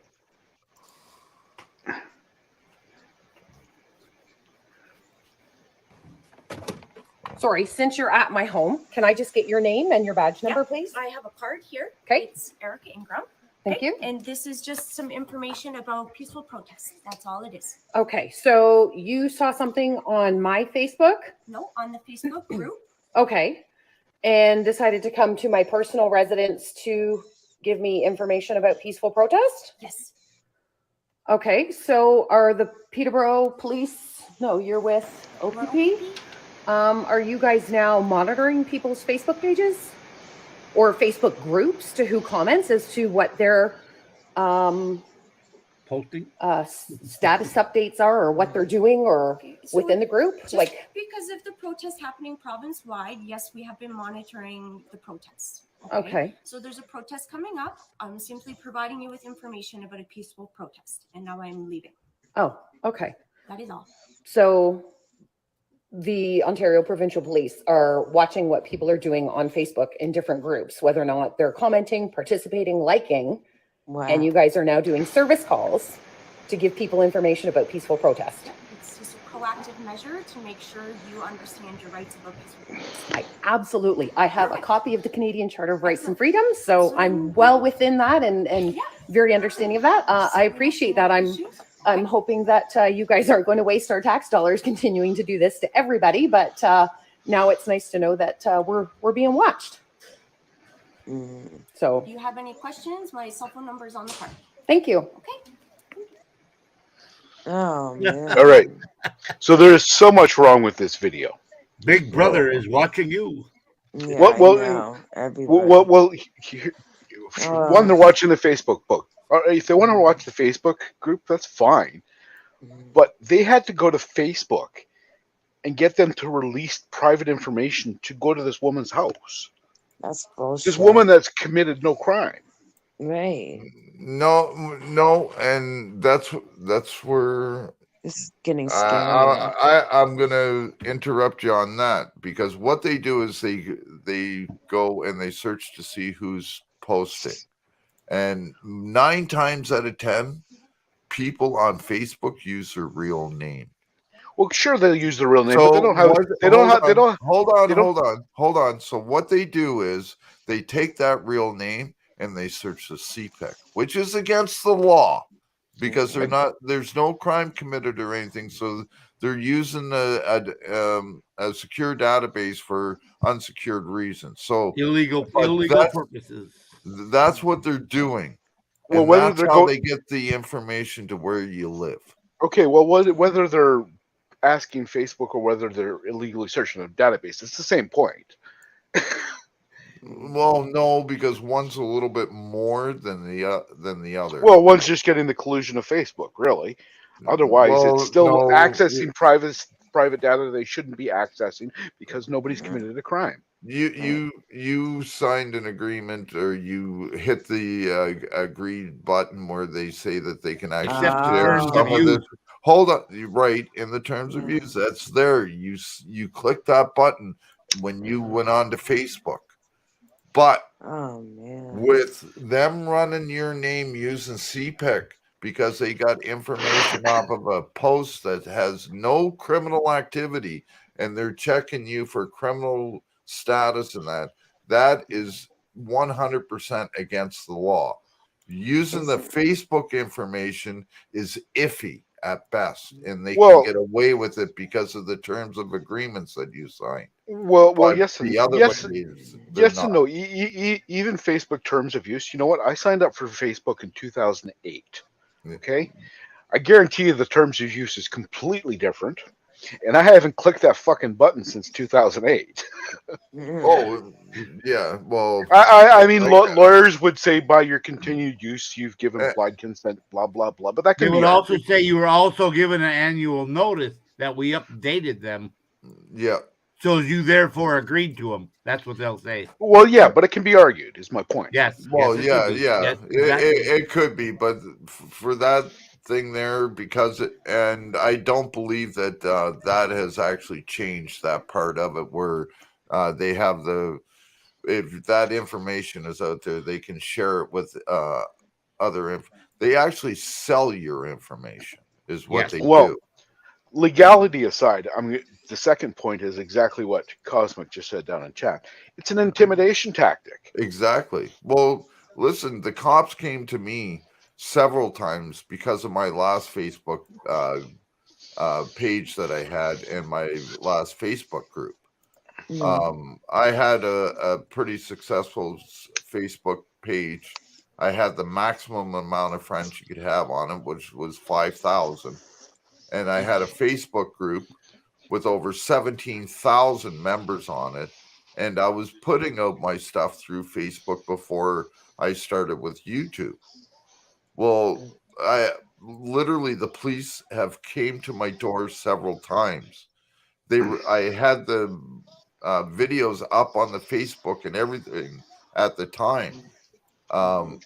Sorry, since you're at my home, can I just get your name and your badge number, please? I have a card here. Okay. It's Erica Ingram. Thank you. And this is just some information about peaceful protest. That's all it is. Okay, so you saw something on my Facebook? No, on the Facebook group. Okay. And decided to come to my personal residence to give me information about peaceful protest? Yes. Okay, so are the Peterborough Police, no, you're with OPP? Are you guys now monitoring people's Facebook pages or Facebook groups to who comments as to what their posting status updates are or what they're doing or So within the group? just Like, because of the protest happening province-wide, yes, we have been monitoring the protests. Okay. So there's a protest coming up. I'm simply providing you with information about a peaceful protest, and now I'm leaving. oh, okay. That is all. So the Ontario Provincial Police are watching what people are doing on Facebook in different groups, whether or not they're commenting, participating, liking. Wow. And you guys are now doing service calls to give people information about peaceful protest. It's just a proactive measure to make sure you understand your rights about peaceful protest. Absolutely. I have a copy of the Canadian Charter of Rights and Freedoms, so I'm well within that and very understanding of that. I appreciate that. I'm hoping that you guys aren't going to waste our tax dollars continuing to do this to everybody, but now it's nice to know that we're being watched. So, Do you have any questions? My cell phone number is on the card. thank you. Okay. Oh man. All right. So there's so much wrong with this video. Big Brother is watching you. Yeah, Well, I know. Everybody. One, they're watching the Facebook book. If they want to watch the Facebook group, that's fine. But they had to go to Facebook and get them to release private information to go to this woman's house. That's bullshit. This woman that's committed no crime. Right. No, and that's where It's getting scary. I'm gonna interrupt you on that because what they do is they go and they search to see who's posting, and 9 times out of 10, people on Facebook use their real name. Well, sure, they'll use the real name, So but they don't have. Hold on. So what they do is they take that real name and they search the CPEC, which is against the law because there's no crime committed or anything. So they're using a secure database for unsecured reasons. So illegal purposes. That's what they're doing. Well, and whether that's how they get the information to where you live. Okay, well, whether they're asking Facebook or whether they're illegally searching a database, it's the same point. Well, no, because one's a little bit more than the other. Well, one's just getting the collusion of Facebook, really. Otherwise, it's still accessing private data they shouldn't be accessing because nobody's committed a crime. You signed an agreement, or you hit the agreed button where they say that they can actually share some of this. Hold on, right in the terms of use, that's there. You click that button, when you went on to Facebook. But Oh man. with them running your name using CPIC because they got information off of a post that has no criminal activity and they're checking you for criminal status and that is 100% against the law. Using the Facebook information is iffy at best, and they can get away with it because of the terms of agreements that you sign. Well, But yes, and the other yes, way is they're yes not. and no. Even Facebook terms of use. You know what? I signed up for Facebook in 2008. Okay, I guarantee you the terms of use is completely different, and I haven't clicked that fucking button since 2008. Oh, yeah. Well, I mean, like, lawyers would say by your continued use, you've given uh, implied consent, blah blah blah. But that They can be would also argued. say you were also given an annual notice that we updated them. Yeah. So you therefore agreed to them. That's what they'll say. Well, yeah, but it can be argued. Is my point. Yes. Well, Yes, it could yeah, be. yeah. Yes, exactly. It could be, but for that thing there, because and I don't believe that that has actually changed that part of it where they have if that information is out there, they can share it with other. They actually sell your information, is what Yes. they Well, do. legality aside, I mean, the second point is exactly what Cosmic just said down in chat. It's an intimidation tactic. Exactly. Well, listen, the cops came to me several times because of my last Facebook page that I had in my last Facebook group. I had a pretty successful Facebook page. I had the maximum amount of friends you could have on it, which was 5,000. And I had a Facebook group with over 17,000 members on it. And I was putting out my stuff through Facebook before I started with YouTube. Well, I literally the police have came to my door several times. I had the videos up on the Facebook and everything at the time, and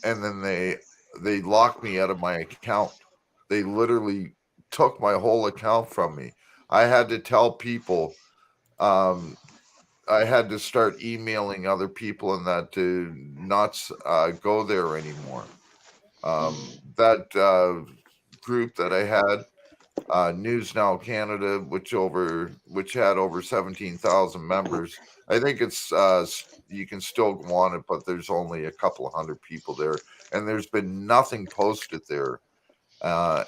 then they locked me out of my account. They literally took my whole account from me. I had to tell people. I had to start emailing other people and that to not go there anymore. That group that I had, News Now Canada, which had over 17,000 members. I think it's you can still go on it, but there's only a couple of hundred people there, and there's been nothing posted there.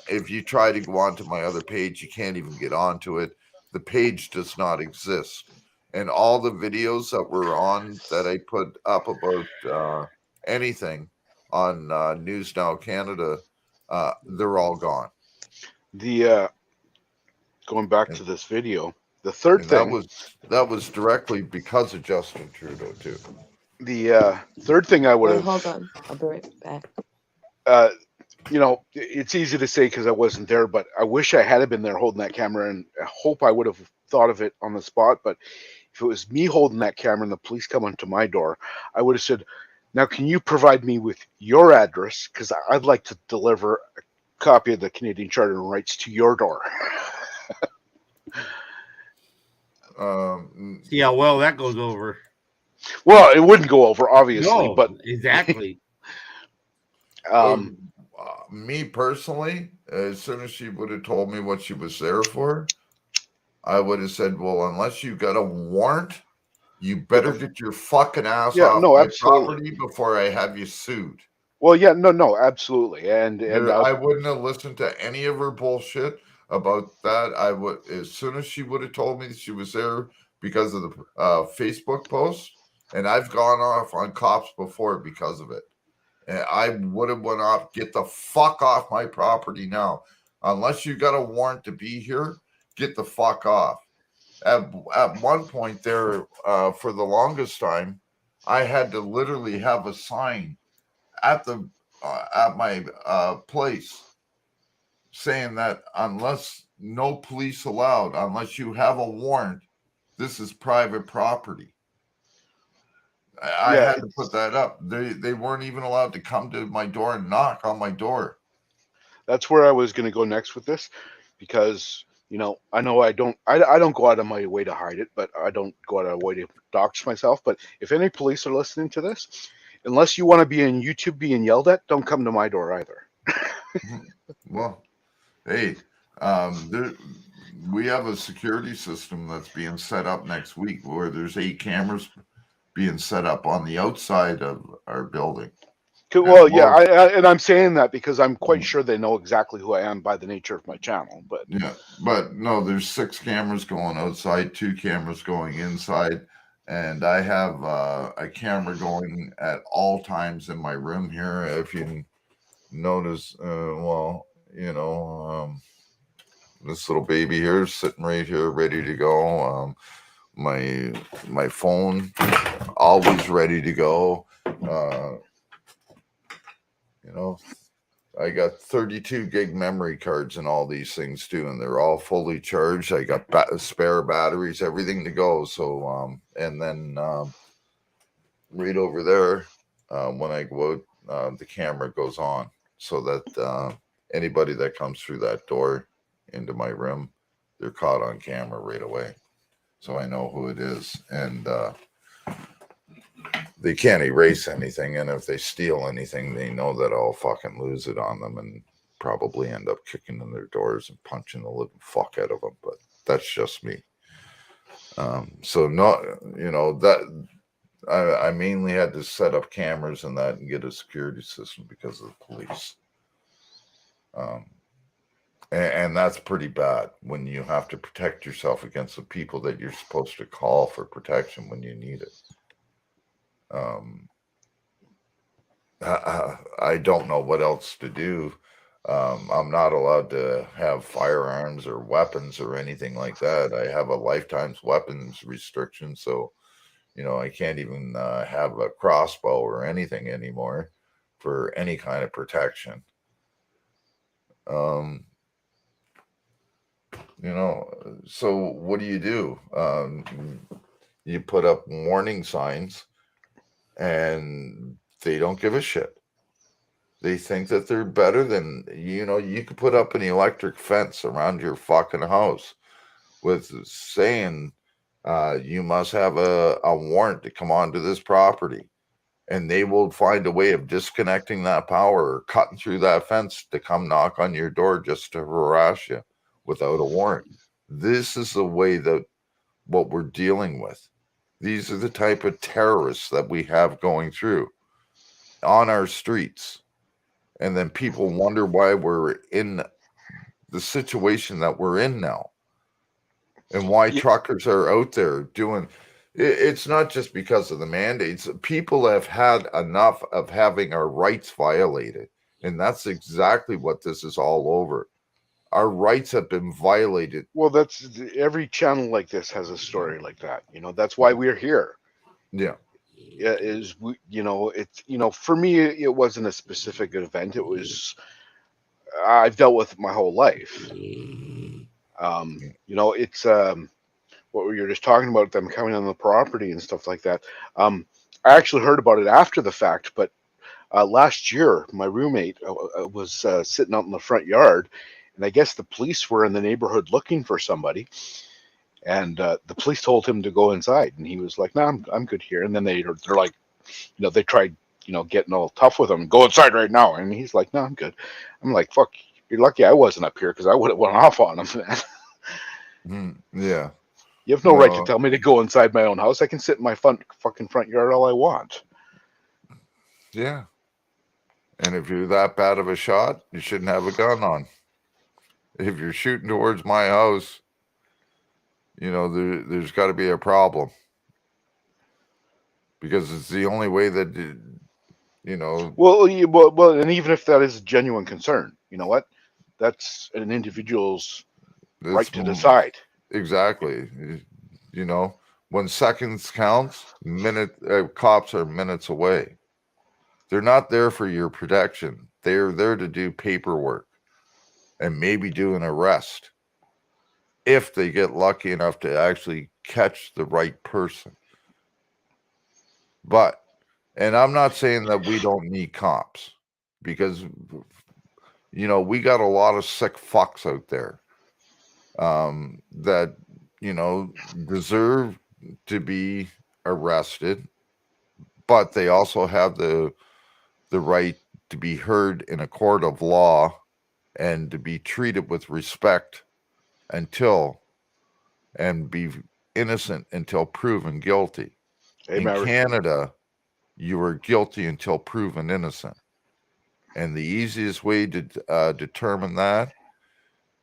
If you try to go onto my other page, you can't even get onto it. The page does not exist, and all the videos that were on that I put up about anything on News Now Canada, they're all gone. The going back to this video, the third And thing, that was directly because of Justin Trudeau too. the third thing I would Wait, have, hold on. I'll be right back. you know, it's easy to say because I wasn't there, but I wish I had been there holding that camera, and I hope I would have thought of it on the spot. But if it was me holding that camera and the police coming to my door, I would have said, "Now, can you provide me with your address? Because I'd like to deliver a copy of the Canadian Charter of Rights to your door." See how well that goes over. Well, it wouldn't go over, obviously, No, but exactly. Me personally, as soon as she would have told me what she was there for, I would have said, "Well, unless you got a warrant, you better get your fucking ass off my property before I have you sued." Well, yeah, no, absolutely, and I wouldn't have listened to any of her bullshit about that. I would, as soon as she would have told me she was there because of the Facebook post, and I've gone off on cops before because of it. And I would have went off, get the fuck off my property now. Unless you got a warrant to be here, get the fuck off. At one point there, for the longest time, I had to literally have a sign at my place saying that unless no police allowed, unless you have a warrant, this is private property. I had to put that up. They weren't even allowed to come to my door and knock on my door. That's where I was going to go next with this, because You know I don't go out of my way to hide it, but I don't go out of my way to dox myself. But if any police are listening to this, unless you want to be in YouTube being yelled at, don't come to my door either. Well, hey, there, we have a security system that's being set up next week where there's 8 cameras being set up on the outside of our building. Well, yeah, and I'm saying that because I'm quite sure they know exactly who I am by the nature of my channel. But yeah, but no, there's 6 cameras going outside, 2 cameras going inside, and I have a camera going at all times in my room here. If you notice, well, you know, this little baby here is sitting right here, ready to go. My phone always ready to go. You know, I got 32 gig memory cards and all these things too, and they're all fully charged. I got spare batteries, everything to go. So, and then right over there, when I go out, the camera goes on so that anybody that comes through that door into my room, they're caught on camera right away. So I know who it is, and they can't erase anything. And if they steal anything, they know that I'll fucking lose it on them and probably end up kicking in their doors and punching the living fuck out of them. But that's just me. So not, you know, that I mainly had to set up cameras and that and get a security system because of the police. And that's pretty bad when you have to protect yourself against the people that you're supposed to call for protection when you need it. I don't know what else to do. I'm not allowed to have firearms or weapons or anything like that. I have a lifetime's weapons restriction, so you know I can't even have a crossbow or anything anymore for any kind of protection. You know, so what do? You put up warning signs, and they don't give a shit. They think that they're better than, you know, you could put up an electric fence around your fucking house with saying you must have a warrant to come onto this property. And they will find a way of disconnecting that power or cutting through that fence to come knock on your door just to harass you without a warrant. This is the way that what we're dealing with. These are the type of terrorists that we have going through on our streets. And then people wonder why we're in the situation that we're in now. And why truckers are out there doing it's not just because of the mandates. People have had enough of having our rights violated. And that's exactly what this is all over. Our rights have been violated. Well, that's every channel like this has a story like that. You know, that's why we're here. Yeah. Is we, you know, it's, you know, for me, it wasn't a specific event. It was, I've dealt with it my whole life. You know, it's, what we were just talking about, them coming on the property and stuff like that. I actually heard about it after the fact, but last year, my roommate was sitting out in the front yard, and I guess the police were in the neighborhood looking for somebody, and the police told him to go inside, and he was like, "No, I'm good here." And then they're like, you know, they tried, you know, getting all tough with him, "Go inside right now," and he's like, "No, I'm good." I'm like, "Fuck, you're lucky I wasn't up here because I would have went off on him." Yeah. You have no right to tell me to go inside my own house. I can sit in my fucking front yard all I want. Yeah. And if you're that bad of a shot, you shouldn't have a gun on. If you're shooting towards my house, you know, there's got to be a problem. Because it's the only way that, you know. Well, and even if that is a genuine concern, you know what? That's an individual's right to decide. Exactly. You know, when seconds counts, cops are minutes away. They're not there for your protection. They're there to do paperwork and maybe do an arrest if they get lucky enough to actually catch the right person. But, and I'm not saying that we don't need cops because, you know, we got a lot of sick fucks out there. that, you know, deserve to be arrested, but they also have the right to be heard in a court of law and to be treated with respect until and be innocent until proven guilty. Hey, In Maverick. Canada, you are guilty until proven innocent. And the easiest way to determine that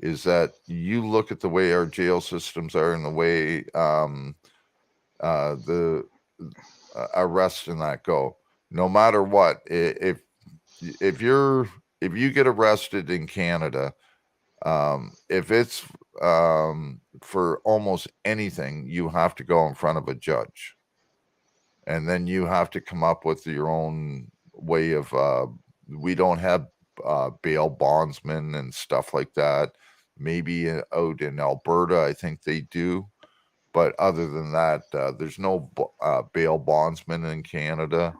is that you look at the way our jail systems are and the way the arrests and that go. No matter what, if you get arrested in Canada, if it's for almost anything, you have to go in front of a judge, and then you have to come up with your own way of. We don't have bail bondsmen and stuff like that. Maybe out in Alberta, I think they do, but other than that, there's no bail bondsman in Canada.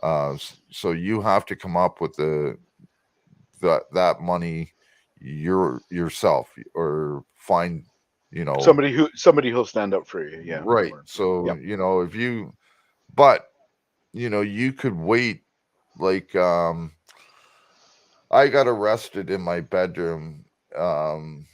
So you have to come up with that money yourself, or find, you know, Somebody who'll stand up for you. Yeah. right. So Yep. you know, if you, but you know, you could wait. Like I got arrested in my bedroom, and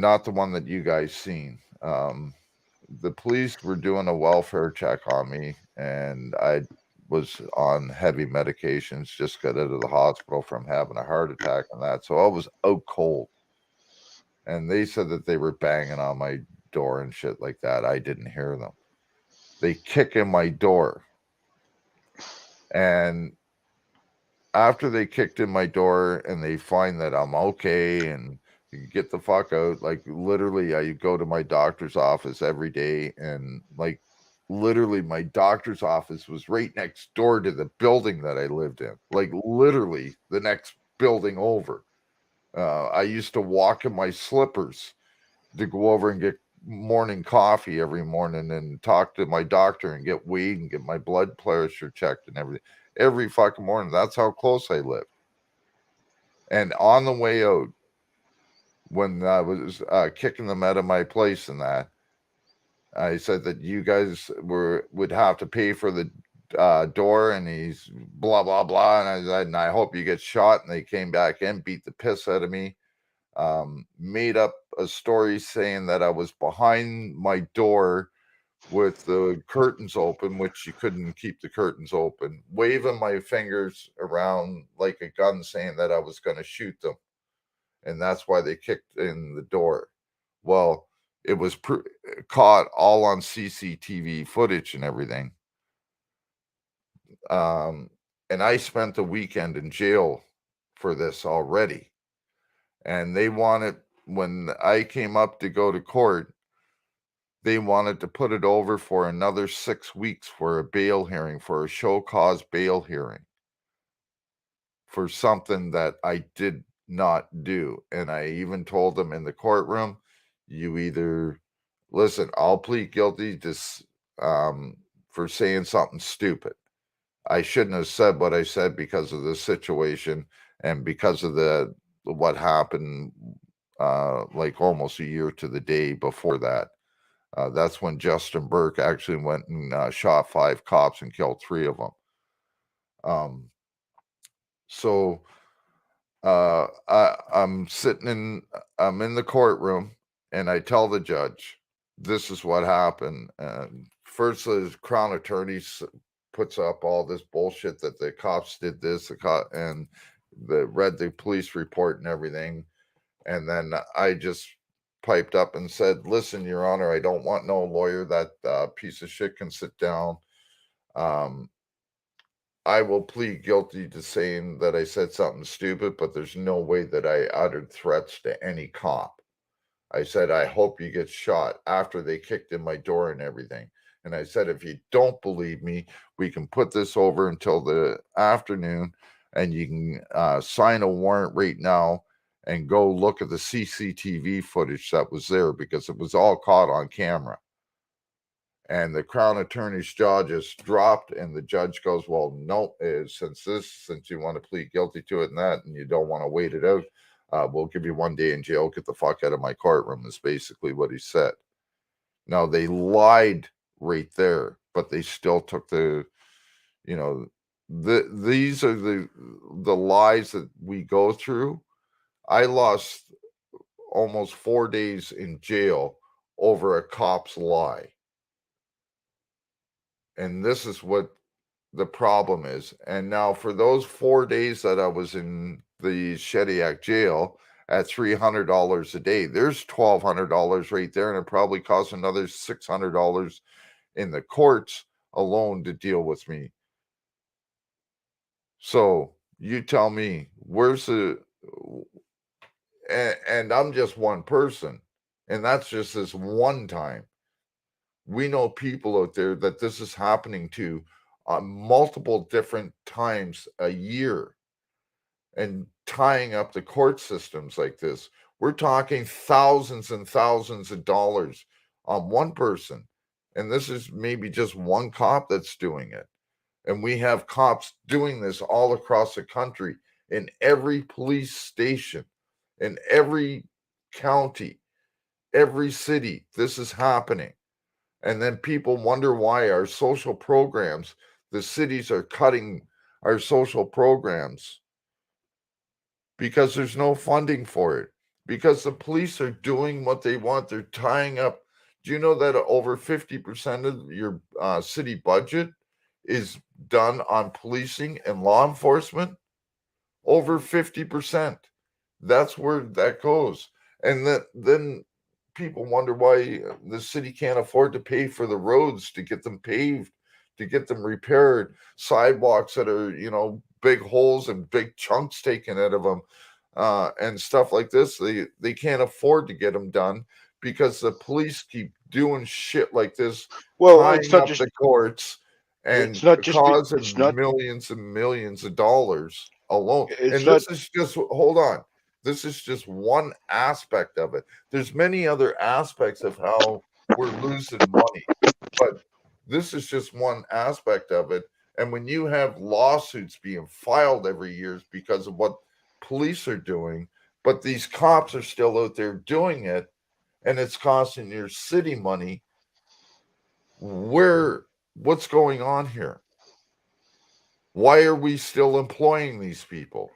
not the one that you guys seen. The police were doing a welfare check on me, and I was on heavy medications, just got out of the hospital from having a heart attack and that. So I was out cold. And they said that they were banging on my door and shit like that. I didn't hear them. They kick in my door. And after they kicked in my door and they find that I'm okay and you can get the fuck out, like literally I go to my doctor's office every day, and like literally my doctor's office was right next door to the building that I lived in, like literally the next building over. I used to walk in my slippers to go over and get morning coffee every morning and talk to my doctor and get weighed and get my blood pressure checked and everything every fucking morning. That's how close I lived. And on the way out, when I was kicking them out of my place and that, I said that you guys would have to pay for the door, and he's blah blah blah, and I said, and I hope you get shot. And they came back in, beat the piss out of me, made up a story saying that I was behind my door with the curtains open, which you couldn't keep the curtains open, waving my fingers around like a gun, saying that I was going to shoot them, and that's why they kicked in the door. Well, it was caught all on CCTV footage and everything. And I spent the weekend in jail for this already. And they wanted, when I came up to go to court, they wanted to put it over for another 6 weeks for a bail hearing, for a show cause bail hearing, for something that I did not do. And I even told them in the courtroom, you either listen, I'll plead guilty to for saying something stupid. I shouldn't have said what I said because of the situation and because of what happened like almost a year to the day before that. That's when Justin Burke actually went and shot 5 cops and killed 3 of them. So I'm in the courtroom, and I tell the judge, this is what happened. First, the Crown Attorney puts up all this bullshit that the cops did this, and read the police report and everything. And then I just piped up and said, listen, Your Honor, I don't want no lawyer. That piece of shit can sit down. I will plead guilty to saying that I said something stupid, but there's no way that I uttered threats to any cop. I said, I hope you get shot, after they kicked in my door and everything. And I said, if you don't believe me, we can put this over until the afternoon, and you can sign a warrant right now and go look at the CCTV footage that was there, because it was all caught on camera. And the Crown Attorney's jaw just dropped, and the judge goes, well, no, since you want to plead guilty to it and that, and you don't want to wait it out, We'll give you 1 day in jail. Get the fuck out of my courtroom is basically what he said. Now, they lied right there, but they still took the, these are the lies that we go through. I lost almost 4 days in jail over a cop's lie. And this is what the problem is. And now for those 4 days that I was in the Shediac jail at $300 a day, there's $1,200 right there, and it probably costs another $600 in the courts alone to deal with me. So you tell me, where's the, and I'm just one person, and that's just this one time. We know people out there that this is happening to multiple different times a year, and tying up the court systems like this. We're talking thousands and thousands of dollars on one person. And this is maybe just one cop that's doing it. And we have cops doing this all across the country, in every police station, in every county, every city. This is happening. And then people wonder why our social programs, the cities are cutting our social programs, because there's no funding for it, because the police are doing what they want. They're tying up. Do you know that over 50% of your city budget is done on policing and law enforcement? Over 50%. That's where that goes. And then people wonder why the city can't afford to pay for the roads, to get them paved, to get them repaired, sidewalks that are, big holes and big chunks taken out of them, and stuff like this. They can't afford to get them done because the police keep doing shit like this, Well, it's tying not up just the courts and it's not just causing it's not millions and millions of dollars alone. it's And not this is just, hold on. This is just one aspect of it. There's many other aspects of how we're losing money, but this is just one aspect of it. And when you have lawsuits being filed every year because of what police are doing, but these cops are still out there doing it, and it's costing your city money, what's going on here? Why are we still employing these people?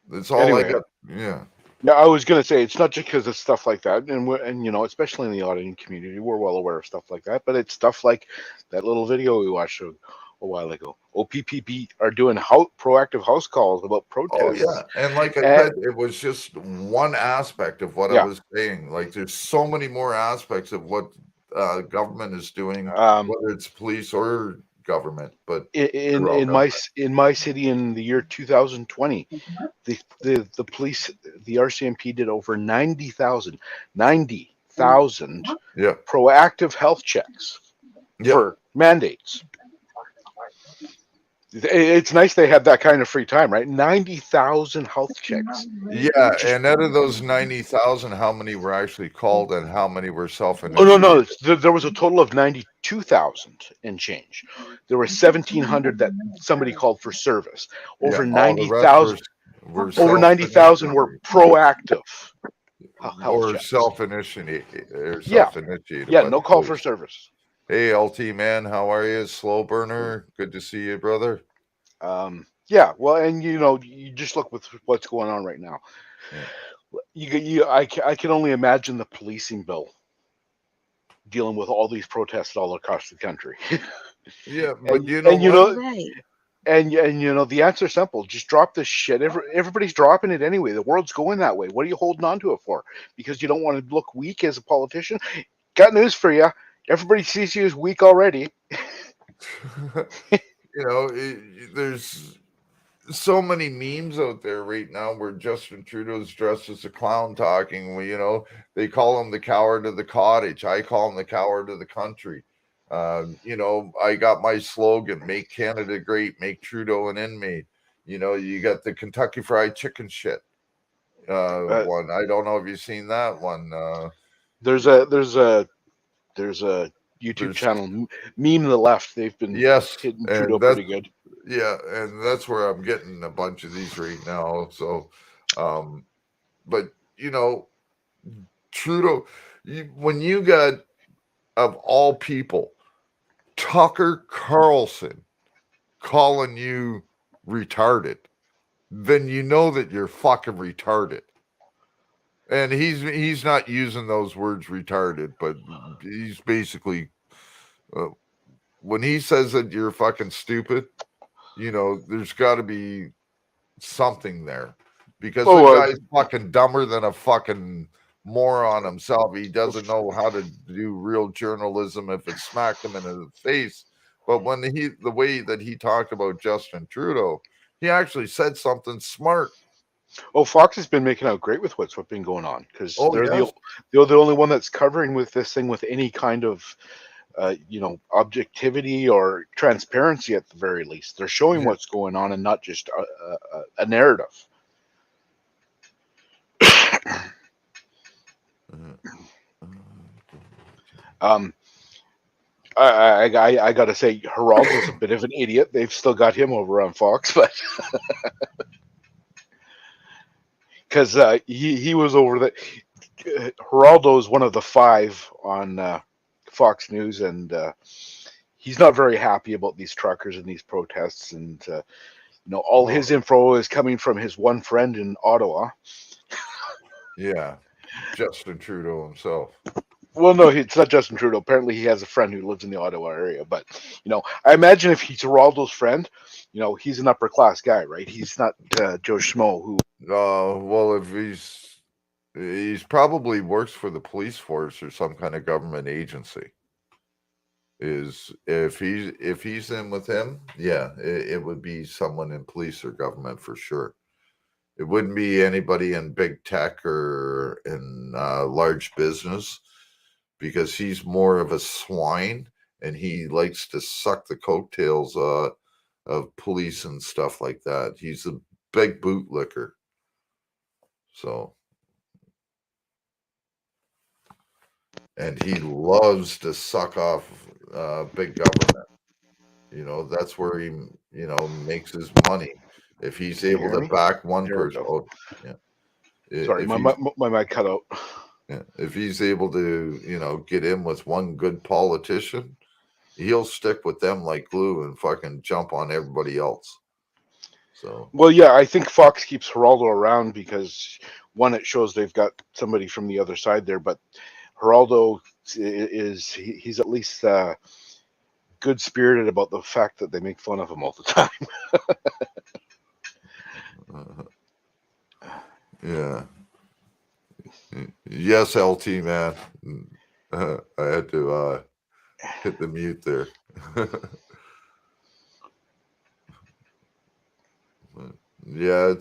That's all I anyway. got. Yeah. Yeah, I was gonna say it's not just because of stuff like that, and especially in the auditing community, we're well aware of stuff like that. But it's stuff like that little video we watched a while ago. OPPB are doing proactive house calls about Oh protests. yeah, and like I And said, it was just one aspect of what I yeah, was saying. Like, there's so many more aspects of what government is doing, whether it's police or government, but in they're all in my government. in my city in the year 2020, the police, the RCMP did over 90,000 Yeah. proactive health checks Yep. for mandates. It's nice they had that kind of free time, right? 90,000 health checks. Yeah, Just and out of those 90,000, how many were actually called and how many were no, self-initiated? there was a total of 92,000 and change. There were 1,700 that somebody called for service. Yeah, Over all the rest 90,000 were over 90,000 were self-initiated proactive health or checks. Yeah, self-initiated yeah, by no the call for police. service. Hey, LT man, how are you? Slow burner, good to see you, brother. Yeah, well, and you just look with what's going on right now. Yeah. I can only imagine the policing bill dealing with all these protests all across the country. Yeah, but and you know and you what? know and the answer's simple: just drop this shit. Everybody's dropping it anyway. The world's going that way. What are you holding on to it for? Because you don't want to look weak as a politician? Got news for you. Everybody sees you as weak already. There's so many memes out there right now where Justin Trudeau's dressed as a clown talking. They call him the coward of the cottage. I call him the coward of the country. I got my slogan: "Make Canada great, make Trudeau an inmate." You got the Kentucky Fried Chicken shit. One. I don't know if you've seen that one. There's a YouTube channel, Meme the Left. They've been Yes, hitting Trudeau and that pretty good. Yeah, and that's where I'm getting a bunch of these right now. So, but you know, Trudeau, when you got, of all people, Tucker Carlson calling you retarded, then you know that you're fucking retarded. And he's not using those words retarded, but he's basically when he says that you're fucking stupid, you know, there's got to be something there because the guy's fucking dumber than a fucking moron himself. He doesn't know how to do real journalism if it smacked him in the face. But when the way that he talked about Justin Trudeau, he actually said something smart. Oh, Fox has been making out great with what's been going on because they're yes. the only one that's covering with this thing with any kind of objectivity or transparency at the very least. They're showing what's going on and not just a narrative. I got to say, Geraldo's a bit of an idiot. They've still got him over on Fox, but because he was over the. Geraldo is one of the 5 on Fox News, and he's not very happy about these truckers and these protests, and all his info is coming from his one friend in Ottawa. Yeah, Justin Trudeau himself. Well, no, it's not Justin Trudeau. Apparently, he has a friend who lives in the Ottawa area. But I imagine if he's Geraldo's friend, he's an upper class guy, right? He's not Joe Schmo who. Well, if he's probably works for the police force or some kind of government agency. If he's in with him, yeah, it would be someone in police or government for sure. It wouldn't be anybody in big tech or in large business, because he's more of a swine and he likes to suck the coattails of police and stuff like that. He's a big bootlicker. So, and he loves to suck off big government. That's where he, makes his money. If he's able to back one person. Oh, yeah. Sorry, my mic cut out. Yeah. If he's able to, get in with one good politician, he'll stick with them like glue and fucking jump on everybody else. So, well, yeah, I think Fox keeps Geraldo around because one, it shows they've got somebody from the other side there, but Geraldo he's at least good spirited about the fact that they make fun of him all the time. Yeah. Yes, LT man. I had to hit the mute there. Yeah,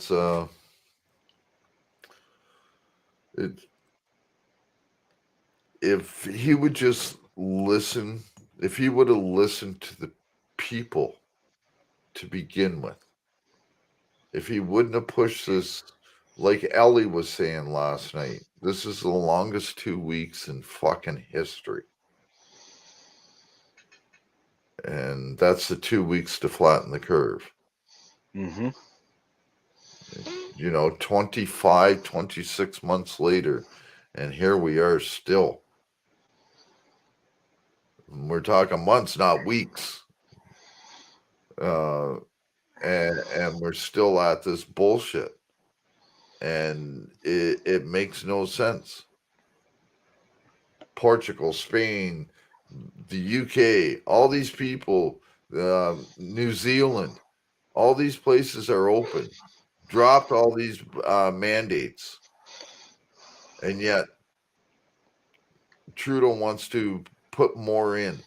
if he would just listen, if he would have listened to the people to begin with, if he wouldn't have pushed this, like Ellie was saying last night, this is the longest 2 weeks in fucking history. And that's the 2 weeks to flatten the curve. Mm-hmm. 25, 26 months later, and here we are still. We're talking months, not weeks. And we're still at this bullshit. And it makes no sense. Portugal, Spain, the UK, all these people, New Zealand, all these places are open, dropped all these mandates. And yet Trudeau wants to put more in.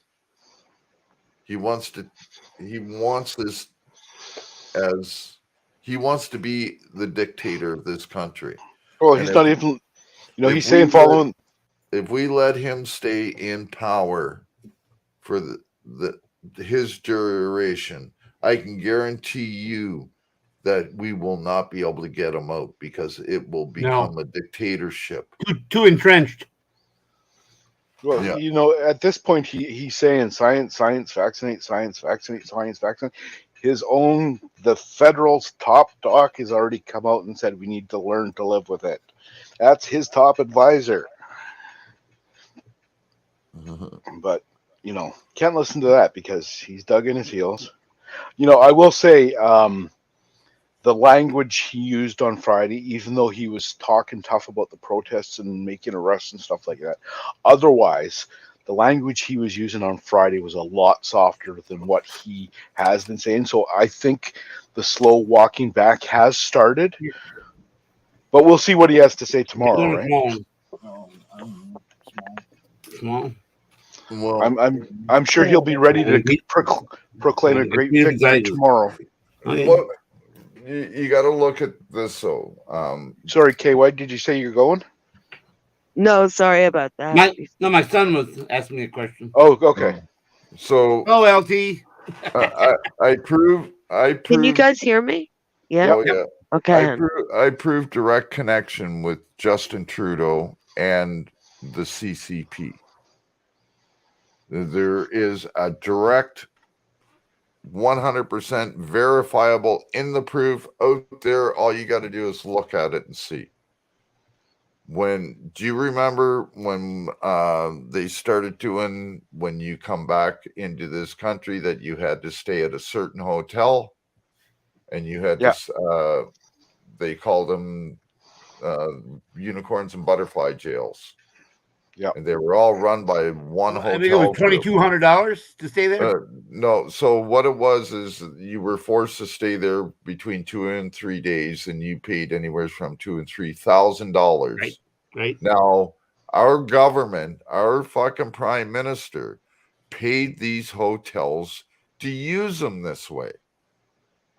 He wants to be the dictator of this country. Well, he's not even, he's saying following. If we let him stay in power for his duration, I can guarantee you that we will not be able to get him out because it will become a dictatorship. Too entrenched. Well, at this point, he's saying science, vaccinate, science, vaccinate, science, vaccinate. The federal's top doc has already come out and said we need to learn to live with it. That's his top advisor. But, can't listen to that because he's dug in his heels. I will say, the language he used on Friday, even though he was talking tough about the protests and making arrests and stuff like that, otherwise, the language he was using on Friday was a lot softer than what he has been saying. So I think the slow walking back has started, but we'll see what he has to say tomorrow, right? Small. Well, I'm sure he'll be ready to proclaim a great victory tomorrow. Look, you got to look at this. So, sorry, KY, did you say you're going? No, sorry about that. My son was asking me a question. Oh, okay. So, LT. I proved. Can you guys hear me? Yeah. Oh yeah. Okay. I proved direct connection with Justin Trudeau and the CCP. There is a direct 100% verifiable in the proof out there. All you got to do is look at it and see. Do you remember when they started doing, when you come back into this country, that you had to stay at a certain hotel and you had to, they called them unicorns and butterfly jails. Yeah. And they were all run by one hotel. I think it was $2,200 to stay there? No. So what it was is you were forced to stay there between 2 and 3 days, and you paid anywhere from $2,000 and $3,000. Right. Now, our government, our fucking prime minister, paid these hotels to use them this way.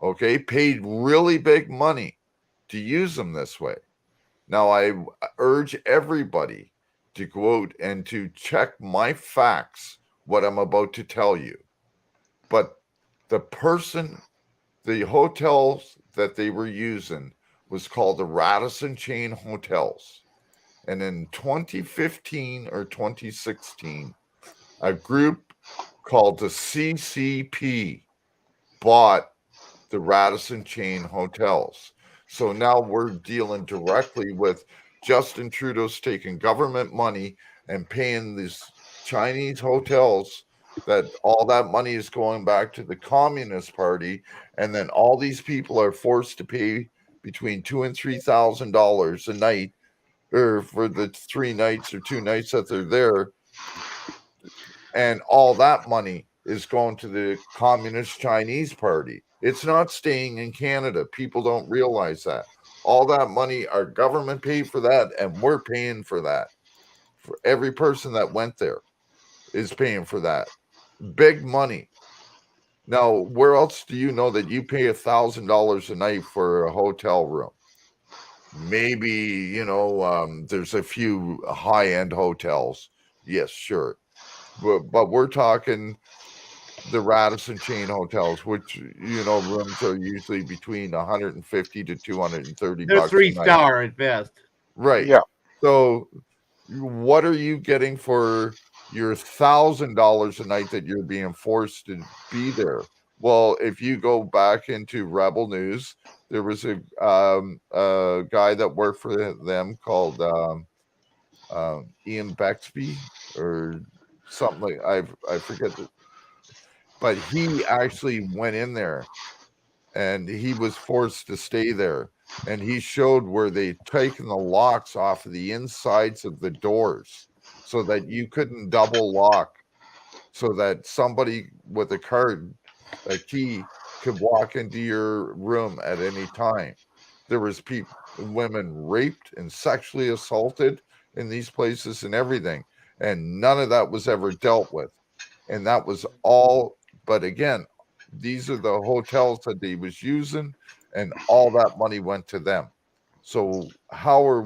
Okay, paid really big money to use them this way. Now, I urge everybody to go out and to check my facts, what I'm about to tell you. But the hotels that they were using was called the Radisson Chain Hotels. And in 2015 or 2016, a group called the CCP bought the Radisson Chain Hotels. So now we're dealing directly with Justin Trudeau's taking government money and paying these Chinese hotels, that all that money is going back to the Communist Party. And then all these people are forced to pay between $2,000 and $3,000 a night, or for the 3 nights or 2 nights that they're there. And all that money is going to the Communist Chinese Party. It's not staying in Canada. People don't realize that. All that money, our government paid for that, and we're paying for that. For every person that went there is paying for that. Big money. Now, where else do you know that you pay $1,000 a night for a hotel room? Maybe, there's a few high-end hotels. Yes, sure. But we're talking the Radisson Chain Hotels, which, rooms are usually between $150 to $230. They're 3-star at best. Right. Yeah. So what are you getting for your $1,000 a night that you're being forced to be there? Well, if you go back into Rebel News, there was a guy that worked for them called Ian Bexby or something like, I forget the, but he actually went in there and he was forced to stay there. And he showed where they'd taken the locks off of the insides of the doors so that you couldn't double lock, so that somebody with a key, could walk into your room at any time. There was women raped and sexually assaulted in these places and everything. And none of that was ever dealt with. And that was all. But again, these are the hotels that he was using, and all that money went to them. So how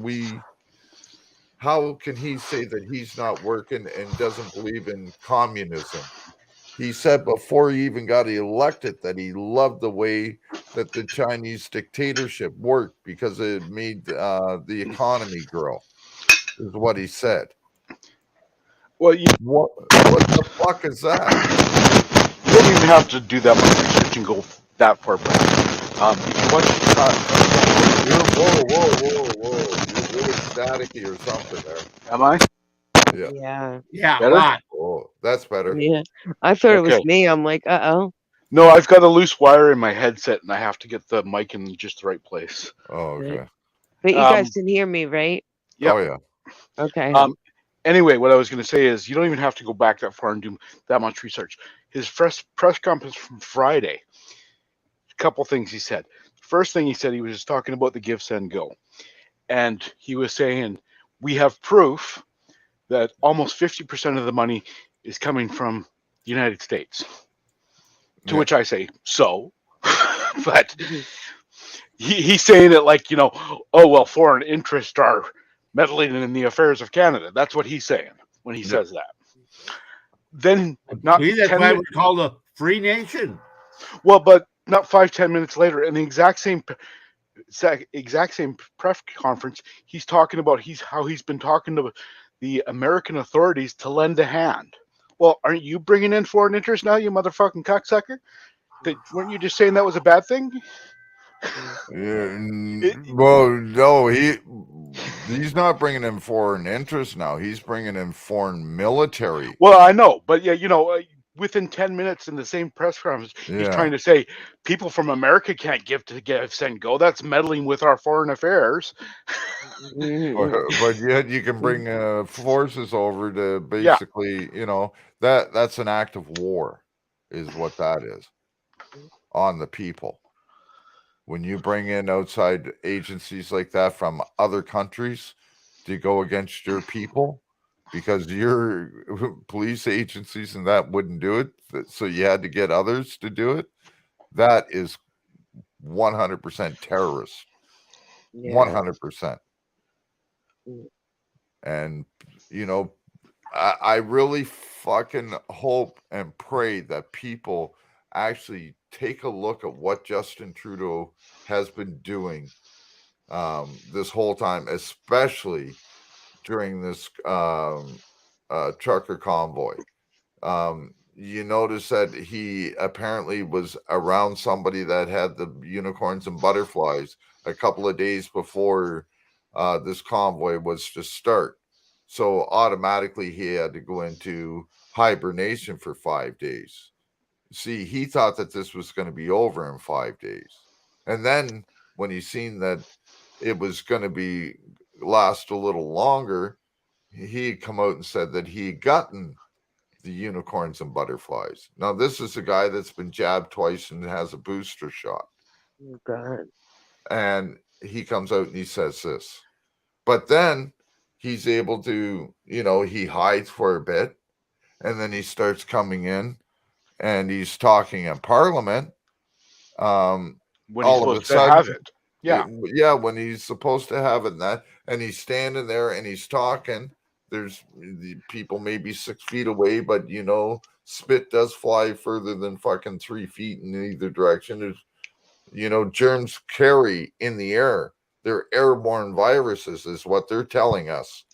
can he say that he's not working and doesn't believe in communism? He said before he even got elected that he loved the way that the Chinese dictatorship worked because it made the economy grow, is what he said. Well, what the fuck is that? You don't even have to do that much research and go that far back. If you watch, Whoa. You're really staticky or something there. am I? Yeah. Yeah. Yeah, a Better? lot. Oh, that's better. Yeah. I thought it was Okay. me. I'm like, uh-oh. No, I've got a loose wire in my headset, and I have to get the mic in just the right place. Oh, Right. okay. But you guys can hear me, right? Yep. Oh, yeah. Okay. Anyway, what I was going to say is you don't even have to go back that far and do that much research. His press conference from Friday, a couple things he said. First thing he said, he was just talking about the Give, Send, Go. And he was saying, we have proof that almost 50% of the money is coming from the United States. To Yeah. which I say, so? But he's saying it like, oh, well, foreign interests are meddling in the affairs of Canada. That's what he's saying when he says that. Then, not See, that's 10 why minutes. we're called a free nation. Well, but not 5-10 minutes later, in the exact same press conference, he's talking about how he's been talking to the American authorities to lend a hand. Well, aren't you bringing in foreign interest now, you motherfucking cocksucker? Weren't you just saying that was a bad thing? Yeah. Well, no, he's not bringing in foreign interest now. He's bringing in foreign military. Well, I know, but yeah, within 10 minutes in the same press conference, he's trying to say people from America can't give, send, go. That's meddling with our foreign affairs. But yet you can bring forces over to basically, that's an act of war, is what that is on the people. When you bring in outside agencies like that from other countries to go against your people, because your police agencies and that wouldn't do it, so you had to get others to do it, that is 100% terrorist. 100%. And, I really fucking hope and pray that people actually take a look at what Justin Trudeau has been doing this whole time, especially during this trucker convoy. You notice that he apparently was around somebody that had the unicorns and butterflies a couple of days before this convoy was to start. So automatically he had to go into hibernation for 5 days. See, he thought that this was going to be over in 5 days. And then when he seen that it was going to last a little longer, he come out and said that he gotten the unicorns and butterflies. Now, this is a guy that's been jabbed twice and has a booster shot. Oh, God. And he comes out and he says this. But then he's able to, he hides for a bit, and then he starts coming in and he's talking in Parliament. When he's all of a supposed to sudden, have it. Yeah. When he's supposed to have it, and he's standing there and he's talking. There's the people maybe 6 feet away, but spit does fly further than fucking 3 feet in either direction. There's, germs carry in the air. They're airborne viruses, is what they're telling us.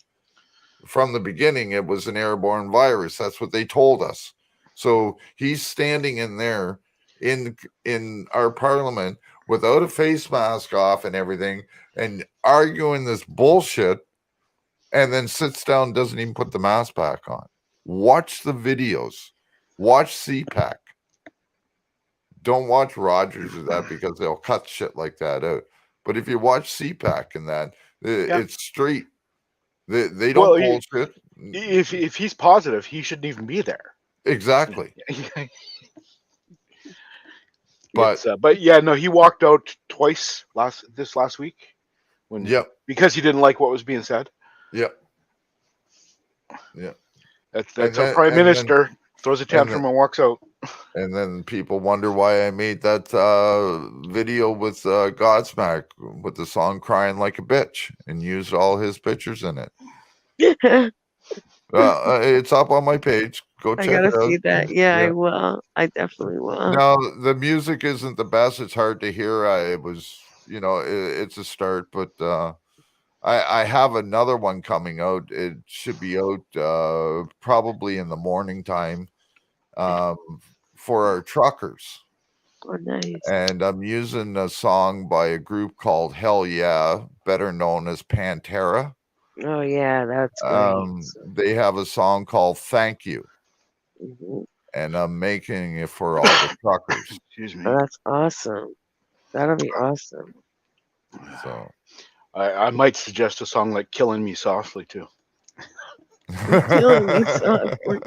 From the beginning, it was an airborne virus. That's what they told us. So he's standing in there in our parliament without a face mask off and everything, and arguing this bullshit, and then sits down, doesn't even put the mask back on. Watch the videos. Watch CPAC. Don't watch Rogers or that, because they'll cut shit like that out. But if you watch CPAC and that, it's straight. They don't bullshit. If he's positive, he shouldn't even be there. Exactly. But yeah, no, he walked out twice this last week because he didn't like what was being said. Yeah. That's our prime minister. Throws a tantrum and walks out. And then people wonder why I made that video with Godsmack with the song "Crying Like a Bitch" and used all his pictures in it. It's up on my page. Go check it out. I gotta see that. Yeah, I will. I definitely will. Now, the music isn't the best. It's hard to hear. It was, it's a start, but I have another one coming out. It should be out probably in the morning time for our truckers. Oh, nice. And I'm using a song by a group called Hell Yeah, better known as Pantera. Oh yeah, that's great. They have a song called Thank You, Mhm. and I'm making it for all the truckers. Excuse me. Oh, that's awesome. That'll be awesome. So I might suggest a song like "Killing Me Softly" too. Killing me softly.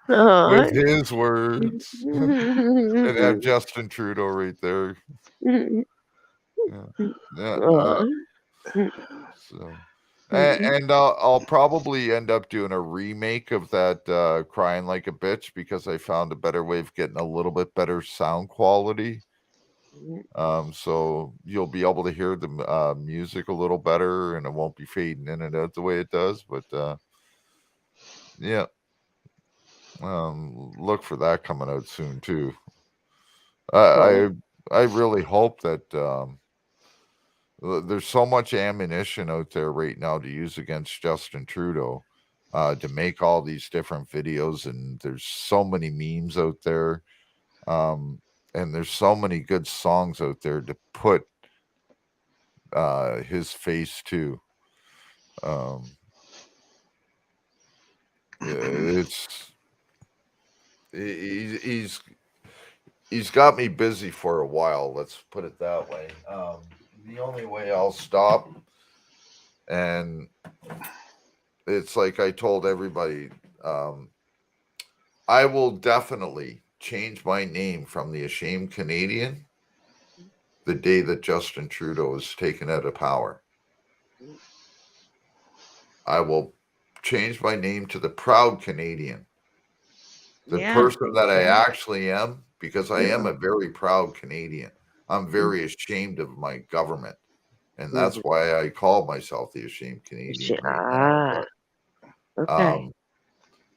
Aw. with his words, and have Justin Trudeau right there. Yeah. Aw. So, and I'll probably end up doing a remake of that "Crying Like a Bitch" because I found a better way of getting a little bit better sound quality. So you'll be able to hear the music a little better, and it won't be fading in and out the way it does. But yeah, look for that coming out soon too. I I really hope that there's so much ammunition out there right now to use against Justin Trudeau, to make all these different videos, and there's so many memes out there, and there's so many good songs out there to put his face to. It's he's got me busy for a while. Let's put it that way. The only way I'll stop, and it's like I told everybody, I will definitely change my name from the Ashamed Canadian the day that Justin Trudeau is taken out of power. I will change my name to the Proud Canadian, the person that I actually am, because I am a very proud Canadian. I'm very ashamed of my government, and that's why I call myself the Ashamed Canadian right now. Okay.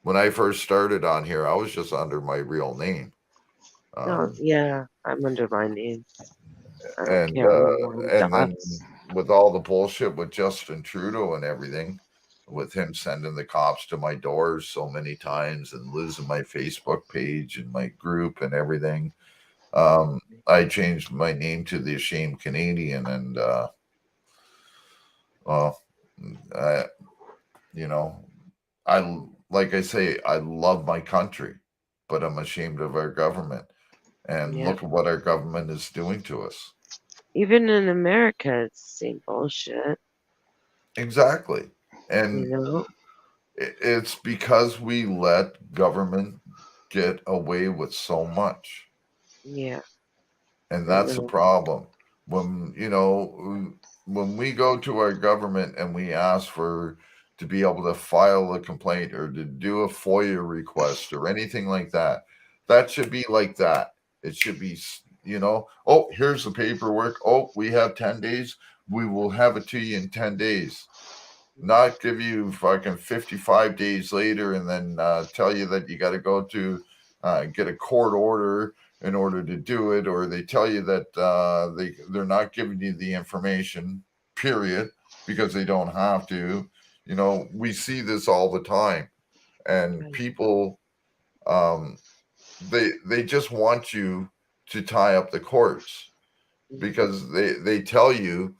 When I first started on here, I was just under my real name. Oh yeah, I'm under my name. I don't And care anymore. and then with all the bullshit with Justin Trudeau and everything, with him sending the cops to my doors so many times and losing my Facebook page and my group and everything, I changed my name to the Ashamed Canadian, and well, I, I like I say, I love my country, but I'm ashamed of our government, and look at what our government is doing to us. Even in America, it's the same bullshit. Exactly. And it's because we let government get away with so much. Yeah. And that's the problem. When we go to our government and we ask to be able to file a complaint or to do a FOIA request or anything like that, that should be like that. It should be, oh, here's the paperwork. Oh, we have 10 days. We will have it to you in 10 days. Not give you fucking 55 days later and then tell you that you got to go to get a court order in order to do it, or they tell you that they're not giving you the information, period, because they don't have to. We see this all the time, and people, they just want you to tie up the courts because they tell you,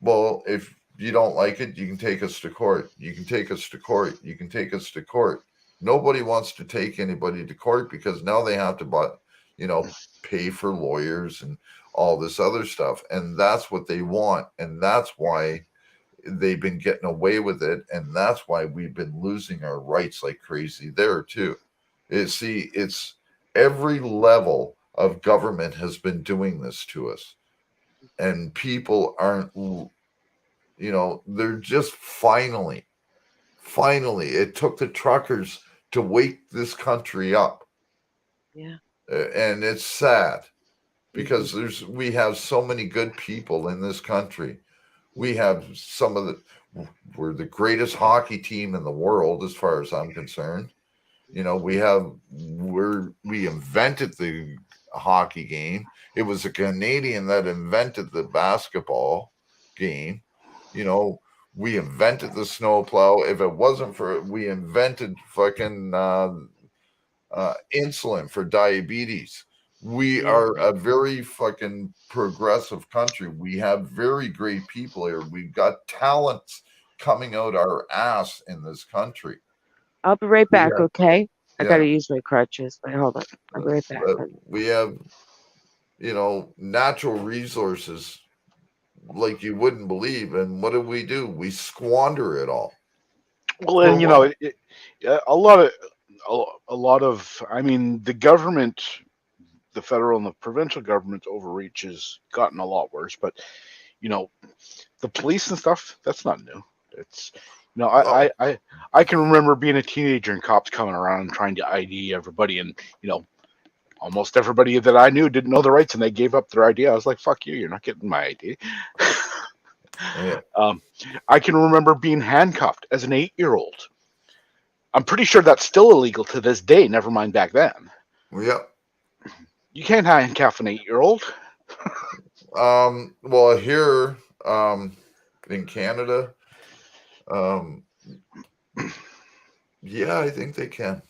well, if you don't like it, you can take us to court. You can take us to court. You can take us to court. Nobody wants to take anybody to court because now they have to pay for lawyers and all this other stuff. And that's what they want. And that's why they've been getting away with it. And that's why we've been losing our rights like crazy there too. It's every level of government has been doing this to us. And people aren't, they're just finally, it took the truckers to wake this country up. Yeah. And it's sad because we have so many good people in this country. We have we're the greatest hockey team in the world as far as I'm concerned. We invented the hockey game. It was a Canadian that invented the basketball game. We invented the snowplow. If it wasn't for it, we invented fucking insulin for diabetes. We are a very fucking progressive country. We have very great people here. We've got talents coming out our ass in this country. I'll be right back, Yeah. okay? I Yeah. gotta use my crutches. Wait, hold on. I'll be right back. We have, natural resources like you wouldn't believe. And what do? We squander it all. Well, and a lot of, I mean, the government, the federal and the provincial government's overreach has gotten a lot worse. But the police and stuff, that's not new. It's I can remember being a teenager and cops coming around and trying to ID everybody, and almost everybody that I knew didn't know the rights, and they gave up their ID. I was like, "Fuck you! You're not getting my ID." Yeah. I can remember being handcuffed as an 8-year-old. I'm pretty sure that's still illegal to this day. Never mind back then. Yep. You can't handcuff an 8-year-old. Well, here, in Canada, yeah, I think they can.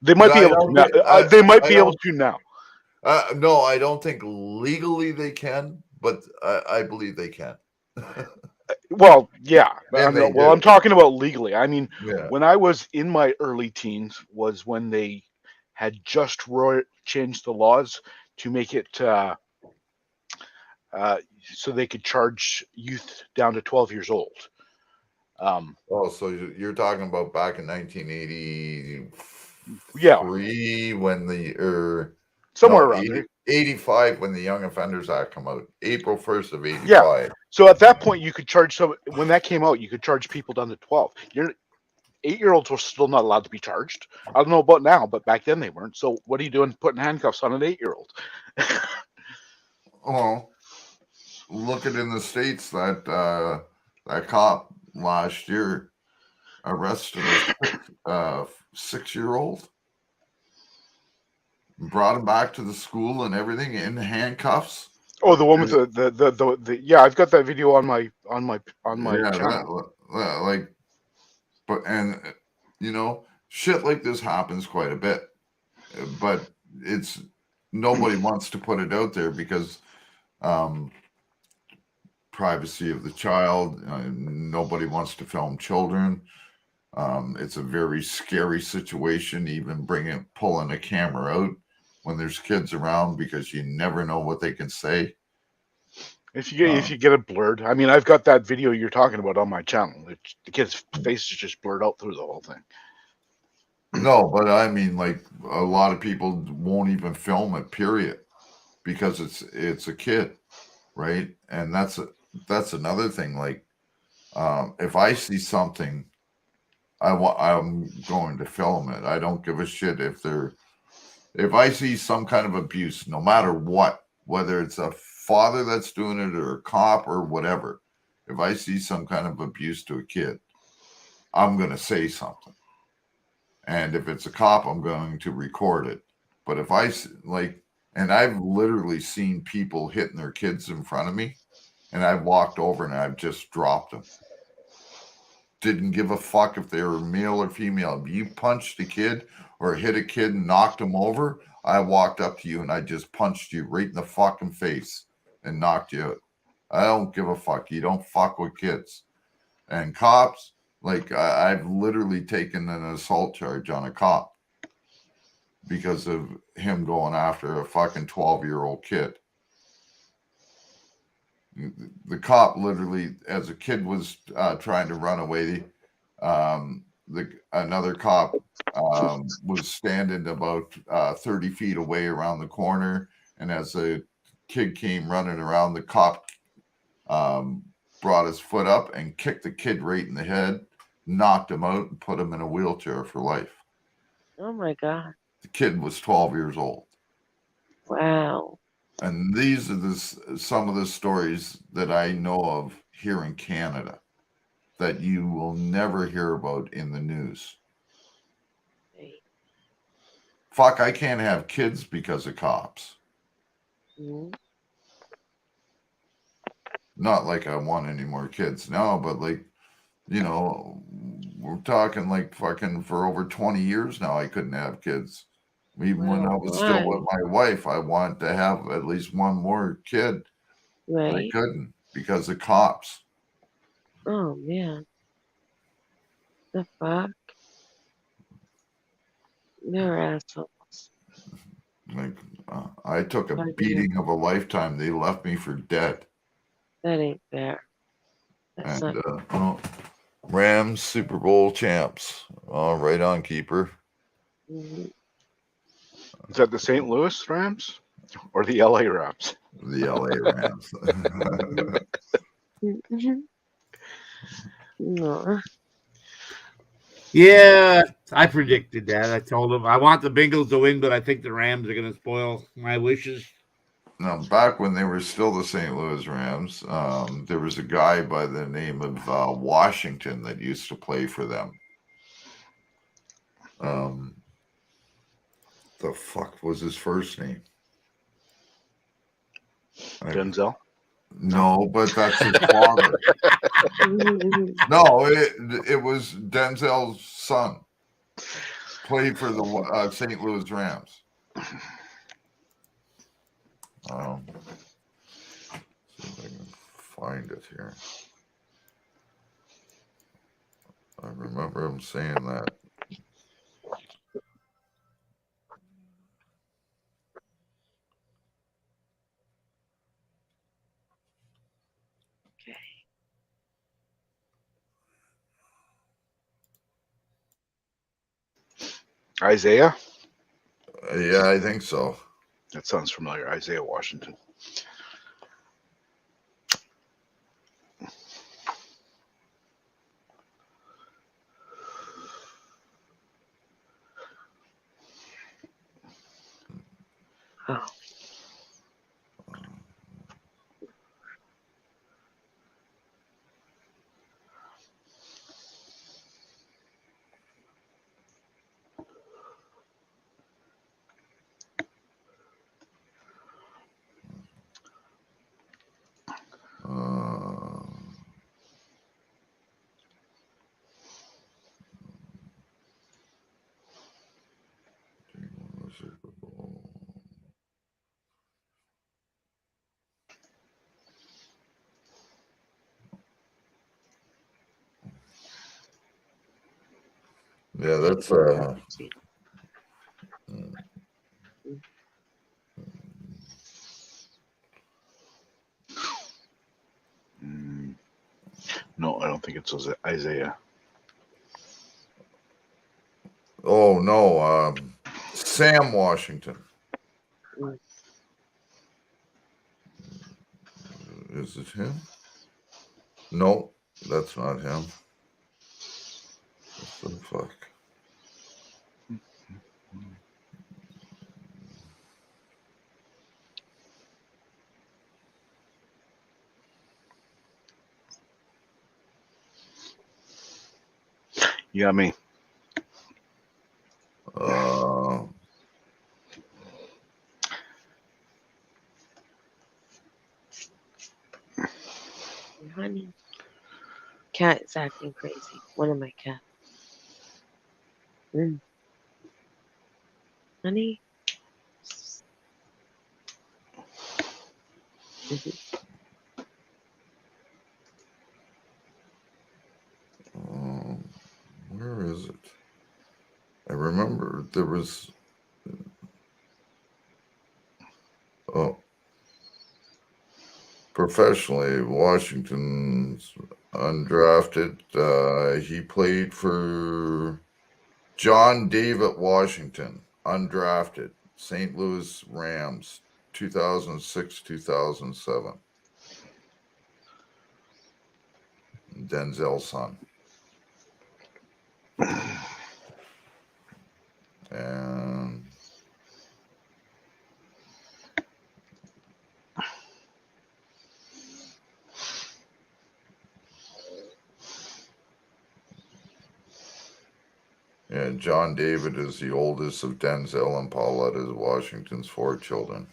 They might be able to now. They might be able to now. No, I don't think legally they can, but I believe they can. Well, yeah. And I'm talking about legally. I mean, Yeah. when I was in my early teens was when they had just changed the laws to make it so they could charge youth down to 12 years old. So you're talking about back in 1983, Yeah. when somewhere around there. 85 when the Young Offenders Act come out, April 1st of 85. Yeah. So at that point, you could charge when that came out, you could charge people down to 12. 8-year-olds were still not allowed to be charged. I don't know about now, but back then they weren't. So what are you doing putting handcuffs on an 8-year-old? Well, look at in the States that cop last year arrested a 6-year-old, brought him back to the school and everything in handcuffs. Oh, the one with the yeah, I've got that video on my channel. Shit like this happens quite a bit, but it's nobody wants to put it out there because privacy of the child. Nobody wants to film children. It's a very scary situation, even pulling a camera out when there's kids around, because you never know what they can say. If you get it blurred, I mean, I've got that video you're talking about on my channel. The kid's face is just blurred out through the whole thing. No, but I mean, like, a lot of people won't even film it, period, because it's a kid, right? And that's another thing. Like, if I see something, I'm going to film it. I don't give a shit if I see some kind of abuse, no matter what, whether it's a father that's doing it or a cop or whatever. If I see some kind of abuse to a kid, I'm going to say something. And if it's a cop, I'm going to record it. But if and I've literally seen people hitting their kids in front of me, and I've walked over and I've just dropped them. Didn't give a fuck if they were male or female. If you punched a kid or hit a kid and knocked him over, I walked up to you and I just punched you right in the fucking face and knocked you out. I don't give a fuck. You don't fuck with kids. And cops, like, I've literally taken an assault charge on a cop because of him going after a fucking 12-year-old kid. The cop literally, as a kid was trying to run away, another cop was standing about 30 feet away around the corner, and as the kid came running around, the cop brought his foot up and kicked the kid right in the head, knocked him out, and put him in a wheelchair for life. Oh my God. The kid was 12 years old. Wow. And these are some of the stories that I know of here in Canada that you will never hear about in the news. Fuck, I can't have kids because of cops. Mm-hmm. Not like I want any more kids now, but like, we're talking like fucking for over 20 years now, I couldn't have kids Even when I was still with my wife, I wanted to have at least one more kid. I Right. couldn't because of cops. Oh man. The fuck? They're assholes. Like, I took a Why do you- beating of a lifetime. They left me for dead. That ain't fair. That's And not. well, Rams Super Bowl champs. Right on, keeper. Mhm. Is that the St. Louis Rams or the LA Rams? The LA Rams. No. Yeah, I predicted that. I told him I want the Bengals to win, but I think the Rams are going to spoil my wishes. Now, back when they were still the St. Louis Rams, there was a guy by the name of Washington that used to play for them. The fuck was his first name? Denzel? No, but that's his father. No, it was Denzel's son. Played for the St. Louis Rams. See if I can find it here. I remember him saying that. Isaiah? Yeah, I think so. That sounds familiar. Isaiah Washington. Oh. Super Bowl. Yeah, that's No, I don't think it's Isaiah. Oh no, Sam Washington. Is it him? No, that's not him. What the fuck? Yummy. Honey. Cat is acting crazy. One of my cats. Honey. Where is it? I remember there was. Professionally, Washington's undrafted. He played for John David Washington, undrafted, St. Louis Rams, 2006, 2007. Denzel's son. And yeah, John David is the oldest of Denzel and Paulette is Washington's 4 children.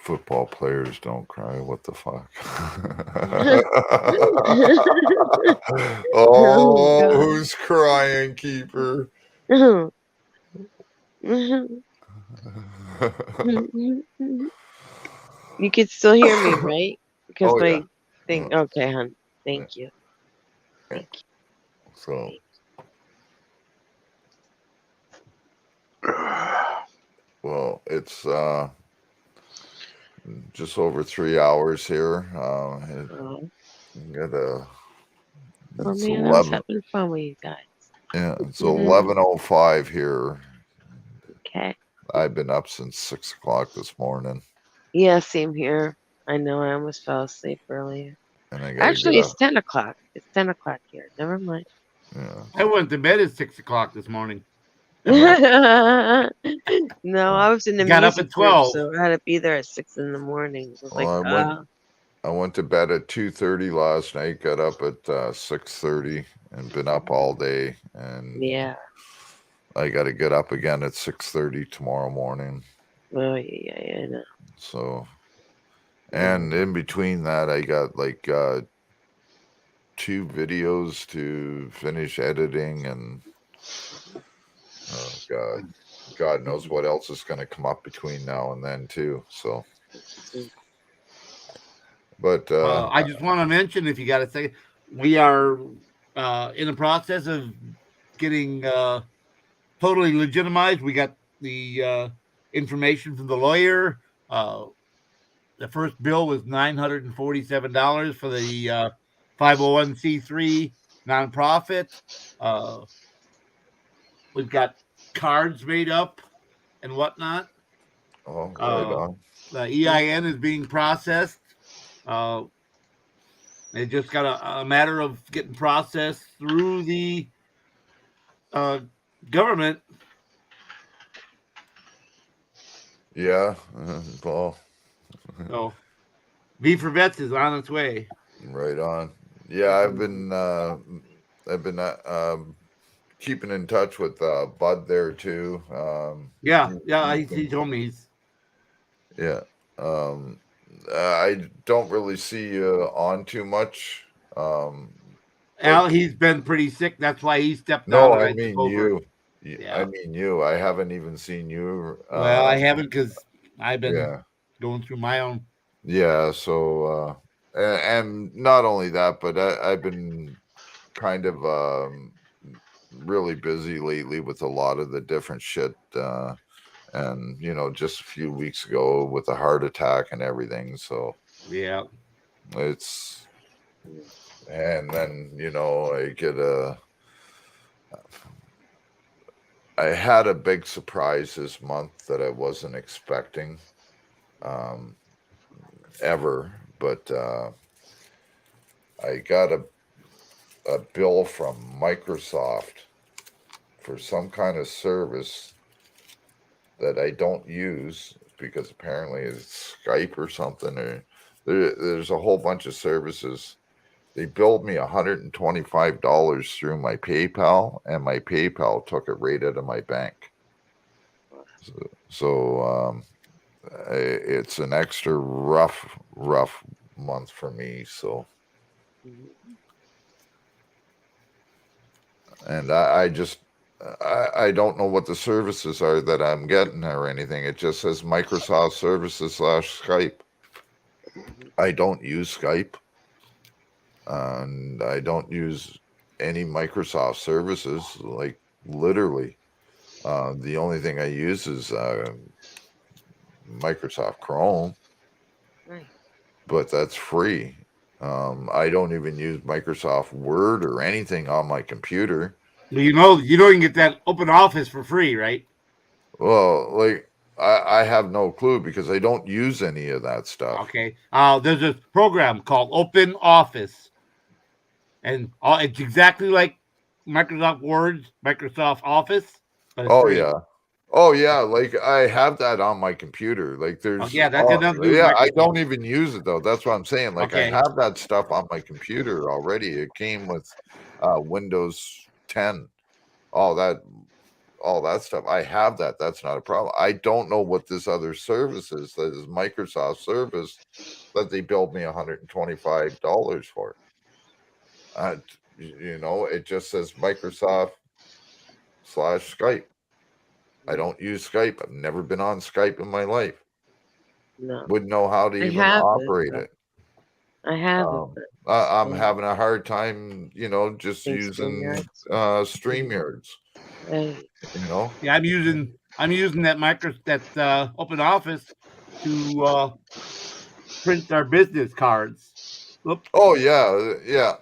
Football players don't cry. What the fuck? Oh, God. who's crying, keeper? You can still hear me, right? Because Oh, my yeah. thing. Okay, hon. Thank you. Thank you. So, well, it's just over 3 hours here. Oh, Got a, oh it's man, I was 11. having fun with you guys. Yeah, it's Mhm. 11:05 here. Okay. I've been up since 6 o'clock this morning, Yeah, same here. I know. I almost fell asleep earlier. and I gotta get Actually, it's up. 10 o'clock. It's 10 o'clock here. Never mind. Yeah. I went to bed at 6 o'clock this morning. No, I was in the Got up music at group, 12. so I had to be there at 6 in the morning. I was like, Well, I went to bed at 2:30 last night. Got up at 6:30, and been up all day. And yeah. I got to get up again at 6:30 tomorrow morning. Oh, yeah, I know. So, and in between that, I got like 2 videos to finish editing, and oh God knows what else is going to come up between now and then too. So, but I just want to mention, if you got a second, we are in the process of getting totally legitimized. We got the information from the lawyer. The first bill was $947 for the 501c3 nonprofit. We've got cards made up and whatnot. oh, right on. The EIN is being processed. It just got a matter of getting processed through the government. Yeah, well, So V for Vets is on its way. right on. Yeah, I've been keeping in touch with Bud there too. Yeah, he told me he's. Yeah. I don't really see you on too much. Al, he's been pretty sick. That's why he stepped down No, and I I took mean over. you. Yeah. I mean you. I haven't even seen you. Well, I haven't because I've been going through my own. Yeah. So, and not only that, but I've been kind of really busy lately with a lot of the different shit. And just a few weeks ago with a heart attack and everything. So yeah, it's, and then I had a big surprise this month that I wasn't expecting ever, but I got a bill from Microsoft for some kind of service that I don't use because apparently it's Skype or something, or there's a whole bunch of services. They billed me $125 through my PayPal, and my PayPal took it right out of my bank. So it's an extra rough month for me. So, and I just I don't know what the services are that I'm getting or anything. It just says Microsoft Services / Skype. I don't use Skype, and I don't use any Microsoft services. Like literally, the only thing I use is Microsoft Chrome, but that's free. I don't even use Microsoft Word or anything on my computer. You can get that Open Office for free, right? Well, like I have no clue because I don't use any of that stuff. Okay. There's a program called Open Office, and it's exactly like Microsoft Word, Microsoft Office, but it's free. Oh yeah, like I have that on my computer. Like there's that's nothing to do with I Microsoft. don't even use it though. That's what I'm saying. Like Okay. I have that stuff on my computer already. It came with Windows 10. All that all that stuff. I have that. That's not a problem. I don't know what this other service is. That is Microsoft service that they billed me $125 for. It just says Microsoft /Skype. I don't use Skype. I've never been on Skype in my life. No. Wouldn't know how to I even have operate it. it. I have it. I'm having a hard time, just Think using StreamYards. Right. Yeah, I'm using that Open Office to print our business cards. Oops. Oh yeah.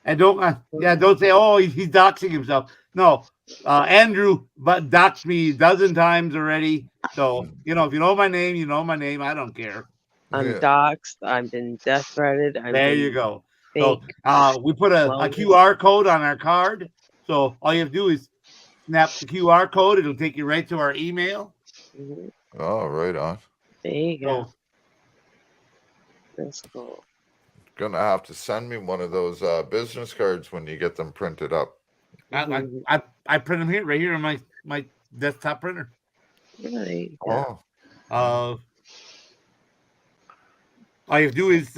And don't say, oh, he's doxing himself. No, Andrew doxed me a dozen times already. So if you know my name, you know my name. I don't care. I'm doxxed. I've been death threatened. There you go. Fake. So we put a QR code on our card. So all you have to do is snap the QR code. It'll take you right to our email. Mm-hmm. Oh, right on. There you go. That's cool. Gonna have to send me one of those business cards when you get them printed up. I print them right here on my desktop printer. Right. Oh. All you have to do is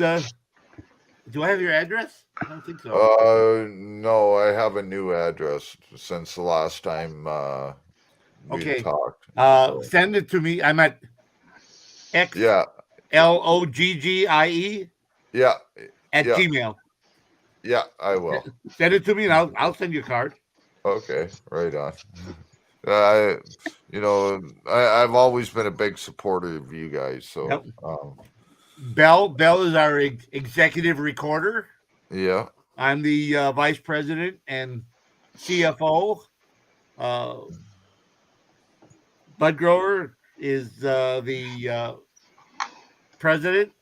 do I have your address? I don't think so. No, I have a new address since the last time we talked. Send it to me. I'm at X. Yeah. LOGGIE. Yeah. At Gmail. Yeah, I will. Send it to me, and I'll send you a card. Okay, right on. I've always been a big supporter of you guys. So, yep. Bell is our executive recorder. Yeah. I'm the vice president and CFO. Bud Grower is the president.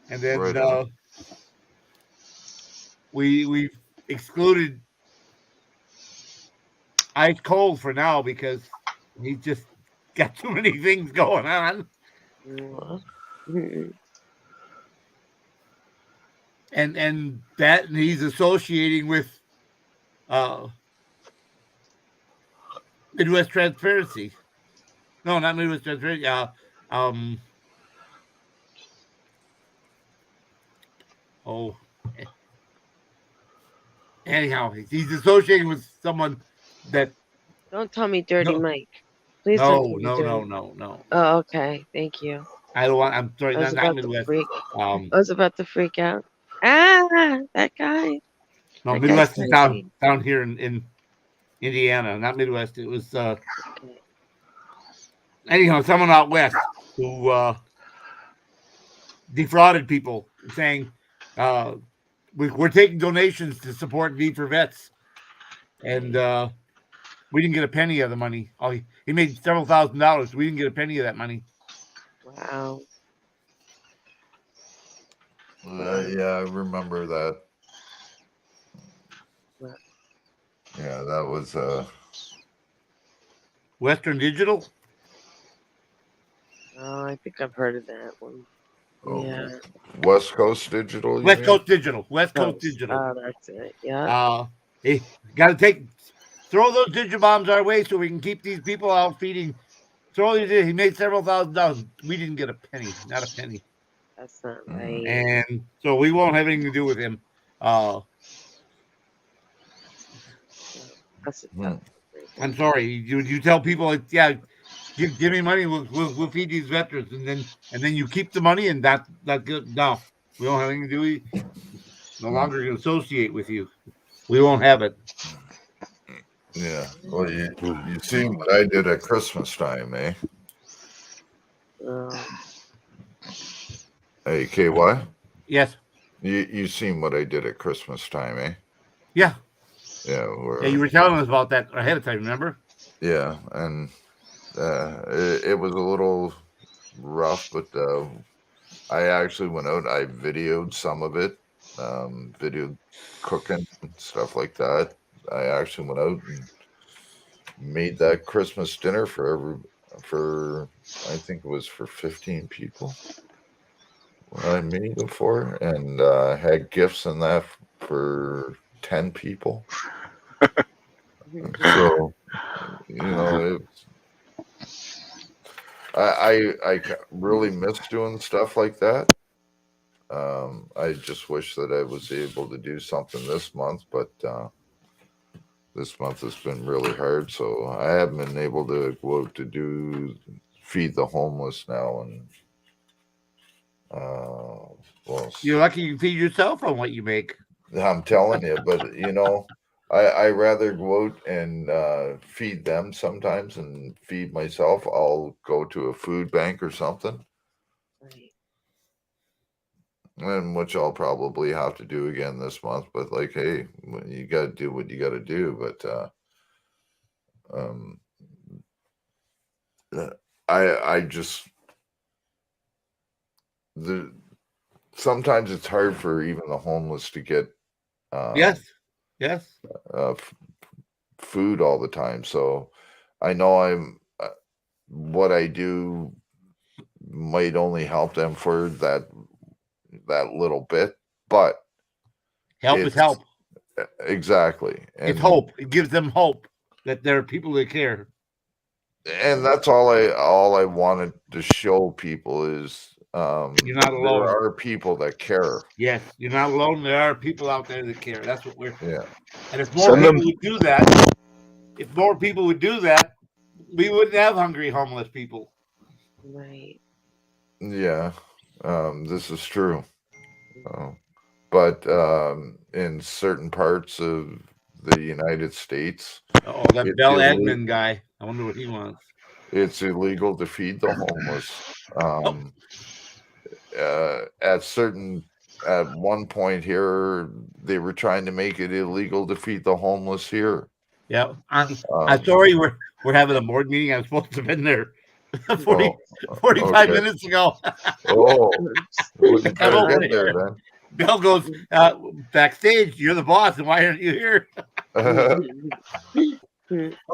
And then right we've excluded Ice Cold for now because he's just got too many things going on. And he's associating with Midwest Transparency. No, not Midwest Transparency. Anyhow, he's associating with someone that. Don't tell me Dirty Mike. Please don't tell me Dirty. No. Oh, okay. Thank you. I don't want. I'm sorry. Not Midwest. I was about to freak out. That guy. No, that Midwest is down here in Indiana, not Midwest. It was anyhow someone out west who defrauded people, saying we're taking donations to support V for Vets, and we didn't get a penny of the money. He made several $1,000s. We didn't get a penny of that money. Wow. Yeah, I remember that. Yeah, that was Western Digital. Oh, I think I've heard of that one. Oh, yeah. West Coast Digital. West Coast Digital. Oh, that's it. Yeah. Hey, got to throw those digibombs our way so we can keep these people out feeding. He made several $1,000s. We didn't get a penny, not a penny. That's not right. And so we won't have anything to do with him. I'm sorry. You tell people, give me money. We'll feed these veterans, and then you keep the money, and that's good. No, we don't have anything to do with you. No longer can associate with you. We won't have it. Yeah. Well, you see what I did at Christmas time, eh? Hey, KY? Yes. You seen what I did at Christmas time, eh? Yeah. Yeah. You were telling us about that ahead of time, remember? Yeah, and it was a little rough, but I actually went out. I videoed some of it, videoed cooking and stuff like that. I actually went out and made that Christmas dinner for I think it was for 15 people. I made it for, and had gifts and that for 10 people. So, I really miss doing stuff like that. I just wish that I was able to do something this month, but this month has been really hard, so I haven't been able to go out to feed the homeless now, and well, You're lucky you feed yourself on what you make. I'm telling you, but I rather go out and feed them sometimes and feed myself. I'll go to a food bank or something, and which I'll probably have to do again this month. But like, hey, you got to do what you got to do. But I just sometimes it's hard for even the homeless to get Yes. food all the time. So I know what I do might only help them for that little bit, but help is help. Exactly. And it's hope. It gives them hope that there are people that care. And that's all I wanted to show people is you're not alone. There are people that care. Yes, you're not alone. There are people out there that care. That's what we're. Yeah. And if more people would do that, we wouldn't have hungry homeless people. Right. Yeah, this is true. But in certain parts of the United States, that Bell Edmond guy. I wonder what he wants. It's illegal to feed the homeless. At one point here, they were trying to make it illegal to feed the homeless here. Yeah, I'm sorry. We're having a board meeting. I'm supposed to have been there 45 minutes ago. Well, you better get there then. Bill goes backstage. You're the boss, and why aren't you here? Well,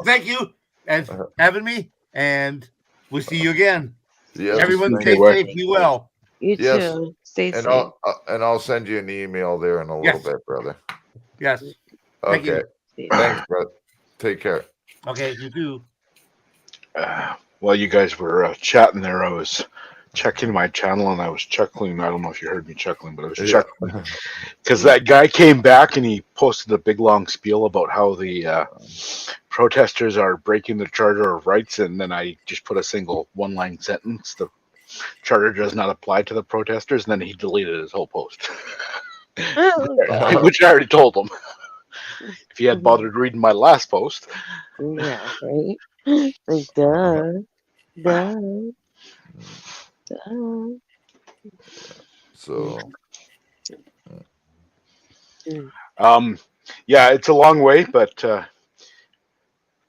thank you for having me, and we'll see you again. Yes, everyone, stay safe. Be well. You too. Stay safe. I'll send you an email there in a little bit, brother. Yes. Okay. Thanks, brother. Take care. Okay, you too. While you guys were chatting there, I was checking my channel and I was chuckling. I don't know if you heard me chuckling, but I was chuckling because that guy came back and he posted a big long spiel about how the protesters are breaking the Charter of Rights, and then I just put a single one-line sentence: the Charter does not apply to the protesters, and then he deleted his whole post. Which I already told him. If he had bothered reading my last post. Yeah, right? Duh. So yeah, it's a long way, but if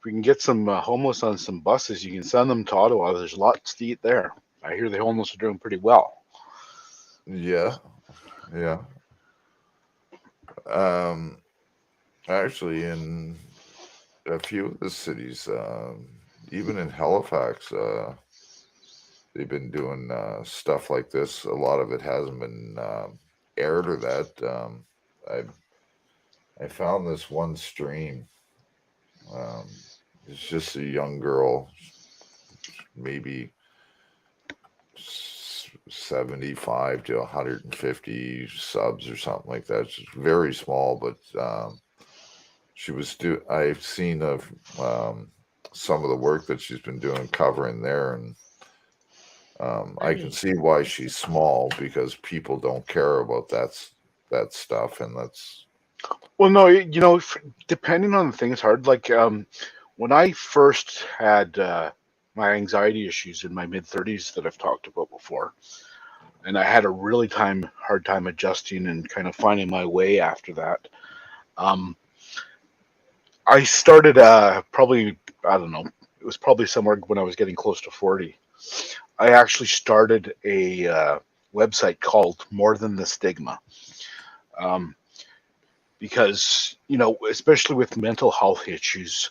we can get some homeless on some buses, you can send them to Ottawa. There's lots to eat there. I hear the homeless are doing pretty well. Yeah. Actually, in a few of the cities, even in Halifax, they've been doing stuff like this. A lot of it hasn't been aired or that. I found this one stream. It's just a young girl, maybe 75 to 150 subs or something like that. It's very small, but she was I've seen some of the work that she's been doing covering there, and I can see why she's small, because people don't care about that stuff, and that's. Well, no, depending on the thing, it's hard. Like when I first had my anxiety issues in my mid-30s that I've talked about before, and I had a really hard time adjusting and kind of finding my way after that. I started probably, I don't know, it was probably somewhere when I was getting close to 40. I actually started a website called More Than the Stigma. Because, especially with mental health issues,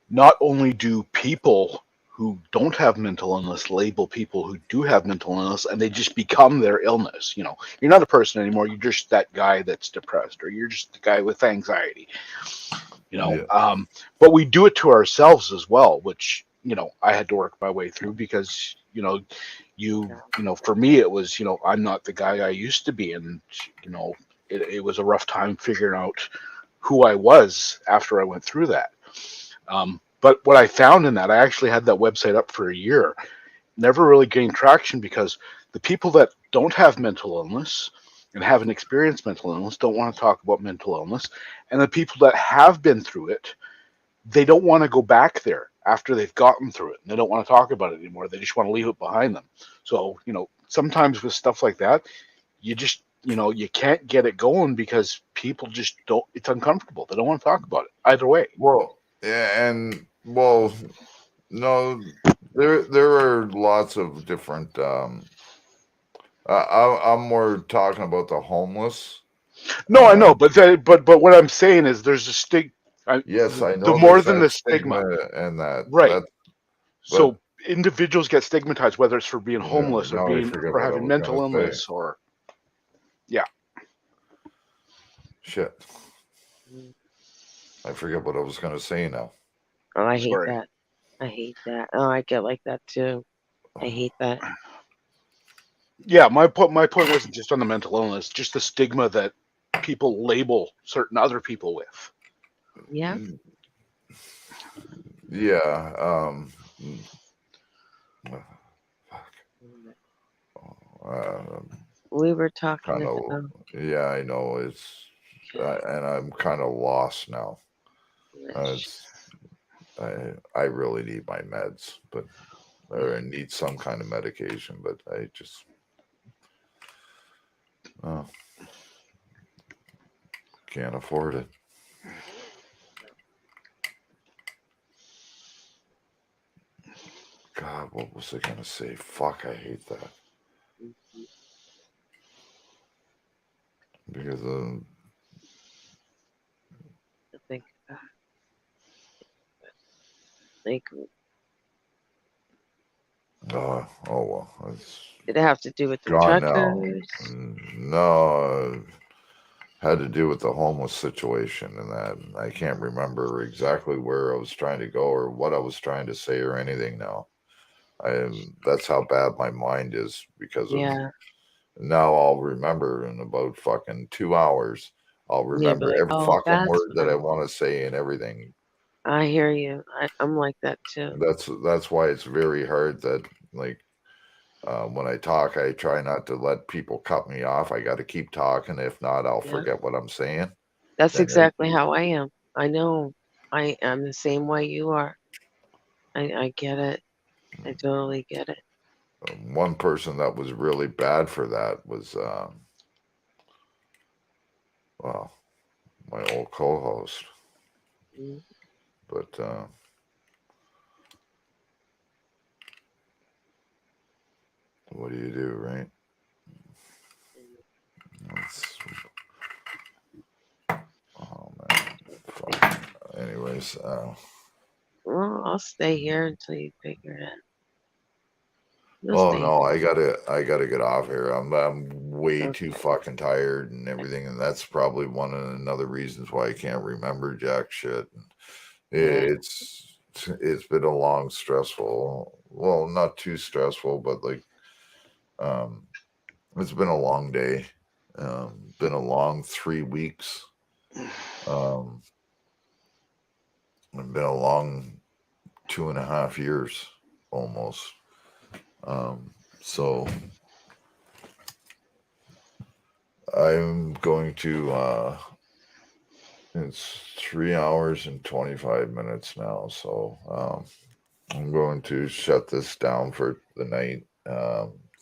not only do people who don't have mental illness label people who do have mental illness, and they just become their illness. You know, you're not a person anymore. You're just that guy that's depressed, or you're just the guy with anxiety. You know, Yeah. but we do it to ourselves as well, which, you know, I had to work my way through because, you know, for me it was, I'm not the guy I used to be, and it was a rough time figuring out who I was after I went through that. But what I found in that, I actually had that website up for a year, never really gained traction because the people that don't have mental illness and haven't experienced mental illness don't want to talk about mental illness. And the people that have been through it, they don't want to go back there after they've gotten through it. And they don't want to talk about it anymore. They just want to leave it behind them. So, sometimes with stuff like that, you just, you can't get it going because people just don't, it's uncomfortable. They don't want to talk about it either way. Well, yeah, and well, no, there are lots of different. I'm more talking about the homeless. No, I know, but but what I'm saying is there's a Yes, I the know more there's than that the stigma, and right? that, but So individuals get stigmatized, whether it's for being homeless or now I forget for what I having was gonna mental say. illness or yeah. Shit, I forget what I was gonna say now. Oh, I hate Sorry. that. I hate that. Oh, I get like that too. I hate that. Yeah, my point wasn't just on the mental illness, just the stigma that people label certain other people with. Yeah. Yeah. We were talking Kind of. about. Yeah, I know it's, and I'm kind of lost now. It's I really need my meds, but or I need some kind of medication, but I just can't afford it. God, what was I gonna say? Fuck, I hate that. Because I think like oh well, it's did it have to do with the gone now. truckers? No, had to do with the homeless situation and that. I can't remember exactly where I was trying to go or what I was trying to say or anything now. That's how bad my mind is because of Yeah. now I'll remember in about fucking 2 hours. I'll Yeah, but remember like, every oh, fucking that's word that I want to say and everything. I hear you. I'm like that too. That's why it's very hard that like when I talk, I try not to let people cut me off. I got to keep talking. If not, I'll Yeah. forget what I'm saying. That's Then exactly how I am. I know. I am the same way you are. I get it. I totally get it. one person that was really bad for that was well, my old co-host. Mm. But what do you do, right? It's, oh man, fuck. Anyways, Well, I'll stay here until you figure it out. You'll oh stay no, here. I gotta get off here. I'm way too Okay. fucking tired and everything, and that's probably one of another reasons why I can't remember jack shit. Yeah. It's been a long, stressful. Well, not too stressful, but like, it's been a long day. Been a long 3 weeks. It's been a long 2.5 years almost. So I'm going to it's 3 hours and 25 minutes now. So I'm going to shut this down for the night.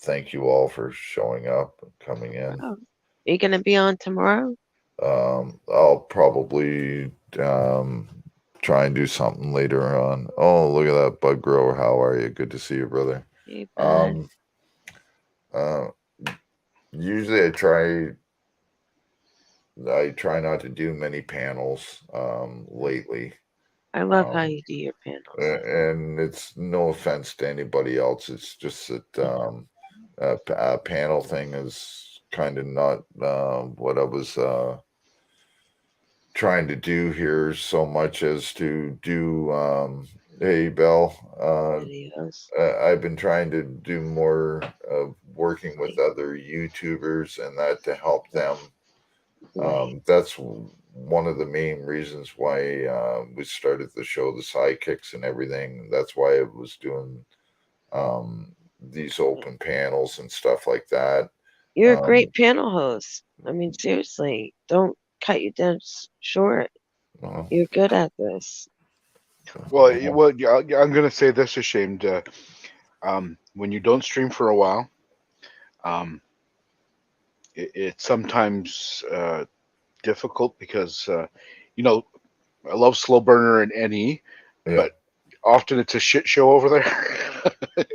Thank you all for showing up and coming in. Oh, are you gonna be on tomorrow? I'll probably try and do something later on. Oh, look at that, Bug Grower. How are you? Good to see you, brother. Hey, bud. Uh, usually I try not to do many panels lately. I love how you do your panels. And it's no offense to anybody else. It's just that a panel thing is kind of not what I was trying to do here so much as to do. Hey, Belle. Videos. I've been trying to do more of working with other YouTubers and that to help them. That's one of the main reasons why we started the show, the sidekicks and everything. That's why I was doing these open panels and stuff like that. You're a great panel host. I mean, seriously, don't cut you down short. You're good at this. Well, yeah, I'm going to say this, Ashamed. When you don't stream for a while, it's sometimes difficult because, I love Slow Burner and NE, but often it's a shit show over there.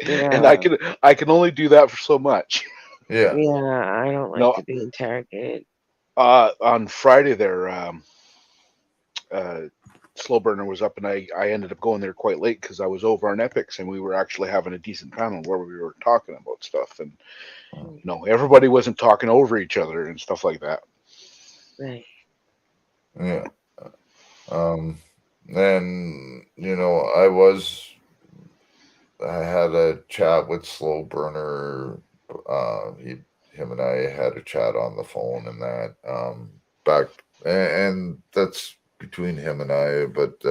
And I can only do that for so much. Yeah, I don't like to be interrogated. On Friday there, Slow Burner was up, and I ended up going there quite late because I was over on Epics, and we were actually having a decent panel where we were talking about stuff, and everybody wasn't talking over each other and stuff like that. Right. Yeah. And I had a chat with Slow Burner. Him and I had a chat on the phone and that back, and that's between him and I. But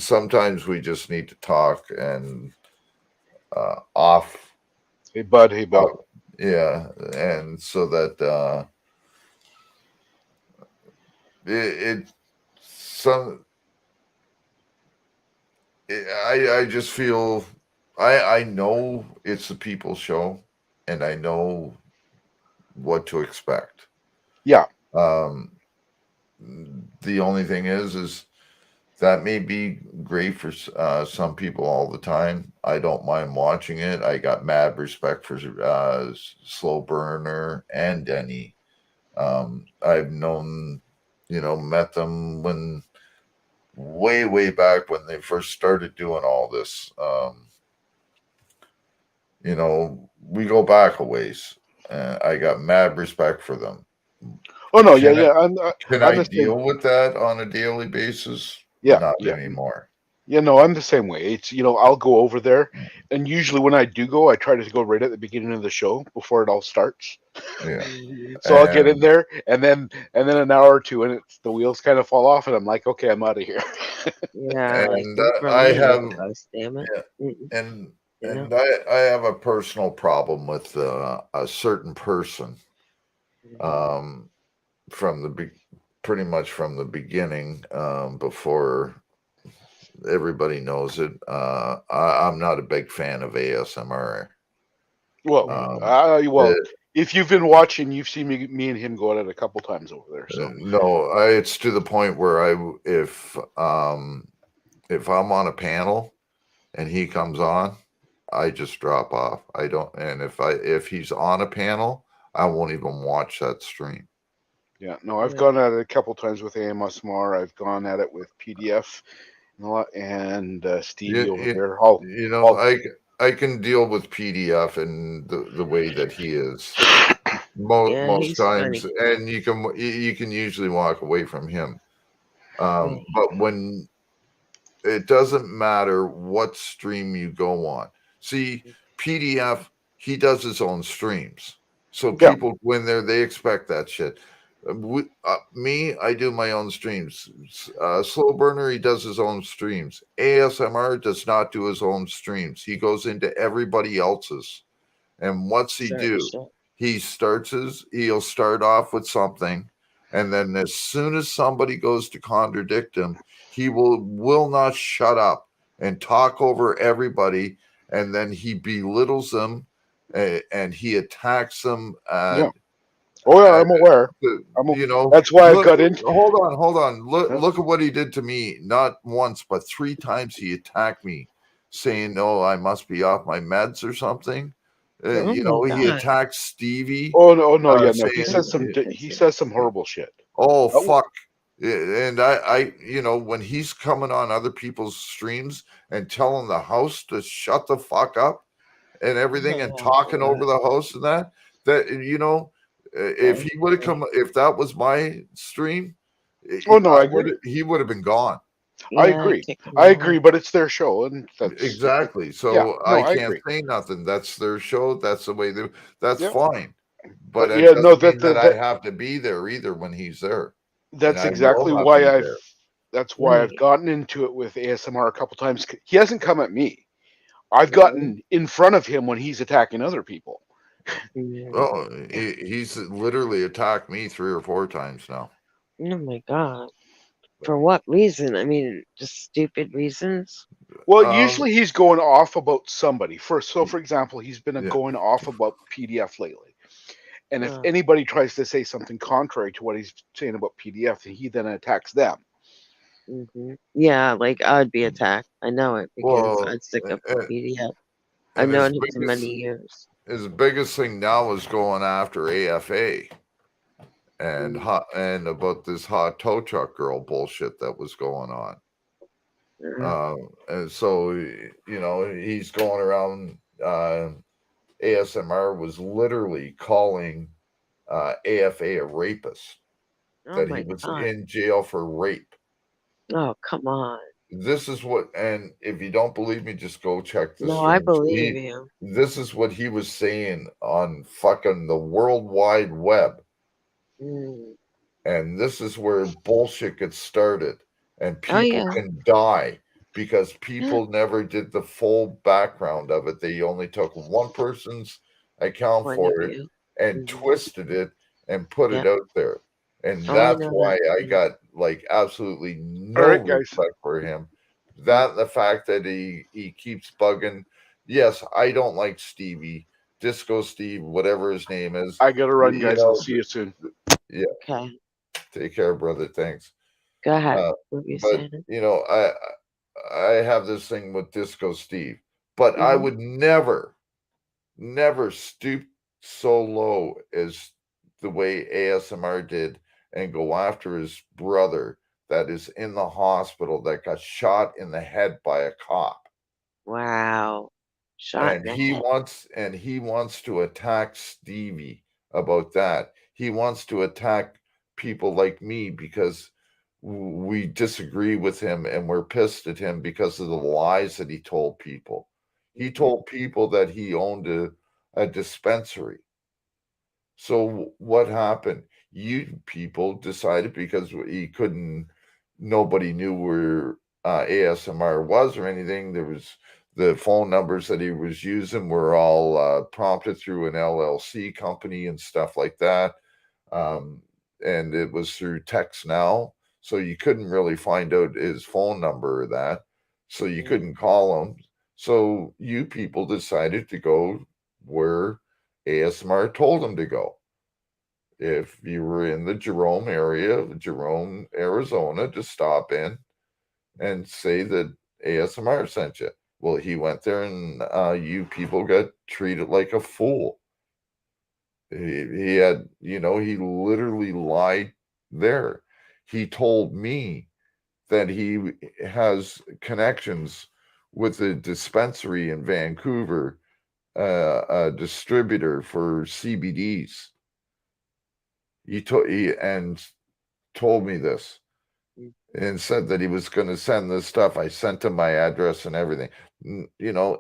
sometimes we just need to talk and off. Hey bud, hey bud. Yeah, and so that I just feel I know it's the people's show, and I know what to expect. Yeah. The only thing is that may be great for some people all the time. I don't mind watching it. I got mad respect for Slow Burner and Denny. I've known, met them when way back when they first started doing all this. We go back a ways. I got mad respect for them. Oh no, Can I deal with that on a daily basis? Not anymore. Yeah, no, I'm the same way. It's I'll go over there, and usually when I do go, I try to go right at the beginning of the show before it all starts. Yeah. So I'll get in there, and then an hour or two, and the wheels kind of fall off, and I'm like, okay, I'm out of here. Yeah, and I have, damn it. and I have a personal problem with a certain person. Pretty much from the beginning, before everybody knows it. I'm not a big fan of ASMR. Well, if you've been watching, you've seen me and him go at it a couple times over there. So no, it's to the point where if I'm on a panel and he comes on, I just drop off. I don't, and if he's on a panel, I won't even watch that stream. Yeah, no, I've gone at it a couple times with AMSMR. I've gone at it with PDF, and Stevie over there. I can deal with PDF and the way that he is most times, funny. And you can usually walk away from him. But when it doesn't matter what stream you go on. See, PDF, he does his own streams. So people, when they expect that shit. Me, I do my own streams. Slow Burner, he does his own streams. ASMR does not do his own streams. He goes into everybody else's. And what's he do? He'll start off with something, and then as soon as somebody goes to contradict him, he will not shut up and talk over everybody, and then he belittles them and he attacks them. Oh yeah, I'm aware. That's why I got into. Hold on. Look at what he did to me. Not once, but 3 times he attacked me, saying, "Oh, I must be off my meds or something." He attacked Stevie. Oh no, no. He says some horrible shit. Oh fuck! And I, when he's coming on other people's streams and telling the host to shut the fuck up and everything and talking over the host and that, if he would have come, if that was my stream, Oh no, I agree. he would have been gone. I agree. I agree, but it's their show, and that's Exactly. So yeah. No, I I can't agree. say nothing. That's their show. That's the way that's Yep. fine. But But it yeah, no, doesn't mean that I have to be there either when he's there. And that's I exactly will have to why be I've there. that's why I've gotten into it with ASMR a couple times. He hasn't come at me. I've gotten in front of him when he's attacking other people. Oh, he's literally attacked me 3 or 4 times now. Oh my god! For what reason? I mean, just stupid reasons. Well, usually he's going off about somebody. For example, he's been going off about PDF lately. And if anybody tries to say something contrary to what he's saying about PDF, he then attacks them. Yeah, like I'd be attacked. I know it because Well, I'd stick up for PDF. I've and his known him for many years. his biggest thing now is going after AFA and and about this hot tow truck girl bullshit that was going on. And so he's going around. ASMR was literally calling AFA a rapist, that he was in jail for rape. Oh, come on. This is what, and if you don't believe me, just go check this. No, I believe you. This is what he was saying on fucking the World Wide Web. And this is where bullshit gets started. And people can die because people never did the full background of it. They only took one person's account for it and twisted it and put it out there. And that's why I got like absolutely no respect for him. That the fact that he keeps bugging. Yes, I don't like Stevie, Disco Steve, whatever his name is. I gotta run, guys. I'll see you soon. Yeah. Okay. Take care, brother. Thanks. Go ahead. What you But saying? I have this thing with Disco Steve, but I would never stoop so low as the way ASMR did and go after his brother that is in the hospital that got shot in the head by a cop. Wow. Shot And in the head. he wants to attack Stevie about that. He wants to attack people like me because we disagree with him and we're pissed at him because of the lies that he told people. He told people that he owned a dispensary. So what happened? You people decided because nobody knew where ASMR was or anything. There was the phone numbers that he was using were all prompted through an LLC company and stuff like that. And it was through text now. So you couldn't really find out his phone number or that. So you couldn't call him. So you people decided to go where ASMR told him to go. If you were in the Jerome area, Jerome, Arizona, to stop in and say that ASMR sent you. Well, he went there and you people got treated like a fool. He had, he literally lied there. He told me that he has connections with a dispensary in Vancouver, a distributor for CBDs. He told me this and said that he was going to send this stuff. I sent him my address and everything.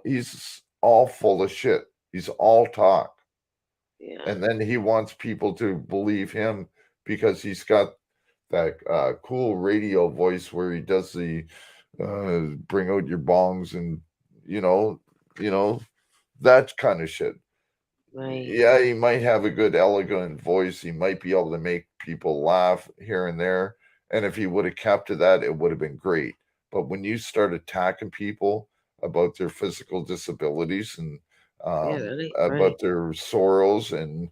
He's all full of shit. He's all talk. Yeah. And then he wants people to believe him because he's got that cool radio voice where he does the bring out your bongs and that kind of shit. Right. Yeah, he might have a good elegant voice. He might be able to make people laugh here and there. And if he would have kept to that, it would have been great. But when you start attacking people about their physical disabilities and about their sorrows and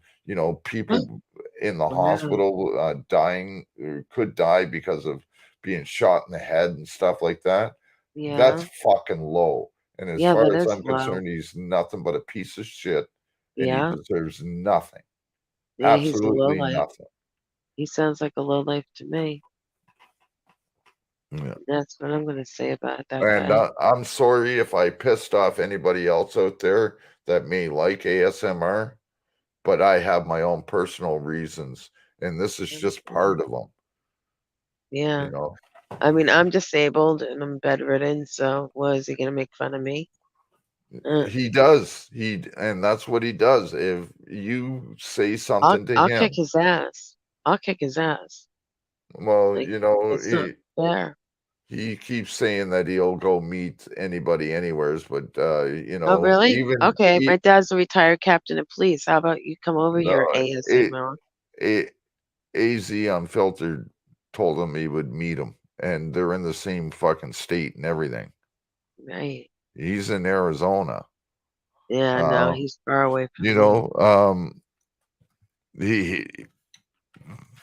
people in the hospital dying or could die because of being shot in the head and stuff like that, that's fucking low. And as far as I'm concerned, he's nothing but a piece of shit. And he deserves nothing. Yeah, he's a Absolutely lowlife. nothing. He sounds like a lowlife to me. Yeah. That's what I'm gonna say about that And guy. I'm sorry if I pissed off anybody else out there that may like ASMR, but I have my own personal reasons, and this is just part of them. Yeah. You know, I mean, I'm disabled and I'm bedridden, so was he gonna make fun of me? he does. And that's what he does. If you say something to I'll kick him, his ass. I'll kick his ass. well, Like, you know, it's not fair. he keeps saying that he'll go meet anybody anywheres, but you Oh, know, really? even Okay, my dad's a retired captain of police. How about you come over no, here, it, ASMR? AZ Unfiltered told him he would meet him, and they're in the same fucking state and everything. Right. He's in Arizona. Yeah, no, he's far away from You me. know, he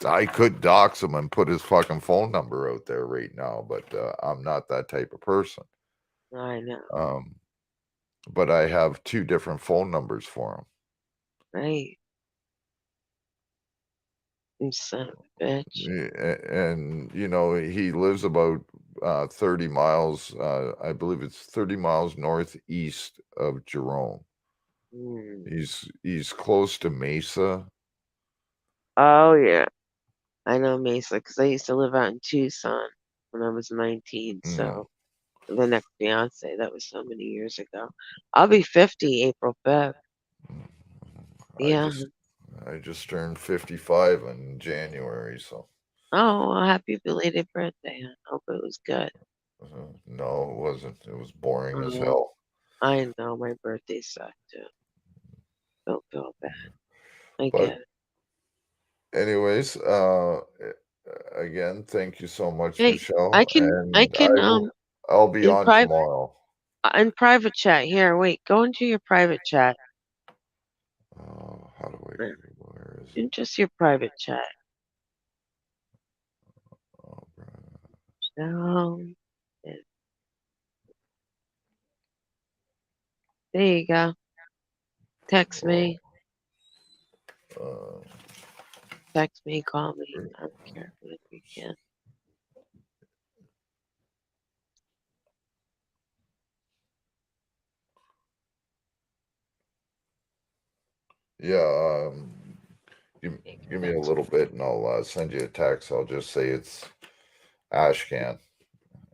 I could dox him and put his fucking phone number out there right now, but I'm not that type of person. I know. But I have 2 different phone numbers for him. Right. You son of a bitch. And you know, he lives about 30 miles. I believe it's 30 miles northeast of Jerome. He's close to Mesa. Oh, yeah. I know Mesa because I used to live out in Tucson when I was 19. So the next fiance, that was so many years ago. I'll be 50 April 5th. Yeah. I just turned 55 in January, so Oh, well, happy belated birthday. I hope it was good. no, it wasn't. It was boring as Oh, hell. I know my birthday sucked too. Don't feel bad. I But get it. anyways, again, thank you so much, Hey, I Michelle, can, and I'll be in on private, tomorrow. in private chat. Here, wait, go into your private chat. How do I Where is in just your private chat. So, there you go. Text me. Text me, call me. I don't care if you can. Yeah, give me a little bit and I'll send you a text. I'll just say it's Ashcan.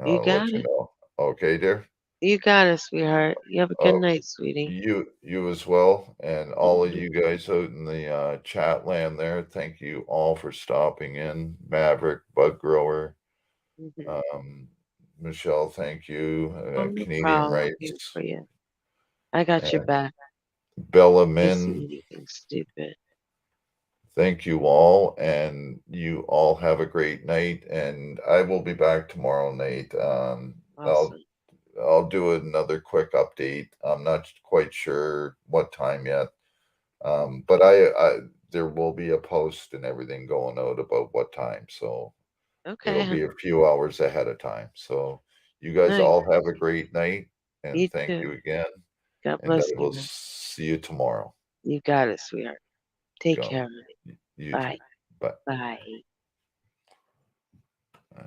You I'll got let you it. know. Okay, dear? You got it, sweetheart. You have a good night, sweetie. You as well, and all of you guys out in the chat land there. Thank you all for stopping in. Maverick, Bug Grower, Michelle, thank you. No Canadian problem. I'm here Rights, for you. I got your and back. Bella I see Min. anything stupid. Thank you all, and you all have a great night. And I will be back tomorrow night. Awesome. I'll do another quick update. I'm not quite sure what time yet, but I there will be a post and everything going out about what time. So it'll Okay. be a few hours ahead of time. So you guys Nice. all have a great night, and You thank too. you again. God And I bless you, will man. see you tomorrow. You got it, sweetheart. Take Go. care, honey. You Bye. too. Bye. Bye. Uh,